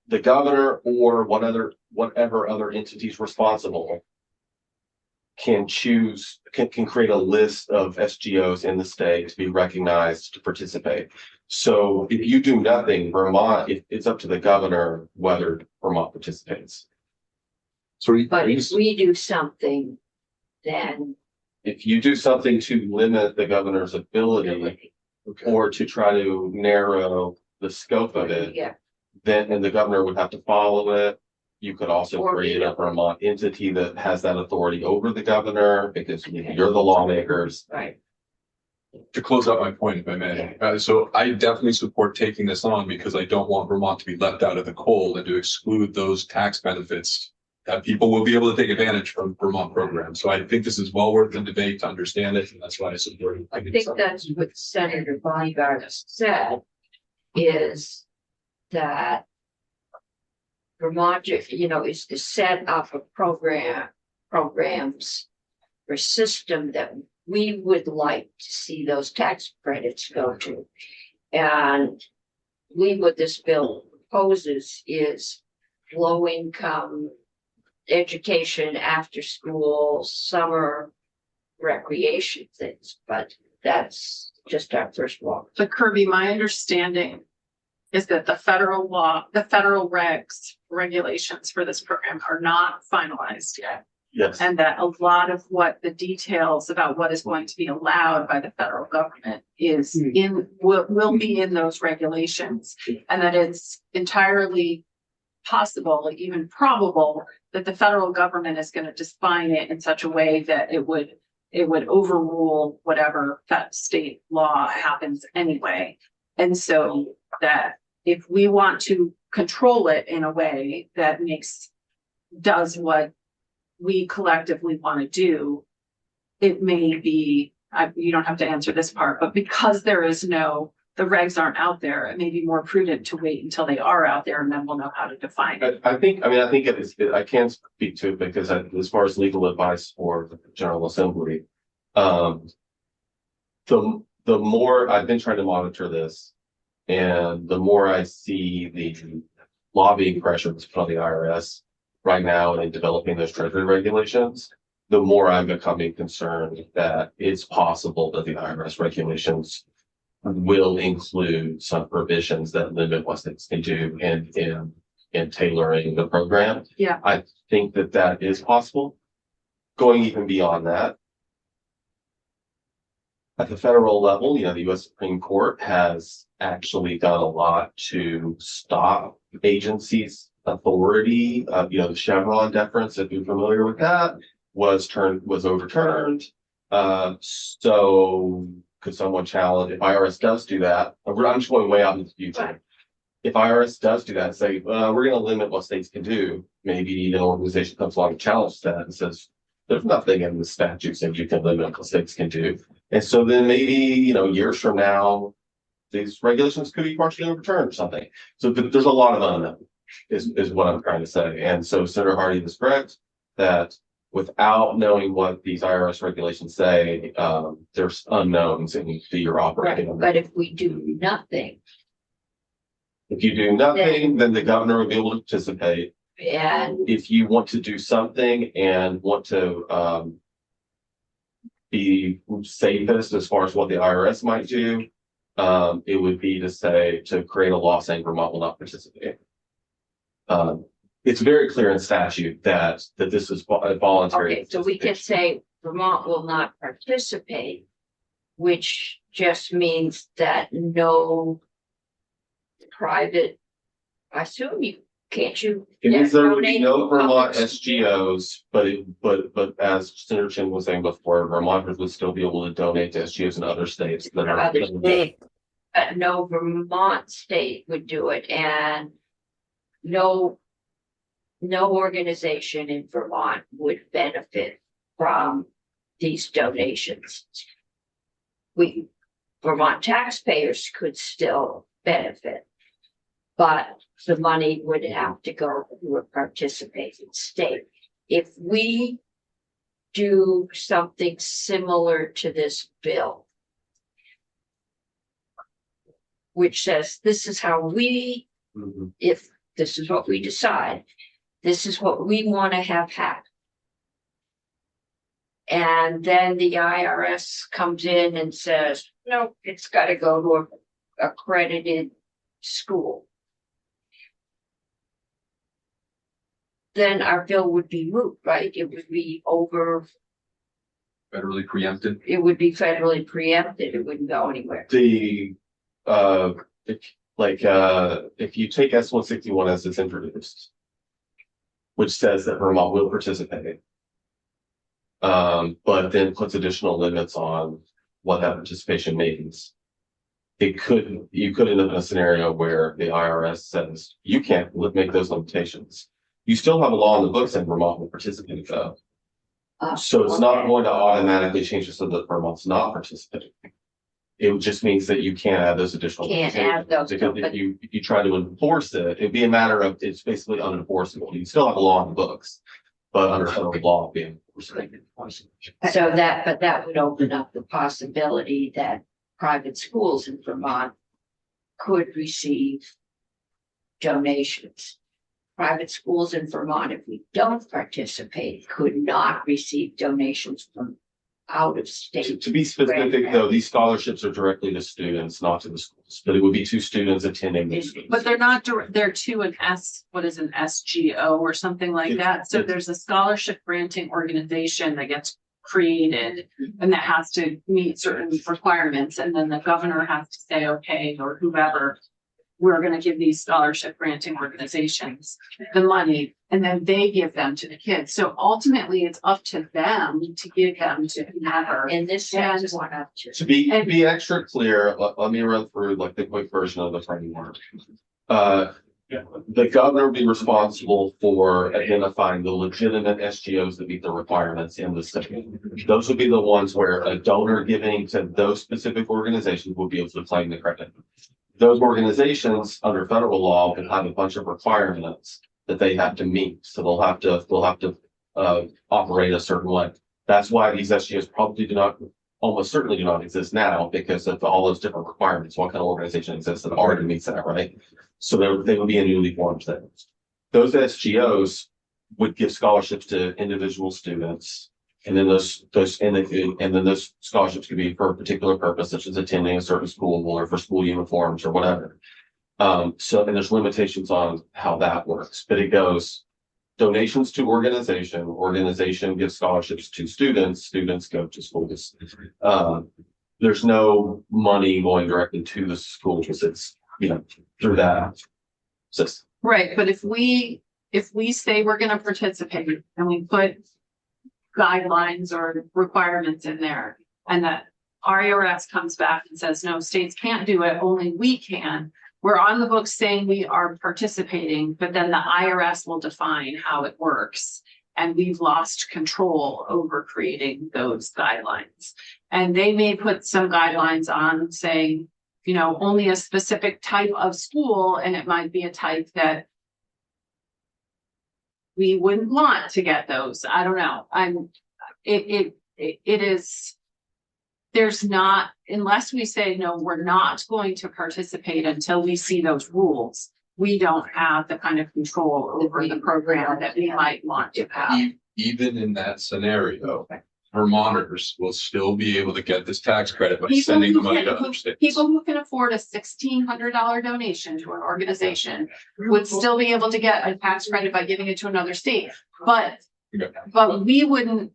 the governor or whatever other entities responsible can choose, can create a list of SGOs in the state to be recognized to participate. So if you do nothing, Vermont, it's up to the governor whether Vermont participates. So But if we do something, then If you do something to limit the governor's ability or to try to narrow the scope of it, yeah, then, and the governor would have to follow it. You could also Or create a veto. Vermont entity that has that authority over the governor because you're the lawmakers. right. to close out my point, if I may, so I definitely support taking this on because I don't want Vermont to be left out of the cold and to exclude those tax benefits that people will be able to take advantage from Vermont programs. So I think this is well worth the debate to understand it, and that's why I support it. I think that's what Senator Bonigard said, is that Vermont, you know, is to set up a programs or system that we would like to see those tax credits go to. And what this bill proposes is low income education, after school, summer recreation things, but that's just our first walk. But Kirby, my understanding is that the federal law, the federal regulations for this program are not finalized yet. Yes. And that a lot of what the details about what is going to be allowed by the federal government is will be in those regulations. And that it's entirely possible, even probable, that the federal government is going to define it in such a way that it would overrule whatever that state law happens anyway. And so that if we want to control it in a way that does what we collectively want to do, it may be, you don't have to answer this part, but because the regs aren't out there, it may be more prudent to wait until they are out there and then we'll know how to define it. I think it is, I can't speak to it because as far as legal advice for the General Assembly, the more I've been trying to monitor this and the more I see the lobbying pressure that's put on the IRS right now in developing those treasury regulations, the more I'm becoming concerned that it's possible that the IRS regulations will include some provisions that limit what states can do in tailoring the program. Yeah. I think that is possible. Going even beyond that, at the federal level, the U.S. Supreme Court has actually done a lot to stop agencies' authority. The Chevron deference, if you're familiar with that, was overturned. So could someone challenge if IRS does do that? I'm just going way out in the future. Right. If IRS does do that, say, we're going to limit what states can do, maybe an organization comes along and challenges that and says, there's nothing in the statute that you can limit what states can do. And so then maybe, years from now, these regulations could be partially overturned or something. So there's a lot of unknown is what I'm trying to say. And so Senator Hardy is correct that without knowing what these IRS regulations say, there's unknowns in you're operating. But if we do nothing, If you do nothing, then the governor will be able to participate. and If you want to do something and want to be safest as far as what the IRS might do, it would be to create a law saying Vermont will not participate. It's very clear in statute that this is voluntary. okay, so we can say Vermont will not participate, which just means that no private, I assume can't you? It means there would be donate no Vermont public- SGOs, but as Senator Chin was saying before, Vermonters would still be able to donate to SGOs in other states that are. Other state, no Vermont state would do it, and no organization in Vermont would benefit from these donations. Vermont taxpayers could still benefit, but the money would have to go to a participating state. If we do something similar to this bill, which says this is how if this is what we decide, this is what we want to have happen. And then the IRS comes in and says, no, it's gotta go to a accredited school. Then our bill would be moot, right? It would be over, Federally preempted. it would be federally preempted, it wouldn't go anywhere. The, if you take S-161 as it's introduced, which says that Vermont will participate, but then puts additional limits on what that participation means. You could end up in a scenario where the IRS says you can't make those limitations. You still have a law in the books and Vermont will participate though. So it's not going to automatically change it so that Vermont's not participating. It just means that you can't add those additional. Can't add those, Because but- if you try to enforce it, it'd be a matter of, it's basically unenforceable. You still have a law in the books, but under federal law being enforced. So but that would open up the possibility that private schools in Vermont could receive donations. Private schools in Vermont, if we don't participate, could not receive donations from out of state. To be specific, though, these scholarships are directly to students, not to the schools, but it would be to students attending the schools. But they're not, they're to an what is an SGO or something like that. So there's a scholarship granting organization that gets created and that has to meet certain requirements. And then the governor has to say, okay, or whoever, we're going to give these scholarship granting organizations the money, and then they give them to the kids. So ultimately, it's up to them to give them to whoever. In this sense, one up to. To be extra clear, let me run through like the quick version of the framework. The governor will be responsible for identifying the legitimate SGOs that meet the requirements in the state. Those would be the ones where a donor giving to those specific organizations will be able to claim the credit. Those organizations under federal law can have a bunch of requirements that they have to meet. So they'll have to operate a certain way. That's why these SGOs probably almost certainly do not exist now, because of all those different requirements. What kind of organization exists that already meets that, right? So they would be a newly formed thing. Those SGOs would give scholarships to individual students. And then those scholarships could be for a particular purpose, such as attending a certain school or for school uniforms or whatever. And there's limitations on how that works, but it goes donations to organization gives scholarships to students go to schools. There's no money going directly to the schools. It's, through that system. Right, but if we say we're gonna participate and we put guidelines or requirements in there, and that IRS comes back and says, no, states can't do it, only we can. We're on the books saying we are participating, but then the IRS will define how it works. And we've lost control over creating those guidelines. And they may put some guidelines on saying, only a specific type of school, and it might be a type that we wouldn't want to get those. I don't know. There's not, unless we say, no, we're not going to participate until we see those rules, we don't have the kind of control over the program that we might want to have. Even in that scenario, Vermonters will still be able to get this tax credit by sending the money to other states. People who can afford a $1,600 donation to an organization would still be able to get a tax credit by giving it to another state. But we wouldn't,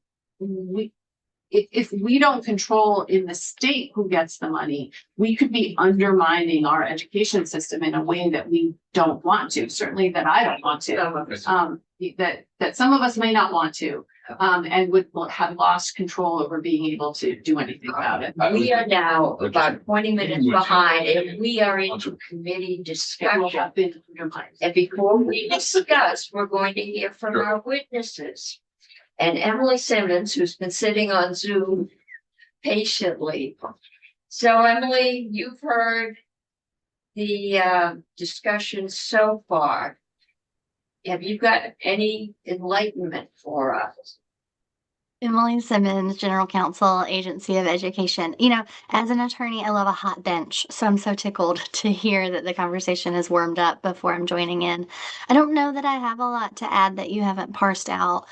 if we don't control in the state who gets the money, we could be undermining our education system in a way that we don't want to, certainly that I don't want to. That some of us may not want to, and would have lost control over being able to do anything about it. We are now about 20 minutes behind, and we are into committee discussion. And before we discuss, we're going to hear from our witnesses. And Emily Simmons, who's been sitting on Zoom patiently. So Emily, you've heard the discussion so far. Have you got any enlightenment for us? Emily Simmons, General Counsel, Agency of Education. You know, as an attorney, I love a hot bench, so I'm so tickled to hear that the conversation has warmed up before I'm joining in. I don't know that I have a lot to add that you haven't parsed out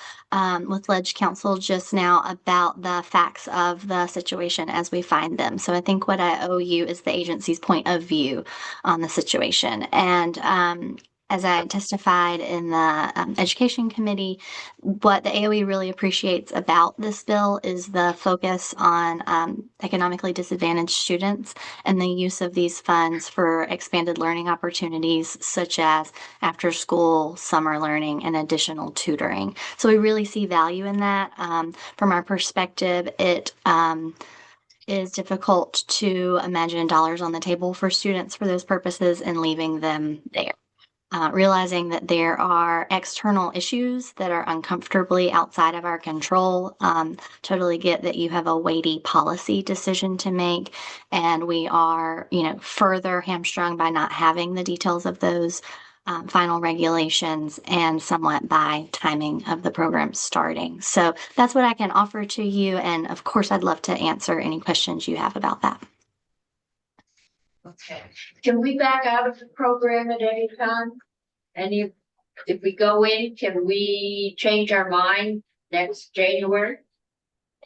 with Ledge Counsel just now about the facts of the situation as we find them. So I think what I owe you is the agency's point of view on the situation. And as I testified in the Education Committee, what the AOE really appreciates about this bill is the focus on economically disadvantaged students and the use of these funds for expanded learning opportunities such as after school, summer learning, and additional tutoring. So we really see value in that. From our perspective, it is difficult to imagine dollars on the table for students for those purposes and leaving them there. Realizing that there are external issues that are uncomfortably outside of our control. Totally get that you have a weighty policy decision to make, and we are, you know, further hamstrung by not having the details of those final regulations and somewhat by timing of the program starting. So that's what I can offer to you, and of course, I'd love to answer any questions you have about that. Okay, can we back out of the program at any time? And if we go in, can we change our mind next January?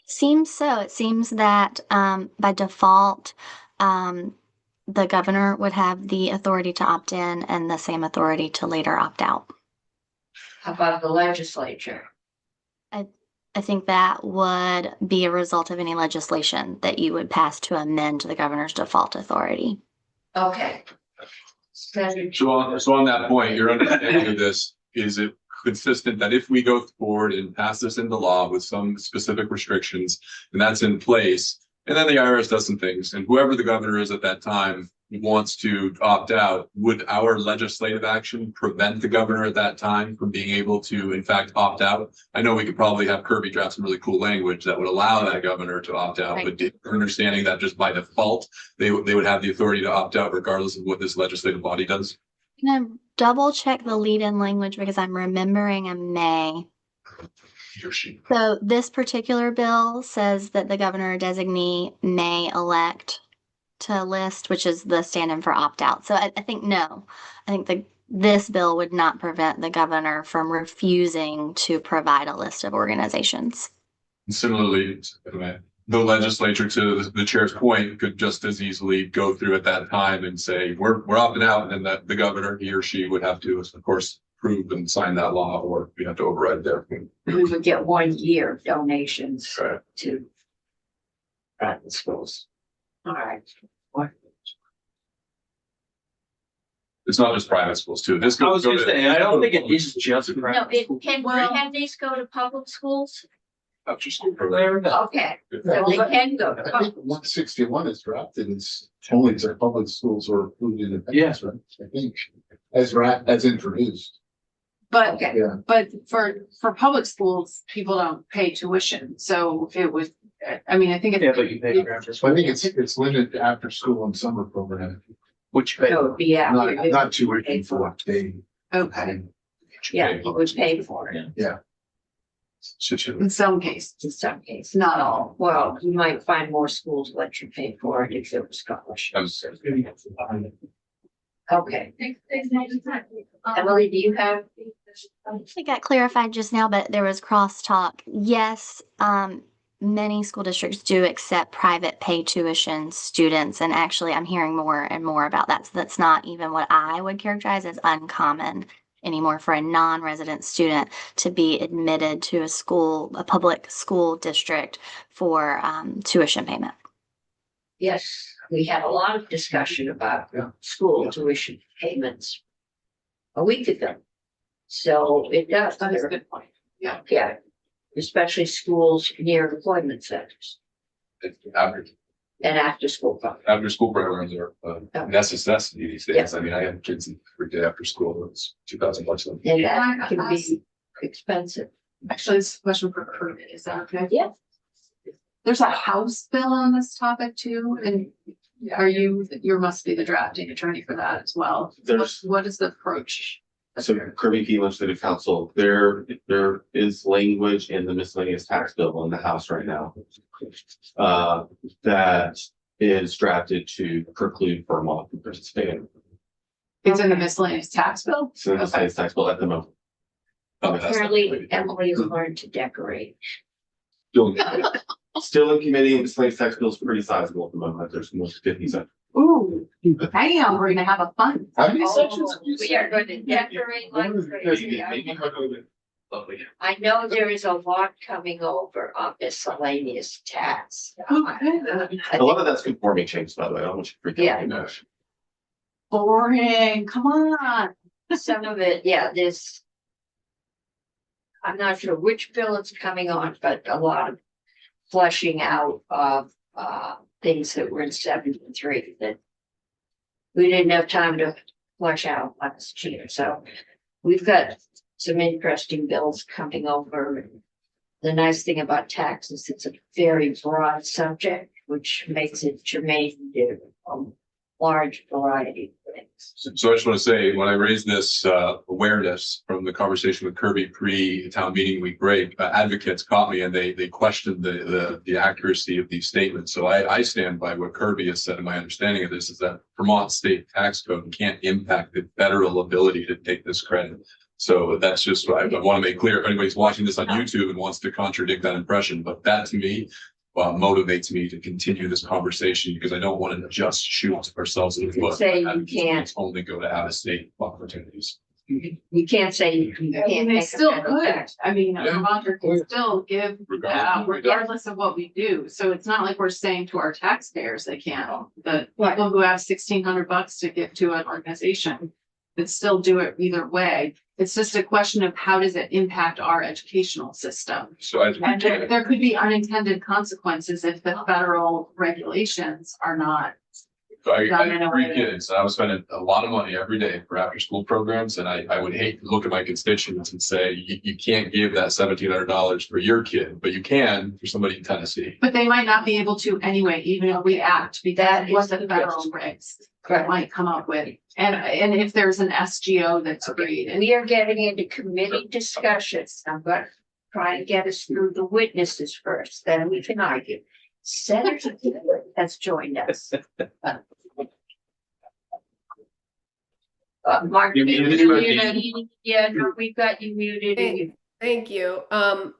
Seems so. It seems that by default, the governor would have the authority to opt in and the same authority to later opt out. How about the legislature? I think that would be a result of any legislation that you would pass to amend the governor's default authority. Okay. So on that point, your understanding of this, is it consistent that if we go forward and pass this into law with some specific restrictions and that's in place, and then the IRS does some things, and whoever the governor is at that time wants to opt out, would our legislative action prevent the governor at that time from being able to, in fact, opt out? I know we could probably have Kirby draft some really cool language that would allow that governor to opt out, Right. but understanding that just by default, they would have the authority to opt out regardless of what this legislative body does. I'm gonna double check the lead-in language because I'm remembering a may. He or she. So this particular bill says that the governor designee may elect to list, which is the stand-in for opt-out. So I think no. I think this bill would not prevent the governor from refusing to provide a list of organizations. Similarly, the legislature, to the chair's point, could just as easily go through at that time and say, we're opting out, and then that the governor, he or she would have to, of course, approve and sign that law, or we have to override there. We would get 1 year donations Right. to private schools. All right. It's not just private schools too. This I was goes. gonna say, I don't think it is just No, private it schools. can these go to public schools? After school program. Okay, so they can go to I think public. 161 is drafted, it's only to public schools or food independence, right? I think, as introduced, But, yeah. but for public schools, people don't pay tuition, so it would, I mean, I think Yeah, it, but you pay for after So I school. think it's limited to after school and summer program, Which pay. So, yeah. not tuition for what they. okay, Yeah, you would pay for it in some cases. in some cases, not all. Well, you might find more schools let you pay for it if there were scholarships. Okay. Emily, do you have? It got clarified just now, but there was crosstalk. Yes, many school districts do accept private pay tuition students, and actually I'm hearing more and more about that. So that's not even what I would characterize as uncommon anymore for a non-resident student to be admitted to a public school district for tuition payment. Yes, we had a lot of discussion about school tuition payments a week ago. So it does. That is a good point. Yeah, especially schools near employment centers and after school. programs. After school programs are necessity these days. I mean, I have kids every day after school. It's $2,000 a month. And that can be expensive. Actually, this is a question for Kurt, is that okay? Yeah. There's a House bill on this topic too, and you must be the drafting attorney for that as well. There's- What is the approach So Kirby P. Legislative Council, there is language in the miscellaneous tax bill in the House right now. That is drafted to preclude Vermont from participating. It's in the miscellaneous tax bill? So the miscellaneous tax bill at the moment. Apparently Emily has learned to decorate. Still in committee, miscellaneous tax bill is pretty sizable at the moment. There's almost 50 sections. Ooh, damn, we're gonna have a fun. How many Oh, sections? have you we said? are going to decorate like crazy. Lovely. I know there is a lot coming over on miscellaneous tax. Oh, good. A lot of that's conforming change, by the way. I don't want you to freak out. Yeah. Boring, come on. Some of it, yeah, this. I'm not sure which bill it's coming on, but a lot of fleshing out of things that were in 73 that we didn't have time to flesh out last year. So we've got some interesting bills coming over. The nice thing about taxes, it's a very broad subject, which makes it germane to a large variety of things. So I just want to say, when I raised this awareness from the conversation with Kirby pre-town meeting week break, advocates caught me and they questioned the accuracy of these statements. So I stand by what Kirby has said, and my understanding of this is that Vermont state tax code can't impact the federal ability to take this credit. So that's just what I want to make clear. If anybody's watching this on YouTube and wants to contradict that impression, but that to me motivates me to continue this conversation, because I don't want to just shoot ourselves in the foot. Say you and can't. only go to out-of-state opportunities. You can't say you can't. I mean, they take a still federal could. tax. I mean, Yeah. Vermonter can still give regardless of what we do. So it's not like we're saying to our taxpayers they can't. The people who have $1,600 to give to an organization could still do it either way. It's just a question of how does it impact our educational system? So I, And there could be unintended consequences if the federal regulations are not. I Done in a have 3 way. kids, and I was spending a lot of money every day for after-school programs, and I would hate to look at my constituents and say, you can't give that $1,700 for your kid, but you can for somebody in Tennessee. But they might not be able to anyway, even if we act, because That what is the the federal risk. regs Correct. might come up with. And if there's an SGO that's created. We are getting into committee discussions. I'm going to try to get us through the witnesses first, then we can argue. Senator Taylor has joined us. Mark, You're muted. yeah, no, we've got you muted. Hey. Thank you.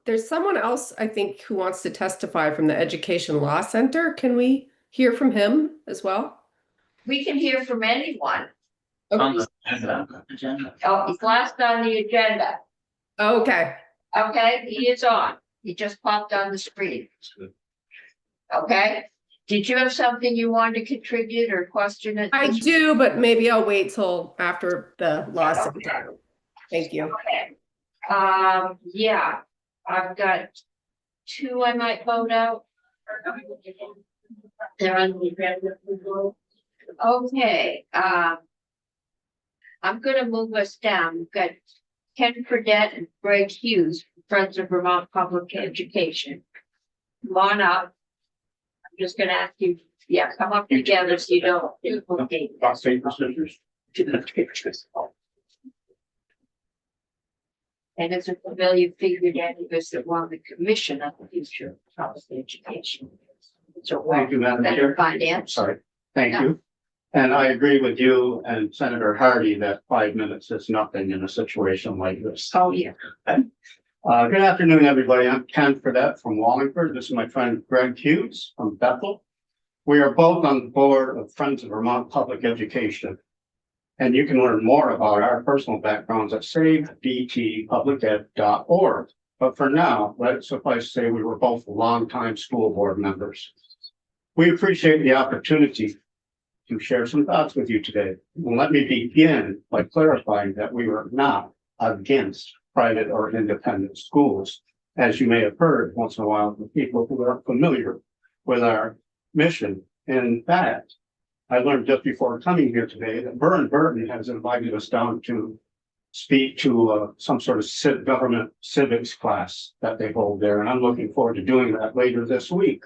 There's someone else, I think, who wants to testify from the Education Law Center. Can we hear from him as well? We can hear from anyone. On Okay. the agenda. Oh, he's last on the agenda. Okay. Okay, he is on. He just popped on the screen. Okay, did you have something you wanted to contribute or question it? I do, but maybe I'll wait till after the law center. Thank you. Okay. Yeah, I've got 2 I might vote out. They're on the agenda. Okay, I'm gonna move us down. We've got Ken Fredette and Greg Hughes, Friends of Vermont Public Education. Come on up. I'm just gonna ask you, yeah, come up together so you don't duplicate. And it's a familiar figure to any of us that want the commission on the future of public education. So Thank you, Madam Chair. finance. Sorry, thank Yeah. you. And I agree with you and Senator Hardy that 5 minutes is nothing in a situation like this. Oh, yeah. Good afternoon, everybody. I'm Ken Fredette from Wallingford. This is my friend Greg Hughes from Bethel. We are both on the board of Friends of Vermont Public Education. And you can learn more about our personal backgrounds at savedtpubliced.org. But for now, let it suffice to say we were both longtime school board members. We appreciate the opportunity to share some thoughts with you today. And let me begin by clarifying that we were not against private or independent schools. As you may have heard once in a while from people who are familiar with our mission. In fact, I learned just before coming here today that Burr & Burton has invited us down to speak to some sort of government civics class that they hold there. And I'm looking forward to doing that later this week.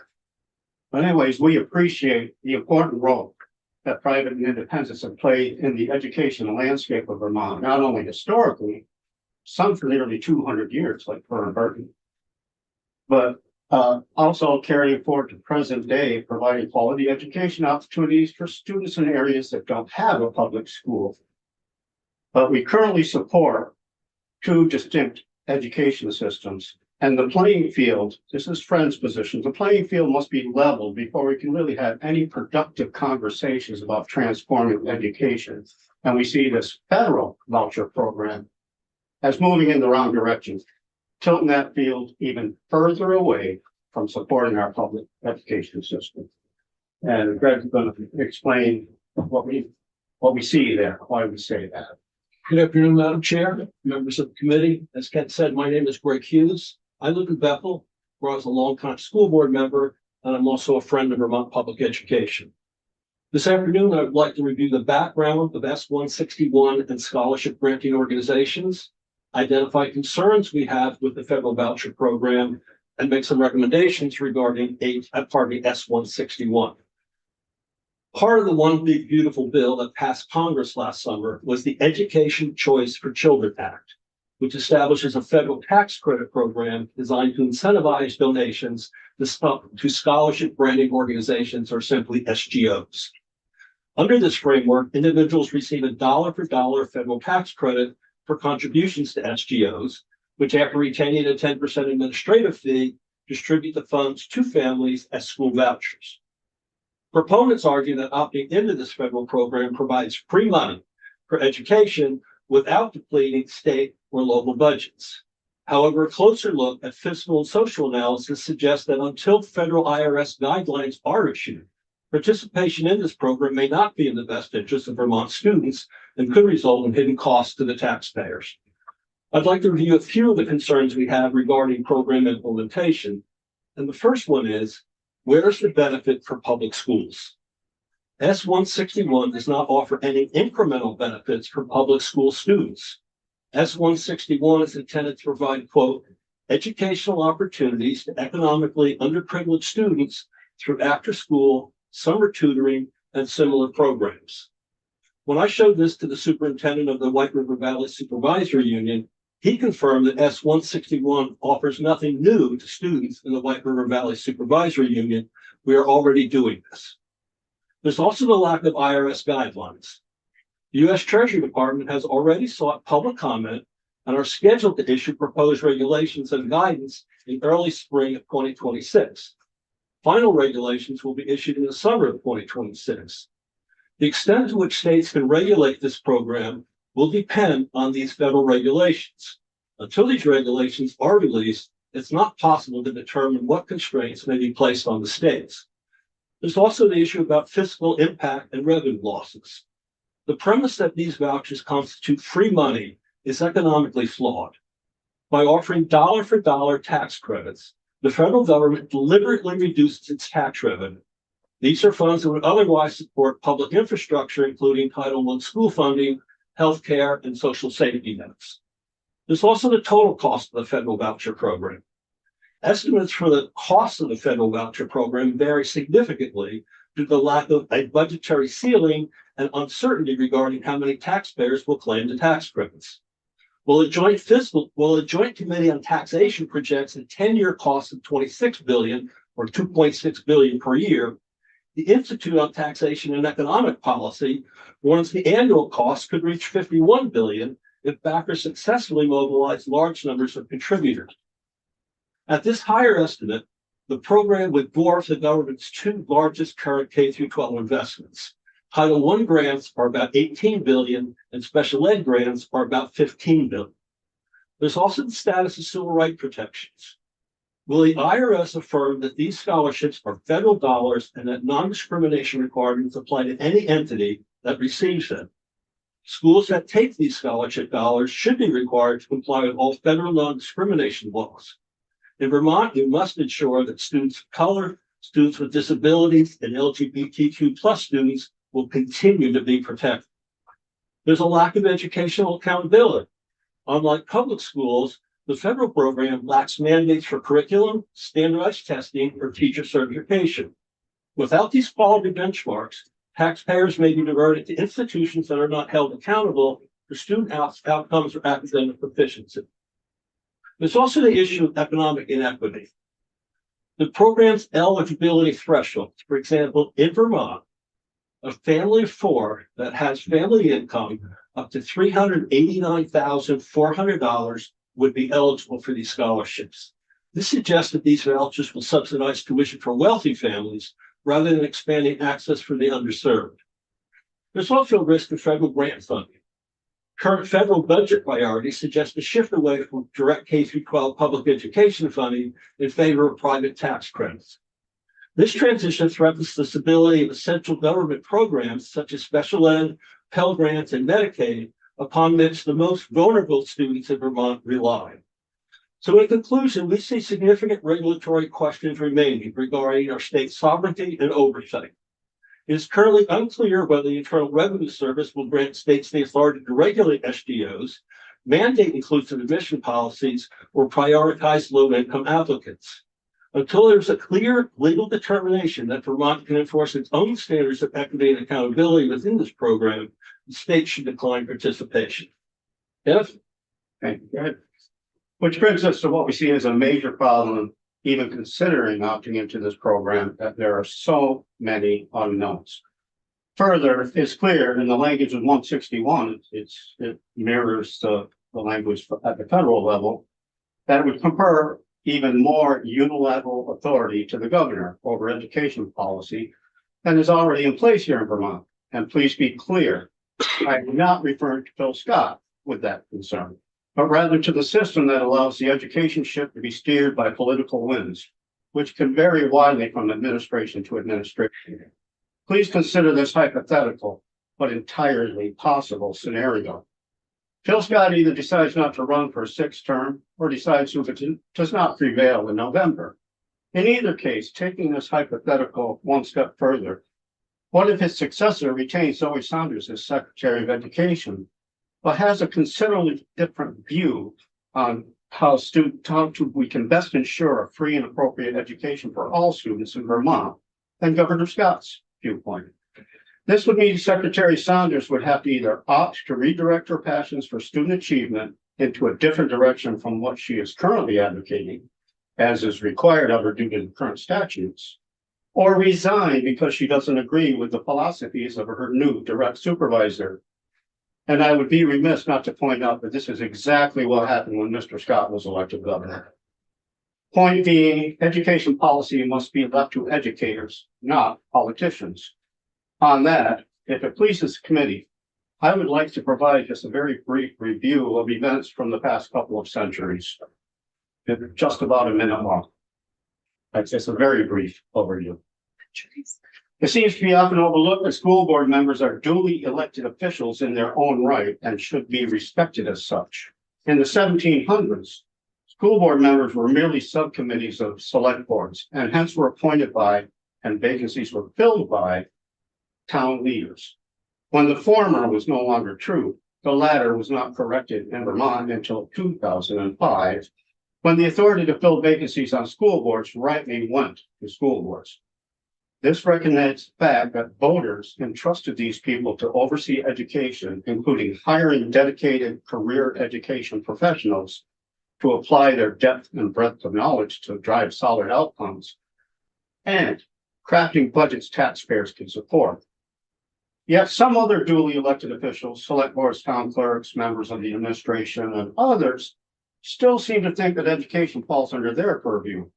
But anyways, we appreciate the important role that private and independents have played in the educational landscape of Vermont, not only historically, some for nearly 200 years, like Fern Burton, but also carrying forward to present day, providing quality education opportunities for students in areas that don't have a public school. But we currently support two distinct education systems. And the playing field, this is Friend's position, the playing field must be leveled before we can really have any productive conversations about transforming education. And we see this federal voucher program as moving in the wrong direction, tilting that field even further away from supporting our public education system. And Greg's going to explain what we see there, why we say that. Good afternoon, Madam Chair, members of the committee. As Kent said, my name is Greg Hughes. I live in Bethel, where I was a longtime school board member, and I'm also a friend of Vermont Public Education. This afternoon, I would like to review the background of S-161 and scholarship granting organizations, identify concerns we have with the federal voucher program, and make some recommendations regarding S-161. Part of the One Big Beautiful Bill that passed Congress last summer was the Education Choice for Children Act, which establishes a federal tax credit program designed to incentivize donations to scholarship granting organizations, or simply SGOs. Under this framework, individuals receive a dollar-for-dollar federal tax credit for contributions to SGOs, which, after retaining a 10% administrative fee, distribute the funds to families as school vouchers. Proponents argue that opting into this federal program provides free money for education without depleting state or local budgets. However, a closer look at fiscal and social analysis suggests that until federal IRS guidelines are issued, participation in this program may not be in the best interest of Vermont students and could result in hidden costs to the taxpayers. I'd like to review a few of the concerns we have regarding program implementation. And the first one is, where's the benefit for public schools? S-161 does not offer any incremental benefits for public school students. S-161 is intended to provide, quote, educational opportunities to economically underprivileged students through after-school, summer tutoring, and similar programs. When I showed this to the superintendent of the White River Valley Supervisory Union, he confirmed that S-161 offers nothing new to students in the White River Valley Supervisory Union. We are already doing this. There's also the lack of IRS guidelines. The U.S. Treasury Department has already sought public comment and are scheduled to issue proposed regulations and guidance in early spring of 2026. Final regulations will be issued in the summer of 2026. The extent to which states can regulate this program will depend on these federal regulations. Until these regulations are released, it's not possible to determine what constraints may be placed on the states. There's also the issue about fiscal impact and revenue losses. The premise that these vouchers constitute free money is economically flawed. By offering dollar-for-dollar tax credits, the federal government deliberately reduces its tax revenue. These are funds that would otherwise support public infrastructure, including Title I school funding, healthcare, and social safety nets. There's also the total cost of the federal voucher program. Estimates for the cost of the federal voucher program vary significantly due to the lack of a budgetary ceiling and uncertainty regarding how many taxpayers will claim the tax credits. While a joint committee on taxation projects a 10-year cost of $26 billion or $2.6 billion per year, the Institute on Taxation and Economic Policy warns the annual cost could reach $51 billion if backers successfully mobilize large numbers of contributors. At this higher estimate, the program would dwarf the government's two largest current K-12 investments. Title I grants are about $18 billion and special ed grants are about $15 billion. There's also the status of civil rights protections. Will the IRS affirm that these scholarships are federal dollars and that non-discrimination requirements apply to any entity that receives them? Schools that take these scholarship dollars should be required to comply with all federal non-discrimination laws. In Vermont, you must ensure that students of color, students with disabilities, and LGBTQ+ students will continue to be protected. There's a lack of educational accountability. Unlike public schools, the federal program lacks mandates for curriculum, standardized testing, or teacher certification. Without these quality benchmarks, taxpayers may be diverted to institutions that are not held accountable for student outcomes or academic proficiency. There's also the issue of economic inequity. The program's eligibility threshold, for example, in Vermont, a family of four that has family income up to $389,400 would be eligible for these scholarships. This suggests that these vouchers will subsidize tuition for wealthy families rather than expanding access for the underserved. There's also a risk of federal grant funding. Current federal budget priorities suggest a shift away from direct K-12 public education funding in favor of private tax credits. This transition threatens the stability of essential government programs such as special ed, Pell Grants, and Medicaid, upon which the most vulnerable students in Vermont rely. So in conclusion, we see significant regulatory questions remaining regarding our state sovereignty and oversight. It is currently unclear whether the Internal Revenue Service will grant states the authority to regulate SDOs, mandate inclusive admission policies, or prioritize low-income applicants. Until there's a clear legal determination that Vermont can enforce its own standards of equity and accountability within this program, the state should decline participation. Yes? Thank you. Good. Which brings us to what we see as a major problem, even considering opting into this program, that there are so many unknowns. Further, it's clear in the language of 161, it mirrors the language at the federal level, that it would confer even more unilateral authority to the governor over education policy than is already in place here in Vermont. And please be clear, I'm not referring to Phil Scott with that concern, but rather to the system that allows the education ship to be steered by political winds, which can vary widely from administration to administration. Please consider this hypothetical, but entirely possible scenario. Phil Scott either decides not to run for a sixth term or decides to does not prevail in November. In either case, taking this hypothetical one step further, what if his successor retains Zoe Saunders as Secretary of Education, but has a considerably different view on how we can best ensure a free and appropriate education for all students in Vermont than Governor Scott's viewpoint? This would mean Secretary Saunders would have to either opt to redirect her passions for student achievement into a different direction from what she is currently advocating, as is required of her due to the current statutes, or resign because she doesn't agree with the philosophies of her new direct supervisor. And I would be remiss not to point out that this is exactly what happened when Mr. Scott was elected governor. Point being, education policy must be left to educators, not politicians. On that, if it pleases the committee, I would like to provide just a very brief review of events from the past couple of centuries. Just about a minute long. It's just a very brief overview. It seems to be often overlooked that school board members are duly elected officials in their own right and should be respected as such. In the 1700s, school board members were merely subcommittees of select boards and hence were appointed by and vacancies were filled by town leaders. When the former was no longer true, the latter was not corrected in Vermont until 2005, when the authority to fill vacancies on school boards rightly went to school boards. This recognized the fact that voters entrusted these people to oversee education, including hiring dedicated career education professionals to apply their depth and breadth of knowledge to drive solid outcomes, and crafting budgets taxpayers can support. Yet some other duly elected officials, select boards, town clerks, members of the administration, and others still seem to think that education falls under their purview.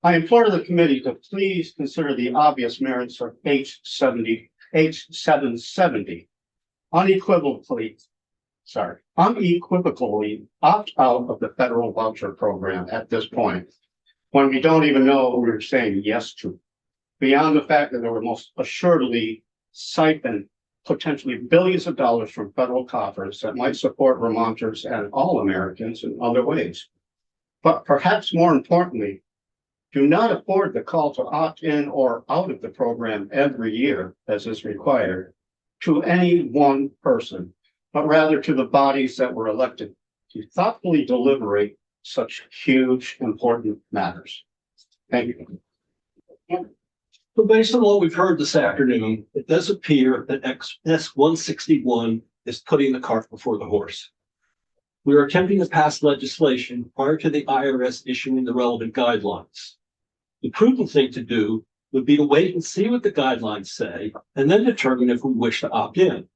I implore the committee to please consider the obvious merits of H770, unequivocally opt out of the federal voucher program at this point, when we don't even know what we're saying yes to, beyond the fact that there were most assuredly siphon potentially billions of dollars from federal coffers that might support Vermonters and all Americans in other ways. But perhaps more importantly, do not afford the call to opt in or out of the program every year, as is required, to any one person, but rather to the bodies that were elected to thoughtfully deliberate such huge, important matters. Thank you. So based on what we've heard this afternoon, it does appear that S 161 is putting the cart before the horse. We are attempting to pass legislation prior to the IRS issuing the relevant guidelines. The prudent thing to do would be to wait and see what the guidelines say, and then determine if we wish to opt in.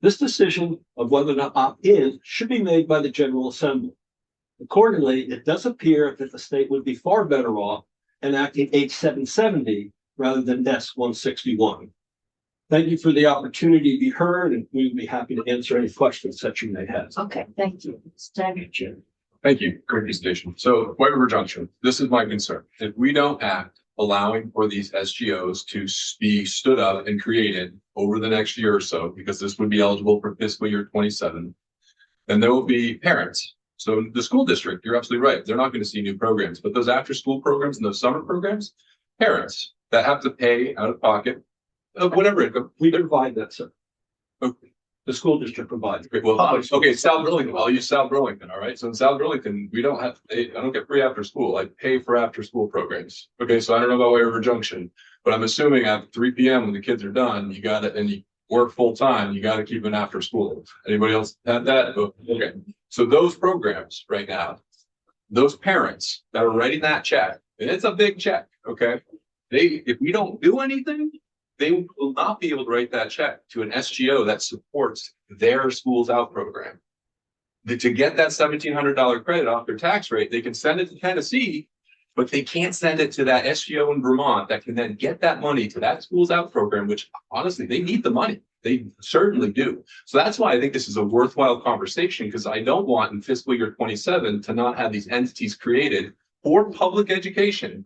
This decision of whether to opt in should be made by the General Assembly. Accordingly, it does appear that the state would be far better off enacting H 770 rather than S 161. Thank you for the opportunity to be heard, and we would be happy to answer any questions that you may have. Okay, thank you. Thank you. Great presentation. So White River Junction, this is my concern. If we don't act allowing for these SGOs to be stood up and created over the next year or so, because this would be eligible for fiscal year 27, then there will be parents. So the school district, you're absolutely right. They're not going to see new programs, but those after school programs and those summer programs, parents that have to pay out of pocket, whatever income. We provide that, sir. Okay. The school district provides. Great. Well, okay, South Burlington, I'll use South Burlington, all right? So in South Burlington, we don't have, I don't get free after school, I pay for after school programs. Okay, so I don't know about White River Junction, but I'm assuming at 3 p.m. when the kids are done, you got it, and you work full time, you got to keep an after school. Anybody else have that? Okay, so those programs right now, those parents that are writing that check, and it's a big check, okay? If we don't do anything, they will not be able to write that check to an SGO that supports their schools out program. To get that $1,700 credit off their tax rate, they can send it to Tennessee, but they can't send it to that SGO in Vermont that can then get that money to that schools out program, which honestly, they need the money. They certainly do. So that's why I think this is a worthwhile conversation, because I don't want in fiscal year 27 to not have these entities created for public education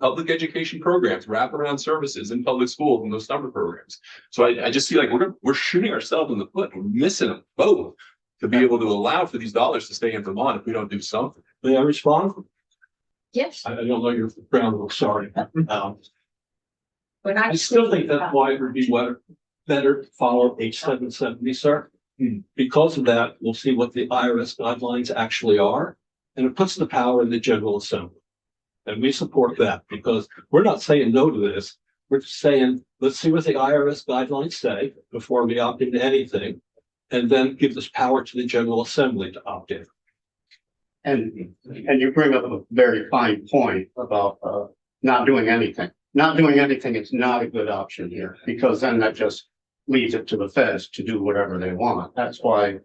programs, wraparound services in public schools and those summer programs. So I just feel like we're shooting ourselves in the foot. We're missing a boat to be able to allow for these dollars to stay in Vermont if we don't do something. May I respond? Yes. I don't know your ground, sorry. When I still think that's why it would be better to follow H 770, sir. Because of that, we'll see what the IRS guidelines actually are, and it puts the power in the General Assembly. And we support that because we're not saying no to this. We're just saying, let's see what the IRS guidelines say before we opt into anything, and then give this power to the General Assembly to opt in. And you bring up a very fine point about not doing anything. Not doing anything is not a good option here, because then that just leaves it to the feds to do whatever they want. That's why,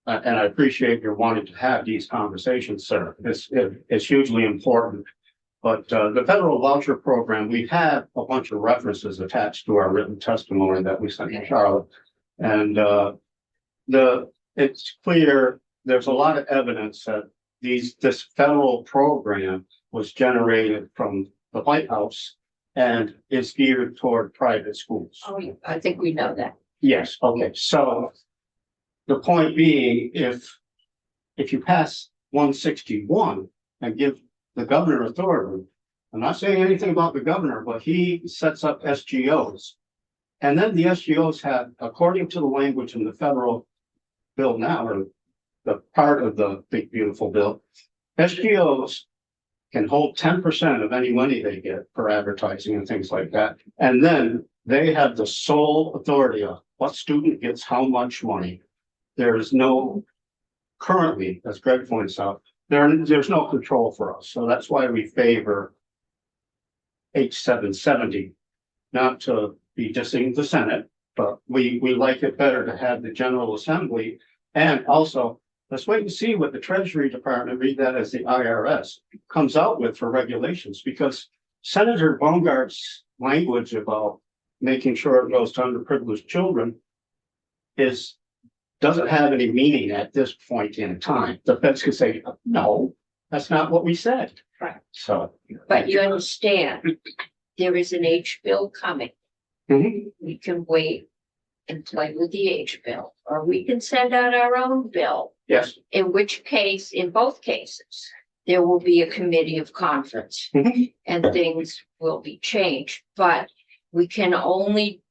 and I appreciate your wanting to have these conversations, sir. It's hugely important. But the federal voucher program, we have a bunch of references attached to our written testimony that we sent to Charlotte. And it's clear there's a lot of evidence that this federal program was generated from the White House and is geared toward private schools. Oh, yeah, I think we know that. Yes, okay, so the point being, if you pass 161 and give the governor authority, I'm not saying anything about the governor, but he sets up SGOs. And then the SGOs have, according to the language in the federal bill now, or the part of the big beautiful bill, SGOs can hold 10% of any money they get for advertising and things like that. And then they have the sole authority of what student gets how much money. There is no, currently, as Greg points out, there's no control for us. So that's why we favor H 770, not to be dissing the Senate, but we like it better to have the General Assembly. And also, let's wait and see what the Treasury Department, read that as the IRS, comes out with for regulations, because Senator Baumgart's language about making sure it goes to underprivileged children doesn't have any meaning at this point in time. The feds could say, no, that's not what we said. Right. So. But you understand, there is an H bill coming. Mhm. We can wait and play with the H bill, or we can send out our own bill. Yes. In which case, in both cases, there will be a committee of conference and things will be changed, but we can only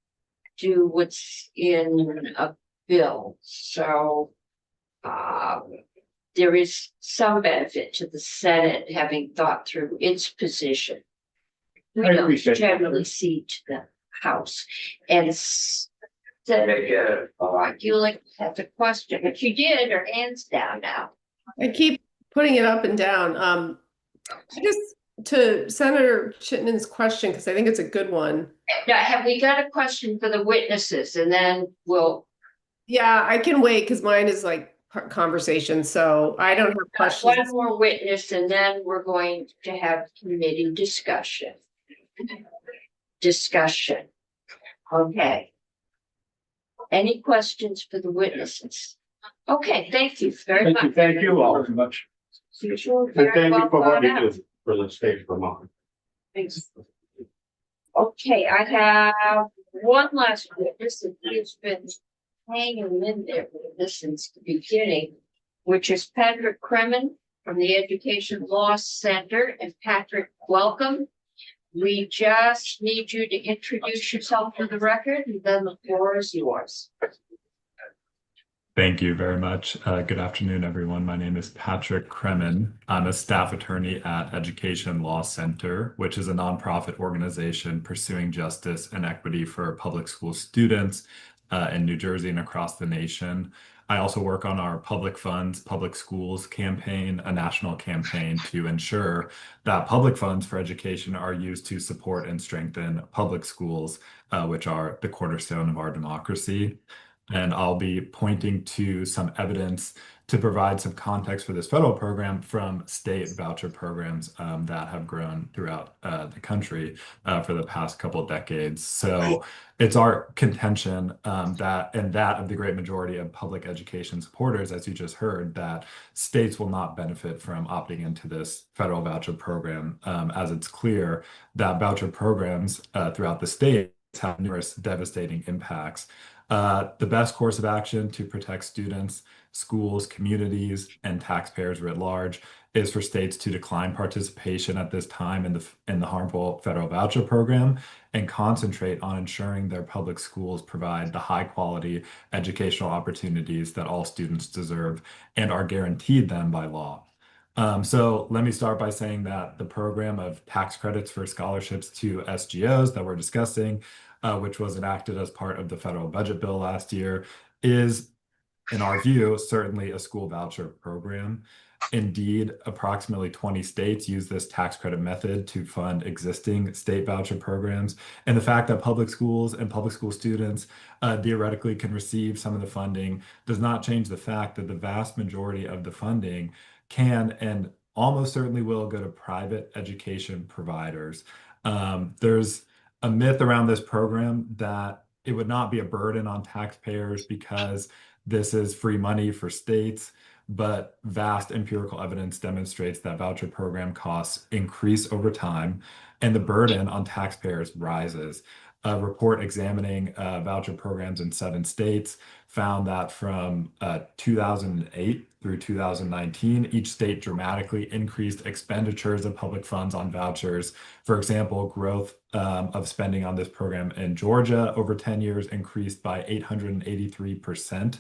do what's in a bill. So there is some benefit to the Senate having thought through its position we I don't appreciate that. generally see to the House. And Senator Gulick has a question, but you did, her hands down now. I keep putting it up and down. I just to Senator Chittenden's question, because I think it's a good one. Now, have we got a question for the witnesses and then we'll. Yeah, I can wait because mine is like conversation, so I don't have questions. One more witness and then we're going to have committee discussion. Okay. Any questions for the witnesses? Okay, thank you very much. Thank you all very much. Usual, And very thank you well for what thought you out. do for the state of Vermont. Thanks. Okay, I have one last witness that he's been hanging in there with this since the beginning, which is Patrick Kremen from the Education Law Center. And Patrick, welcome. We just need you to introduce yourself for the record, and then the floor is yours. Thank you very much. Good afternoon, everyone. My name is Patrick Kremen. I'm a staff attorney at Education Law Center, which is a nonprofit organization pursuing justice and equity for public school students in New Jersey and across the nation. I also work on our Public Funds, Public Schools campaign, a national campaign to ensure that public funds for education are used to support and strengthen public schools, which are the cornerstone of our democracy. And I'll be pointing to some evidence to provide some context for this federal program from state voucher programs that have grown throughout the country for the past couple of decades. So it's our contention that, and that of the great majority of public education supporters, as you just heard, that states will not benefit from opting into this federal voucher program, as it's clear that voucher programs throughout the states have numerous devastating impacts. The best course of action to protect students, schools, communities, and taxpayers writ large is for states to decline participation at this time in the harmful federal voucher program and concentrate on ensuring their public schools provide the high quality educational opportunities that all students deserve and are guaranteed them by law. So let me start by saying that the program of tax credits for scholarships to SGOs that we're discussing, which was enacted as part of the federal budget bill last year, is, in our view, certainly a school voucher program. Indeed, approximately 20 states use this tax credit method to fund existing state voucher programs. And the fact that public schools and public school students theoretically can receive some of the funding does not change the fact that the vast majority of the funding can and almost certainly will go to private education providers. There's a myth around this program that it would not be a burden on taxpayers because this is free money for states, but vast empirical evidence demonstrates that voucher program costs increase over time and the burden on taxpayers rises. A report examining voucher programs in 7 states found that from 2008 through 2019, each state dramatically increased expenditures of public funds on vouchers. For example, growth of spending on this program in Georgia over 10 years increased by 883%.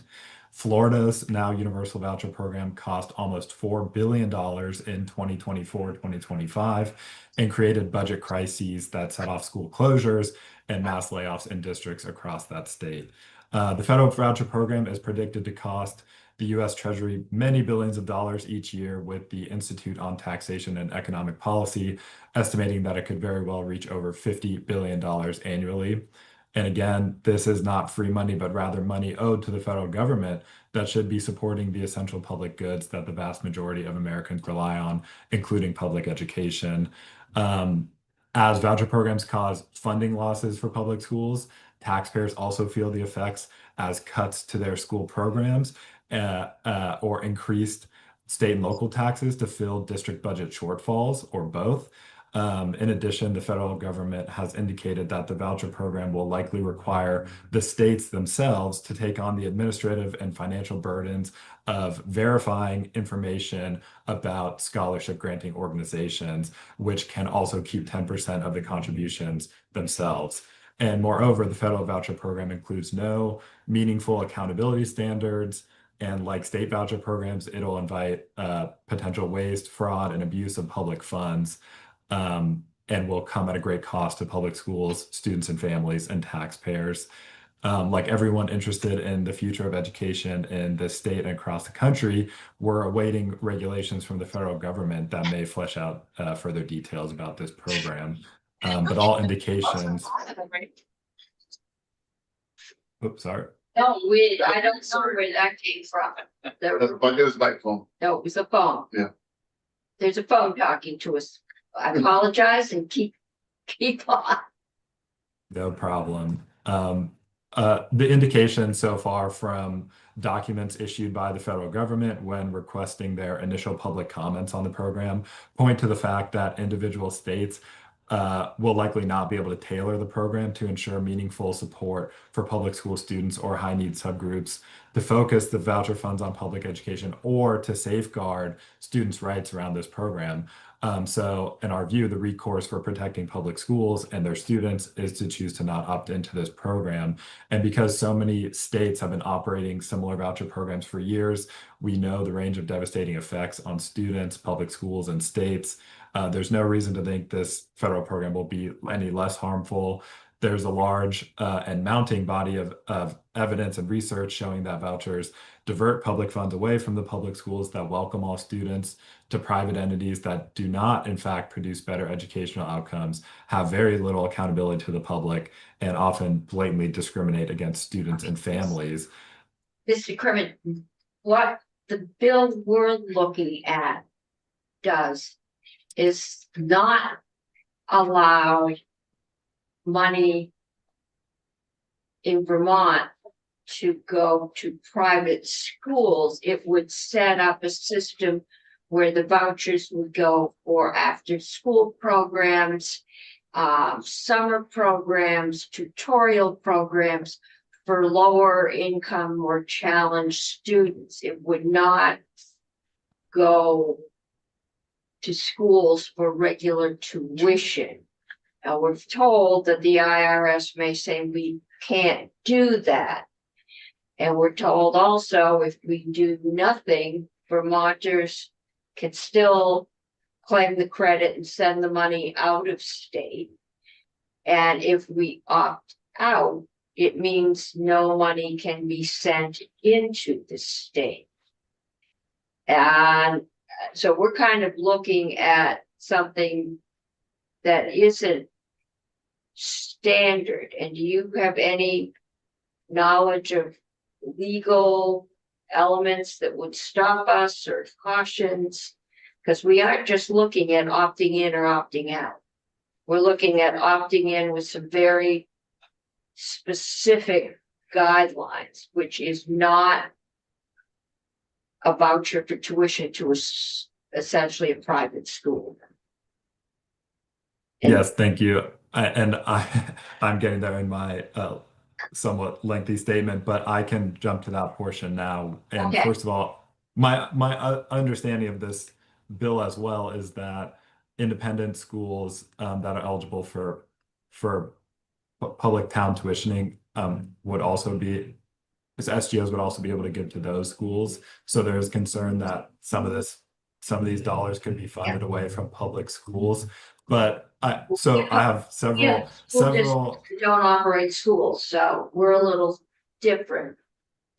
Florida's now universal voucher program cost almost $4 billion in 2024-2025 and created budget crises that set off school closures and mass layoffs in districts across that state. The federal voucher program is predicted to cost the U.S. Treasury many billions of dollars each year, with the Institute on Taxation and Economic Policy estimating that it could very well reach over $50 billion annually. And again, this is not free money, but rather money owed to the federal government that should be supporting the essential public goods that the vast majority of Americans rely on, including public education. As voucher programs cause funding losses for public schools, taxpayers also feel the effects as cuts to their school programs or increased state and local taxes to fill district budget shortfalls, or both. In addition, the federal government has indicated that the voucher program will likely require the states themselves to take on the administrative and financial burdens of verifying information about scholarship granting organizations, which can also keep 10% of the contributions themselves. And moreover, the federal voucher program includes no meaningful accountability standards. And like state voucher programs, it'll invite potential waste, fraud, and abuse of public funds. and will come at a great cost to public schools, students and families, and taxpayers. Like everyone interested in the future of education in this state and across the country, we're awaiting regulations from the federal government that may flesh out further details about this program. But all indications. Oops, sorry. No, I don't know where that came from. But it was my phone. No, it was a phone. Yeah. There's a phone talking to us. I apologize and keep on. No problem. The indication so far from documents issued by the federal government when requesting their initial public comments on the program point to the fact that individual states will likely not be able to tailor the program to ensure meaningful support for public school students or high need subgroups, to focus the voucher funds on public education, or to safeguard students' rights around this program. So in our view, the recourse for protecting public schools and their students is to choose to not opt into this program. And because so many states have been operating similar voucher programs for years, we know the range of devastating effects on students, public schools, and states. There's no reason to think this federal program will be any less harmful. There's a large and mounting body of evidence and research showing that vouchers divert public funds away from the public schools that welcome all students to private entities that do not, in fact, produce better educational outcomes, have very little accountability to the public, and often blatantly discriminate against students and families. Mr. Kermit, what the bill we're looking at does is not allow money in Vermont to go to private schools. It would set up a system where the vouchers would go for after school programs, summer programs, tutorial programs for lower income or challenged students. It would not go to schools for regular tuition. Now, we're told that the IRS may say we can't do that. And we're told also if we do nothing, Vermonters can still claim the credit and send the money out of state. And if we opt out, it means no money can be sent into the state. And so we're kind of looking at something that isn't standard. And do you have any knowledge of legal elements that would stop us or cautions? Because we aren't just looking at opting in or opting out. We're looking at opting in with some very specific guidelines, which is not a voucher for tuition to essentially a private school. Yes, thank you. I'm getting there in my somewhat lengthy statement, but I can jump to that portion now. And Okay. first of all, my understanding of this bill as well is that independent schools that are eligible for public town tuitioning would also be, SGOs would also be able to give to those schools. So there's concern that some of these dollars could be funded away from public schools. But I have several Don't operate schools, so we're a little different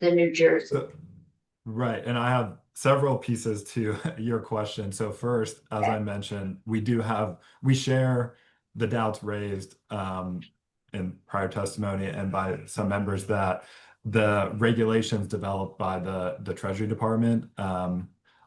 than New Jersey. Right, and I have several pieces to your question. So first, as I mentioned, we share the doubts raised in prior testimony and by some members that the regulations developed by the Treasury Department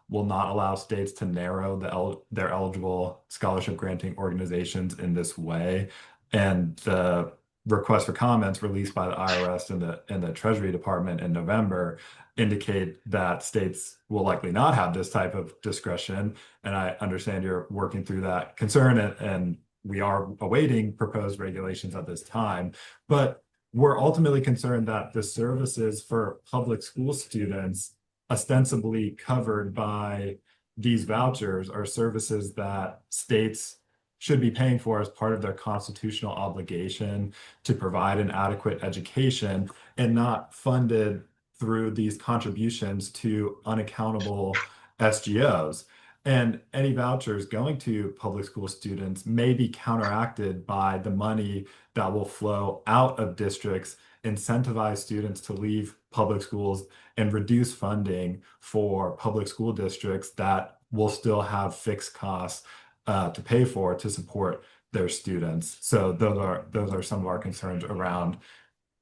will not allow states to narrow their eligible scholarship granting organizations in this way. And the request for comments released by the IRS and the Treasury Department in November indicate that states will likely not have this type of discretion. And I understand you're working through that concern, and we are awaiting proposed regulations at this time. But we're ultimately concerned that the services for public school students ostensibly covered by these vouchers are services that states should be paying for as part of their constitutional obligation to provide an adequate education, and not funded through these contributions to unaccountable SGOs. And any vouchers going to public school students may be counteracted by the money that will flow out of districts, incentivize students to leave public schools, and reduce funding for public school districts that will still have fixed costs to pay for to support their students. So those are some of our concerns around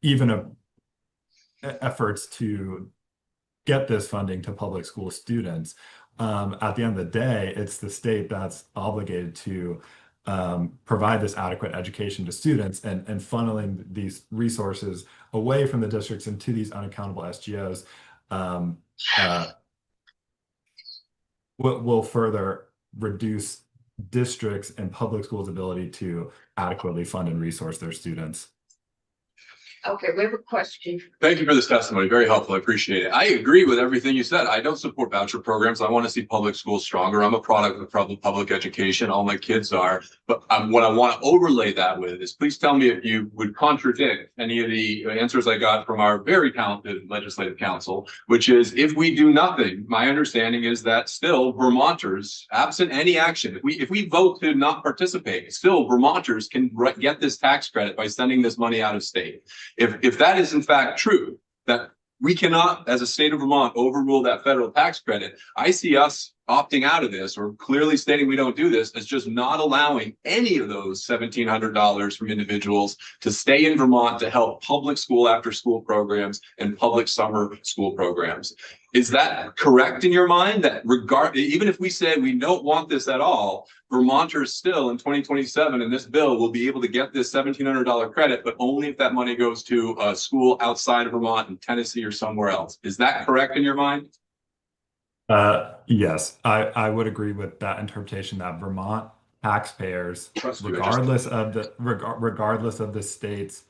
even efforts to get this funding to public school students. At the end of the day, it's the state that's obligated to provide this adequate education to students, and funneling these resources away from the districts into these unaccountable SGOs will further reduce districts and public schools' ability to adequately fund and resource their students. Okay, we have a question. Thank you for this testimony. Very helpful. I appreciate it. I agree with everything you said. I don't support voucher programs. I want to see public schools stronger. I'm a product of public education. All my kids are. But what I want to overlay that with is, please tell me if you would contradict any of the answers I got from our very talented legislative council, which is, if we do nothing, my understanding is that still Vermonters, absent any action, if we vote to not participate, still Vermonters can get this tax credit by sending this money out of state. If that is in fact true, that we cannot, as a state of Vermont, overrule that federal tax credit, I see us opting out of this, or clearly stating we don't do this, as just not allowing any of those $1,700 from individuals to stay in Vermont to help public school after school programs and public summer school programs. Is that correct in your mind, that even if we say we don't want this at all, Vermonters still in 2027 in this bill will be able to get this $1,700 credit, but only if that money goes to a school outside of Vermont, in Tennessee or somewhere else? Is that correct in your mind? Yes, I would agree with that interpretation, that Vermont taxpayers, regardless of the state's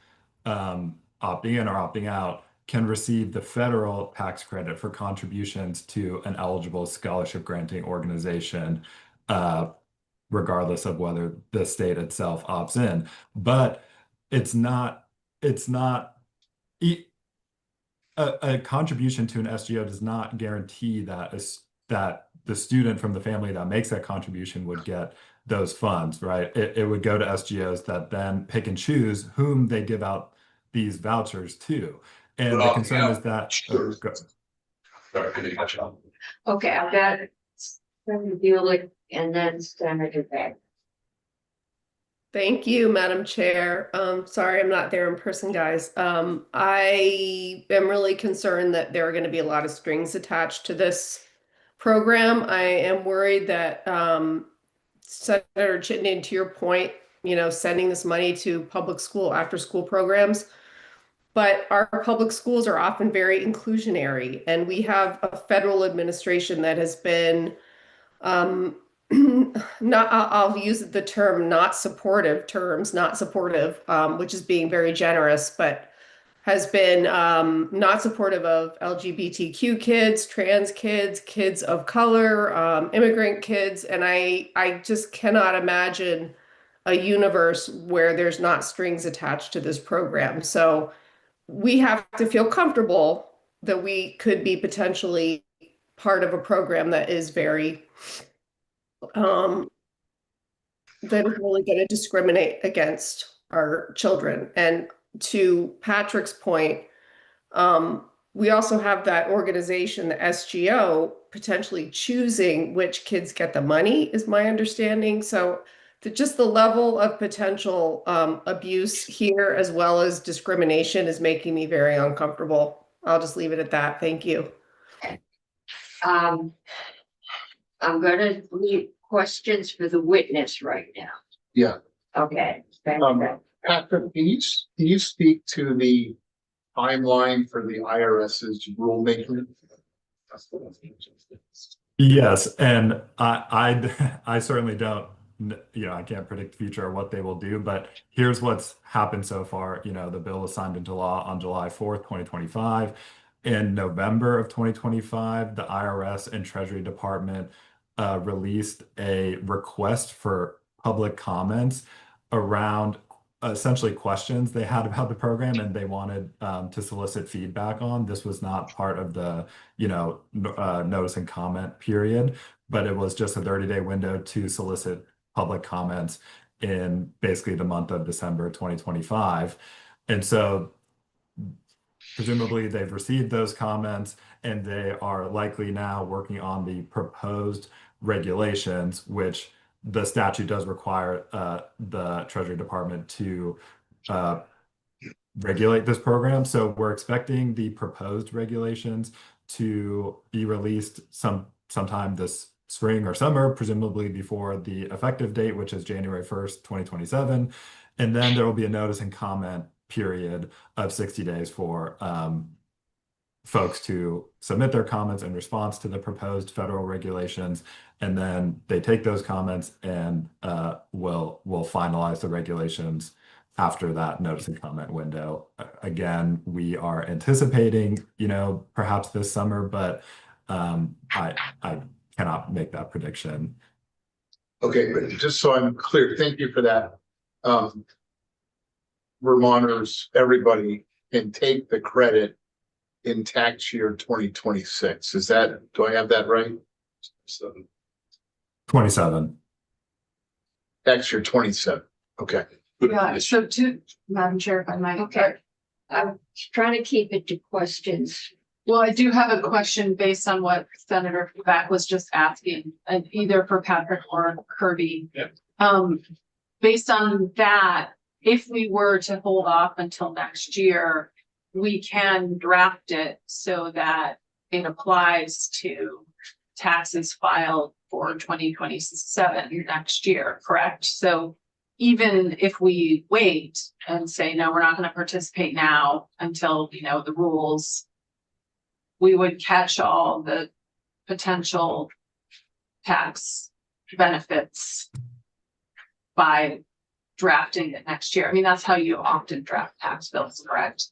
opting in or opting out, can receive the federal tax credit for contributions to an eligible scholarship granting organization, regardless of whether the state itself opts in. But it's not a contribution to an SGO does not guarantee that that the student from the family that makes that contribution would get those funds, right? It would go to SGOs that then pick and choose whom they give out these vouchers to. And the concern is that. Sorry, I didn't catch up. Okay, I've got Senator Bueller and then Senator Beck. Thank you, Madam Chair. Sorry, I'm not there in person, guys. I am really concerned that there are going to be a lot of strings attached to this program. I am worried that Senator Chittenden, to your point, sending this money to public school after school programs, but our public schools are often very inclusionary, and we have a federal administration that has been I'll use the term not supportive, which is being very generous, but has been not supportive of LGBTQ kids, trans kids, kids of color, immigrant kids. And I just cannot imagine a universe where there's not strings attached to this program. So we have to feel comfortable that we could be potentially part of a program that is very that is really going to discriminate against our children. And to Patrick's point, we also have that organization, the SGO, potentially choosing which kids get the money, is my understanding. So just the level of potential abuse here, as well as discrimination, is making me very uncomfortable. I'll just leave it at that. Thank you. I'm gonna leave questions for the witness right now. Yeah. Okay. Patrick, can you speak to the timeline for the IRS's rulemaking? Yes, and I certainly don't, I can't predict the future or what they will do, but here's what's happened so far. The bill was signed into law on July 4th, 2025. In November of 2025, the IRS and Treasury Department released a request for public comments around essentially questions they had about the program and they wanted to solicit feedback on. This was not part of the, notice and comment period, but it was just a 30-day window to solicit public comments in basically the month of December 2025. And so presumably they've received those comments and they are likely now working on the proposed regulations, which the statute does require the Treasury Department to regulate this program. So we're expecting the proposed regulations to be released sometime this spring or summer, presumably before the effective date, which is January 1st, 2027. And then there will be a notice and comment period of 60 days for folks to submit their comments in response to the proposed federal regulations. And then they take those comments and will finalize the regulations after that notice and comment window. Again, we are anticipating, perhaps this summer, but I cannot make that prediction. Okay, but just so I'm clear, thank you for that. Vermonters, everybody can take the credit in tax year 2026. Do I have that right? 27. Tax year 27. Okay. Yeah, so Madam Chair, if I might. Okay. I'm trying to keep it to questions. Well, I do have a question based on what Senator Beck was just asking, and either for Patrick or Kirby. Yeah. Based on that, if we were to hold off until next year, we can draft it so that it applies to taxes filed for 2027 next year, correct? So even if we wait and say, no, we're not going to participate now until, the rules, we would catch all the potential tax benefits by drafting it next year. I mean, that's how you often draft tax bills, correct?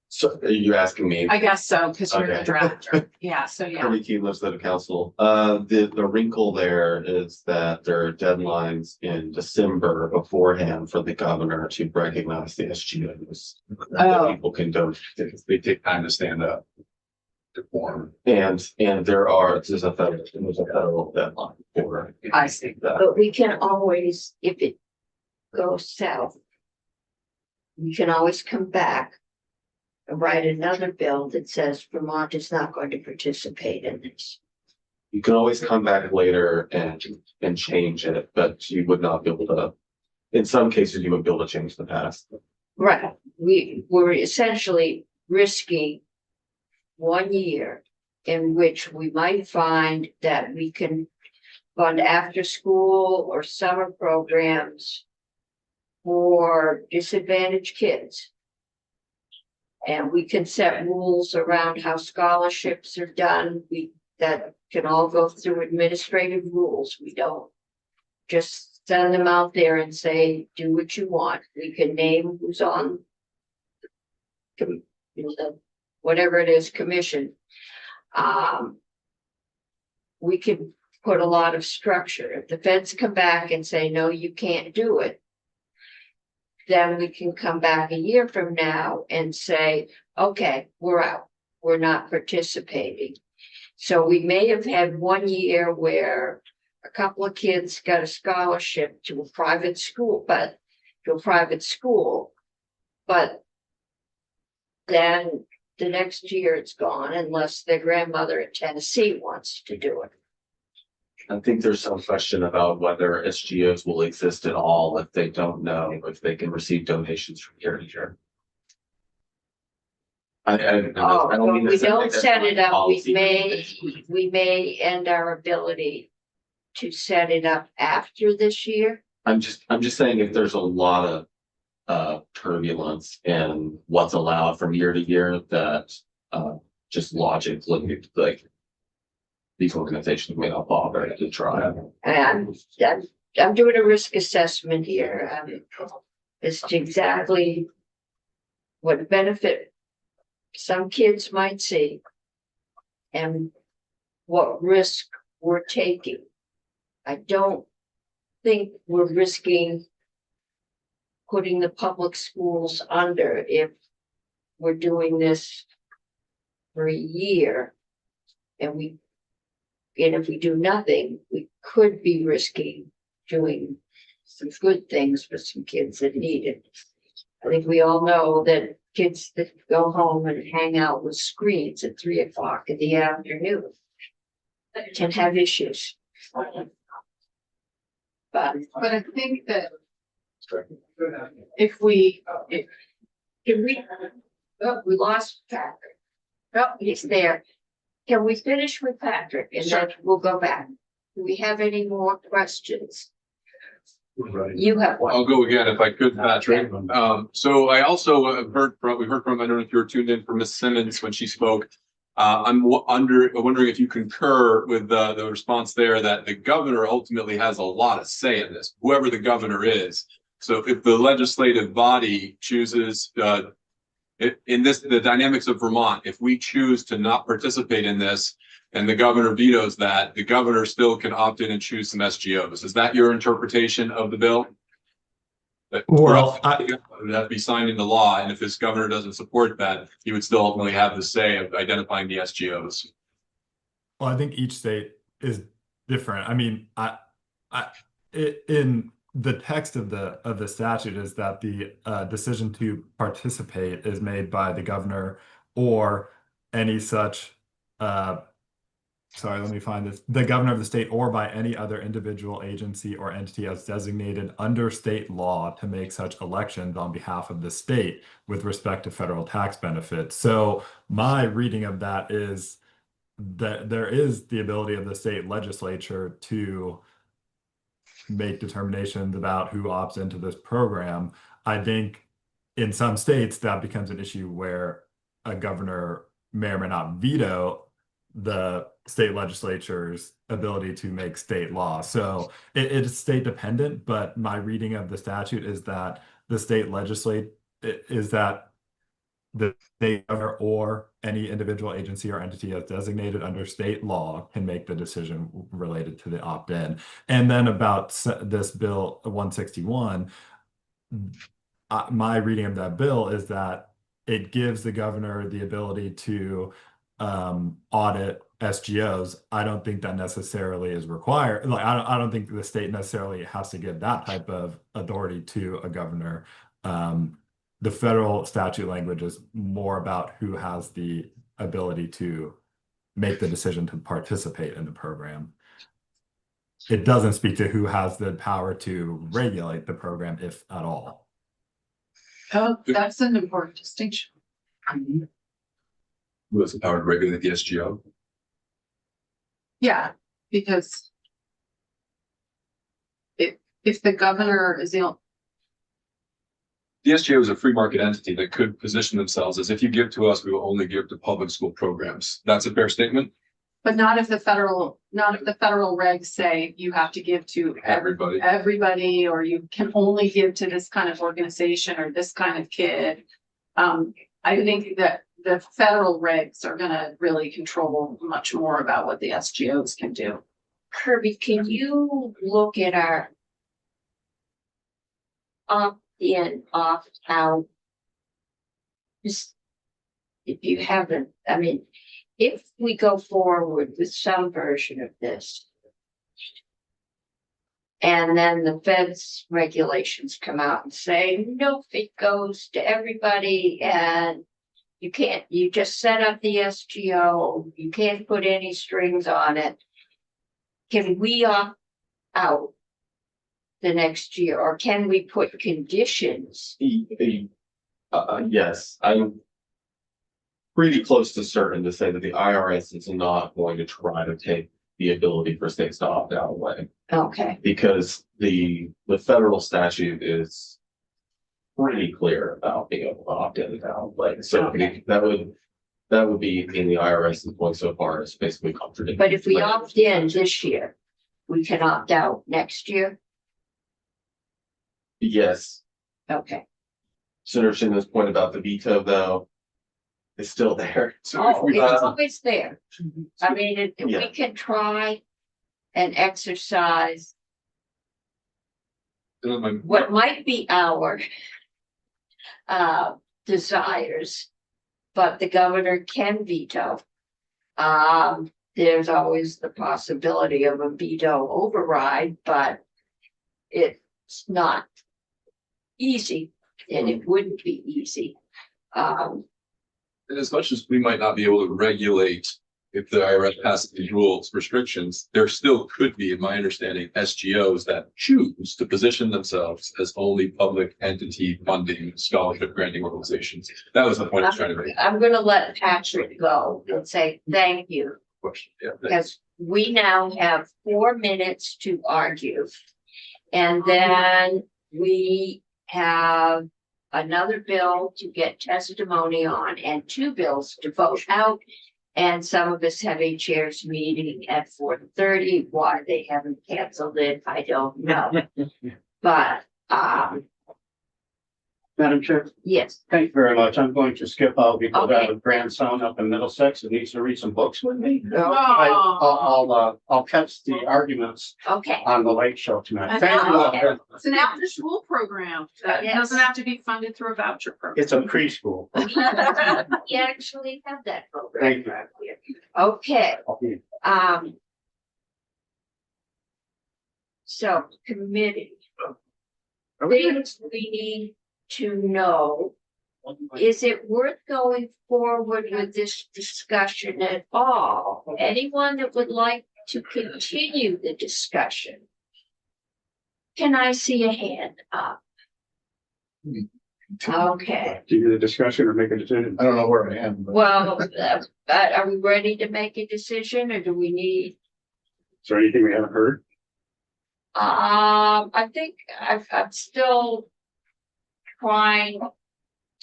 So are you asking me? I guess so, because you're the Okay. drafter. Yeah, so yeah. Kirby Key, legislative council. The wrinkle there is that there are deadlines in December beforehand for the governor to recognize the SGOs. That people can donate. They take time to stand up. To form. And there's a federal deadline for. I see. that. But we can always, if it goes south, we can always come back and write another bill that says Vermont is not going to participate in this. You can always come back later and change it, but you would not be able to, in some cases, you would be able to change the past. Right. We're essentially risking 1 year in which we might find that we can fund after school or summer programs for disadvantaged kids. And we can set rules around how scholarships are done. That can all go through administrative rules. We don't just send them out there and say, do what you want. We can name who's on whatever it is, commission. We can put a lot of structure. If the feds come back and say, no, you can't do it, then we can come back a year from now and say, okay, we're out. We're not participating. So we may have had 1 year where a couple of kids got a scholarship to a private school, but then the next year it's gone unless their grandmother in Tennessee wants to do it. I think there's some question about whether SGOs will exist at all if they don't know if they can receive donations from year to year. I don't mean We to say don't that's set my it up, policy. we may end our ability to set it up after this year. I'm just saying if there's a lot of turbulence in what's allowed from year to year, that just logically, like, these organizations may not bother to try. And I'm doing a risk assessment here, as to exactly what benefit some kids might see and what risk we're taking. I don't think we're risking putting the public schools under if we're doing this for a year. And if we do nothing, we could be risking doing some good things for some kids that need it. I think we all know that kids that go home and hang out with screens at 3 o'clock in the afternoon can have issues. But I think that if we, can we lost Patrick. Oh, he's there. Can we finish with Patrick and then we'll go back? Do we have any more questions? You have one. I'll go again if I could, Patrick. So I also have we heard from, I don't know if you were tuned in for Ms. Simmons when she spoke. I'm wondering if you concur with the response there that the governor ultimately has a lot of say in this, whoever the governor is. So if the legislative body chooses, in the dynamics of Vermont, if we choose to not participate in this and the governor vetoes that, the governor still can opt in and choose some SGOs. Is that your interpretation of the bill? Well, That'd be signed into law, and if this governor doesn't support that, he would still ultimately have the say of identifying the SGOs. Well, I think each state is different. I mean, in the text of the statute is that the decision to participate is made by the governor or any such sorry, let me find this. The governor of the state or by any other individual agency or entity as designated under state law to make such elections on behalf of the state with respect to federal tax benefits. So my reading of that is that there is the ability of the state legislature to make determinations about who opts into this program. I think in some states that becomes an issue where a governor may or may not veto the state legislature's ability to make state law. So it is state dependent, but my reading of the statute is that the state legislate is that the state governor or any individual agency or entity as designated under state law can make the decision related to the opt-in. And then about this bill 161, my reading of that bill is that it gives the governor the ability to audit SGOs. I don't think that necessarily is required. Like I don't think the state necessarily has to give that type of authority to a governor. The federal statute language is more about who has the ability to make the decision to participate in the program. It doesn't speak to who has the power to regulate the program, if at all. oh, that's an important distinction. Who has the power to regulate the SGO? Yeah, because if the governor is the SGO is a free market entity that could position themselves as if you give to us, we will only give to public school programs. That's a fair statement? but not if the federal regs say you have to give to everybody, or you can only give to this kind of organization or this kind of kid. I think that the federal regs are gonna really control much more about what the SGOs can do. Kirby, can you look at our opt-in, opt-out? Just if you haven't, I mean, if we go forward with some version of this, and then the Fed's regulations come out and say, no, it goes to everybody, and you just set up the SGO, you can't put any strings on it. Can we opt out the next year, or can we put conditions? Yes, I'm pretty close to certain to say that the IRS is not going to try to take the ability for states to opt out away. Okay. Because the federal statute is pretty clear about being able to opt in and out. Like, so that would be in the IRS is going so far as basically contradicting. But if we opt in this year, we can opt out next year? Yes. Okay. Senator Shin's point about the veto, though, is still there. So it's always there. I mean, we can try and exercise what might be our desires, but the governor can veto. There's always the possibility of a veto override, but it's not easy, and it wouldn't be easy. And as much as we might not be able to regulate if the IRS passes these rules, restrictions, there still could be, in my understanding, SGOs that choose to position themselves as only public entity funding scholarship granting organizations. That was the point I was trying to make. I'm gonna let Patrick go and say thank you, Question. Yeah. because we now have 4 minutes to argue. And then we have another bill to get testimony on and 2 bills to vote out. And some of us have a chairs meeting at 4:30. Why they haven't canceled it, I don't know. But, Madam Chair, yes, thank you very much. I'm going to skip out because I have a grandson up in Middlesex that needs to read some books with me. I'll catch the arguments okay. on the late show tonight. And Thank you. okay. It's an after-school program that Yes. doesn't have to be funded through a voucher program. It's a preschool. We actually have that program. Thank you. Okay, I'll be- so committee. Things we need to know. Is it worth going forward with this discussion at all? Anyone that would like to continue the discussion? Can I see a hand up? Okay, Do you do the discussion or make a decision? I don't know where I am, but well, are we ready to make a decision or do we need? Is there anything we haven't heard? I think I'm still trying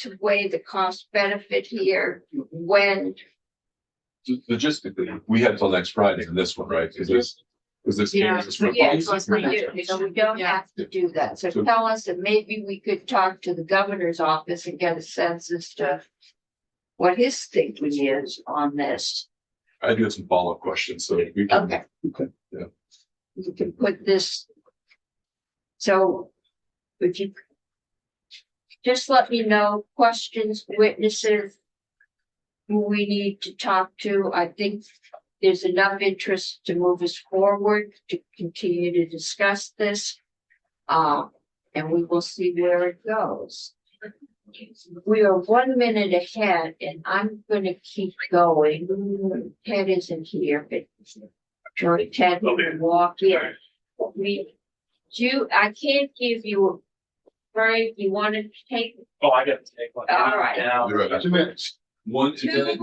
to weigh the cost benefit here when, Logistically, we had till next Friday on this one, right? Because this Yeah, came as a yes, proposal. we do, so we don't have to do that. So So- tell us, and maybe we could talk to the governor's office and get a sense as to what his thinking is on this. I do have some follow-up questions, so we can. Okay. Yeah. You can put this. So if you just let me know questions, witnesses, who we need to talk to. I think there's enough interest to move us forward to continue to discuss this. And we will see where it goes. We are 1 minute ahead and I'm gonna keep going. Ted isn't here, but George Ted will walk in. I can't give you, Frank, you want to take, Oh, I got to take one. all right. Yeah. We'll be right back. 2 minutes. 1 minute.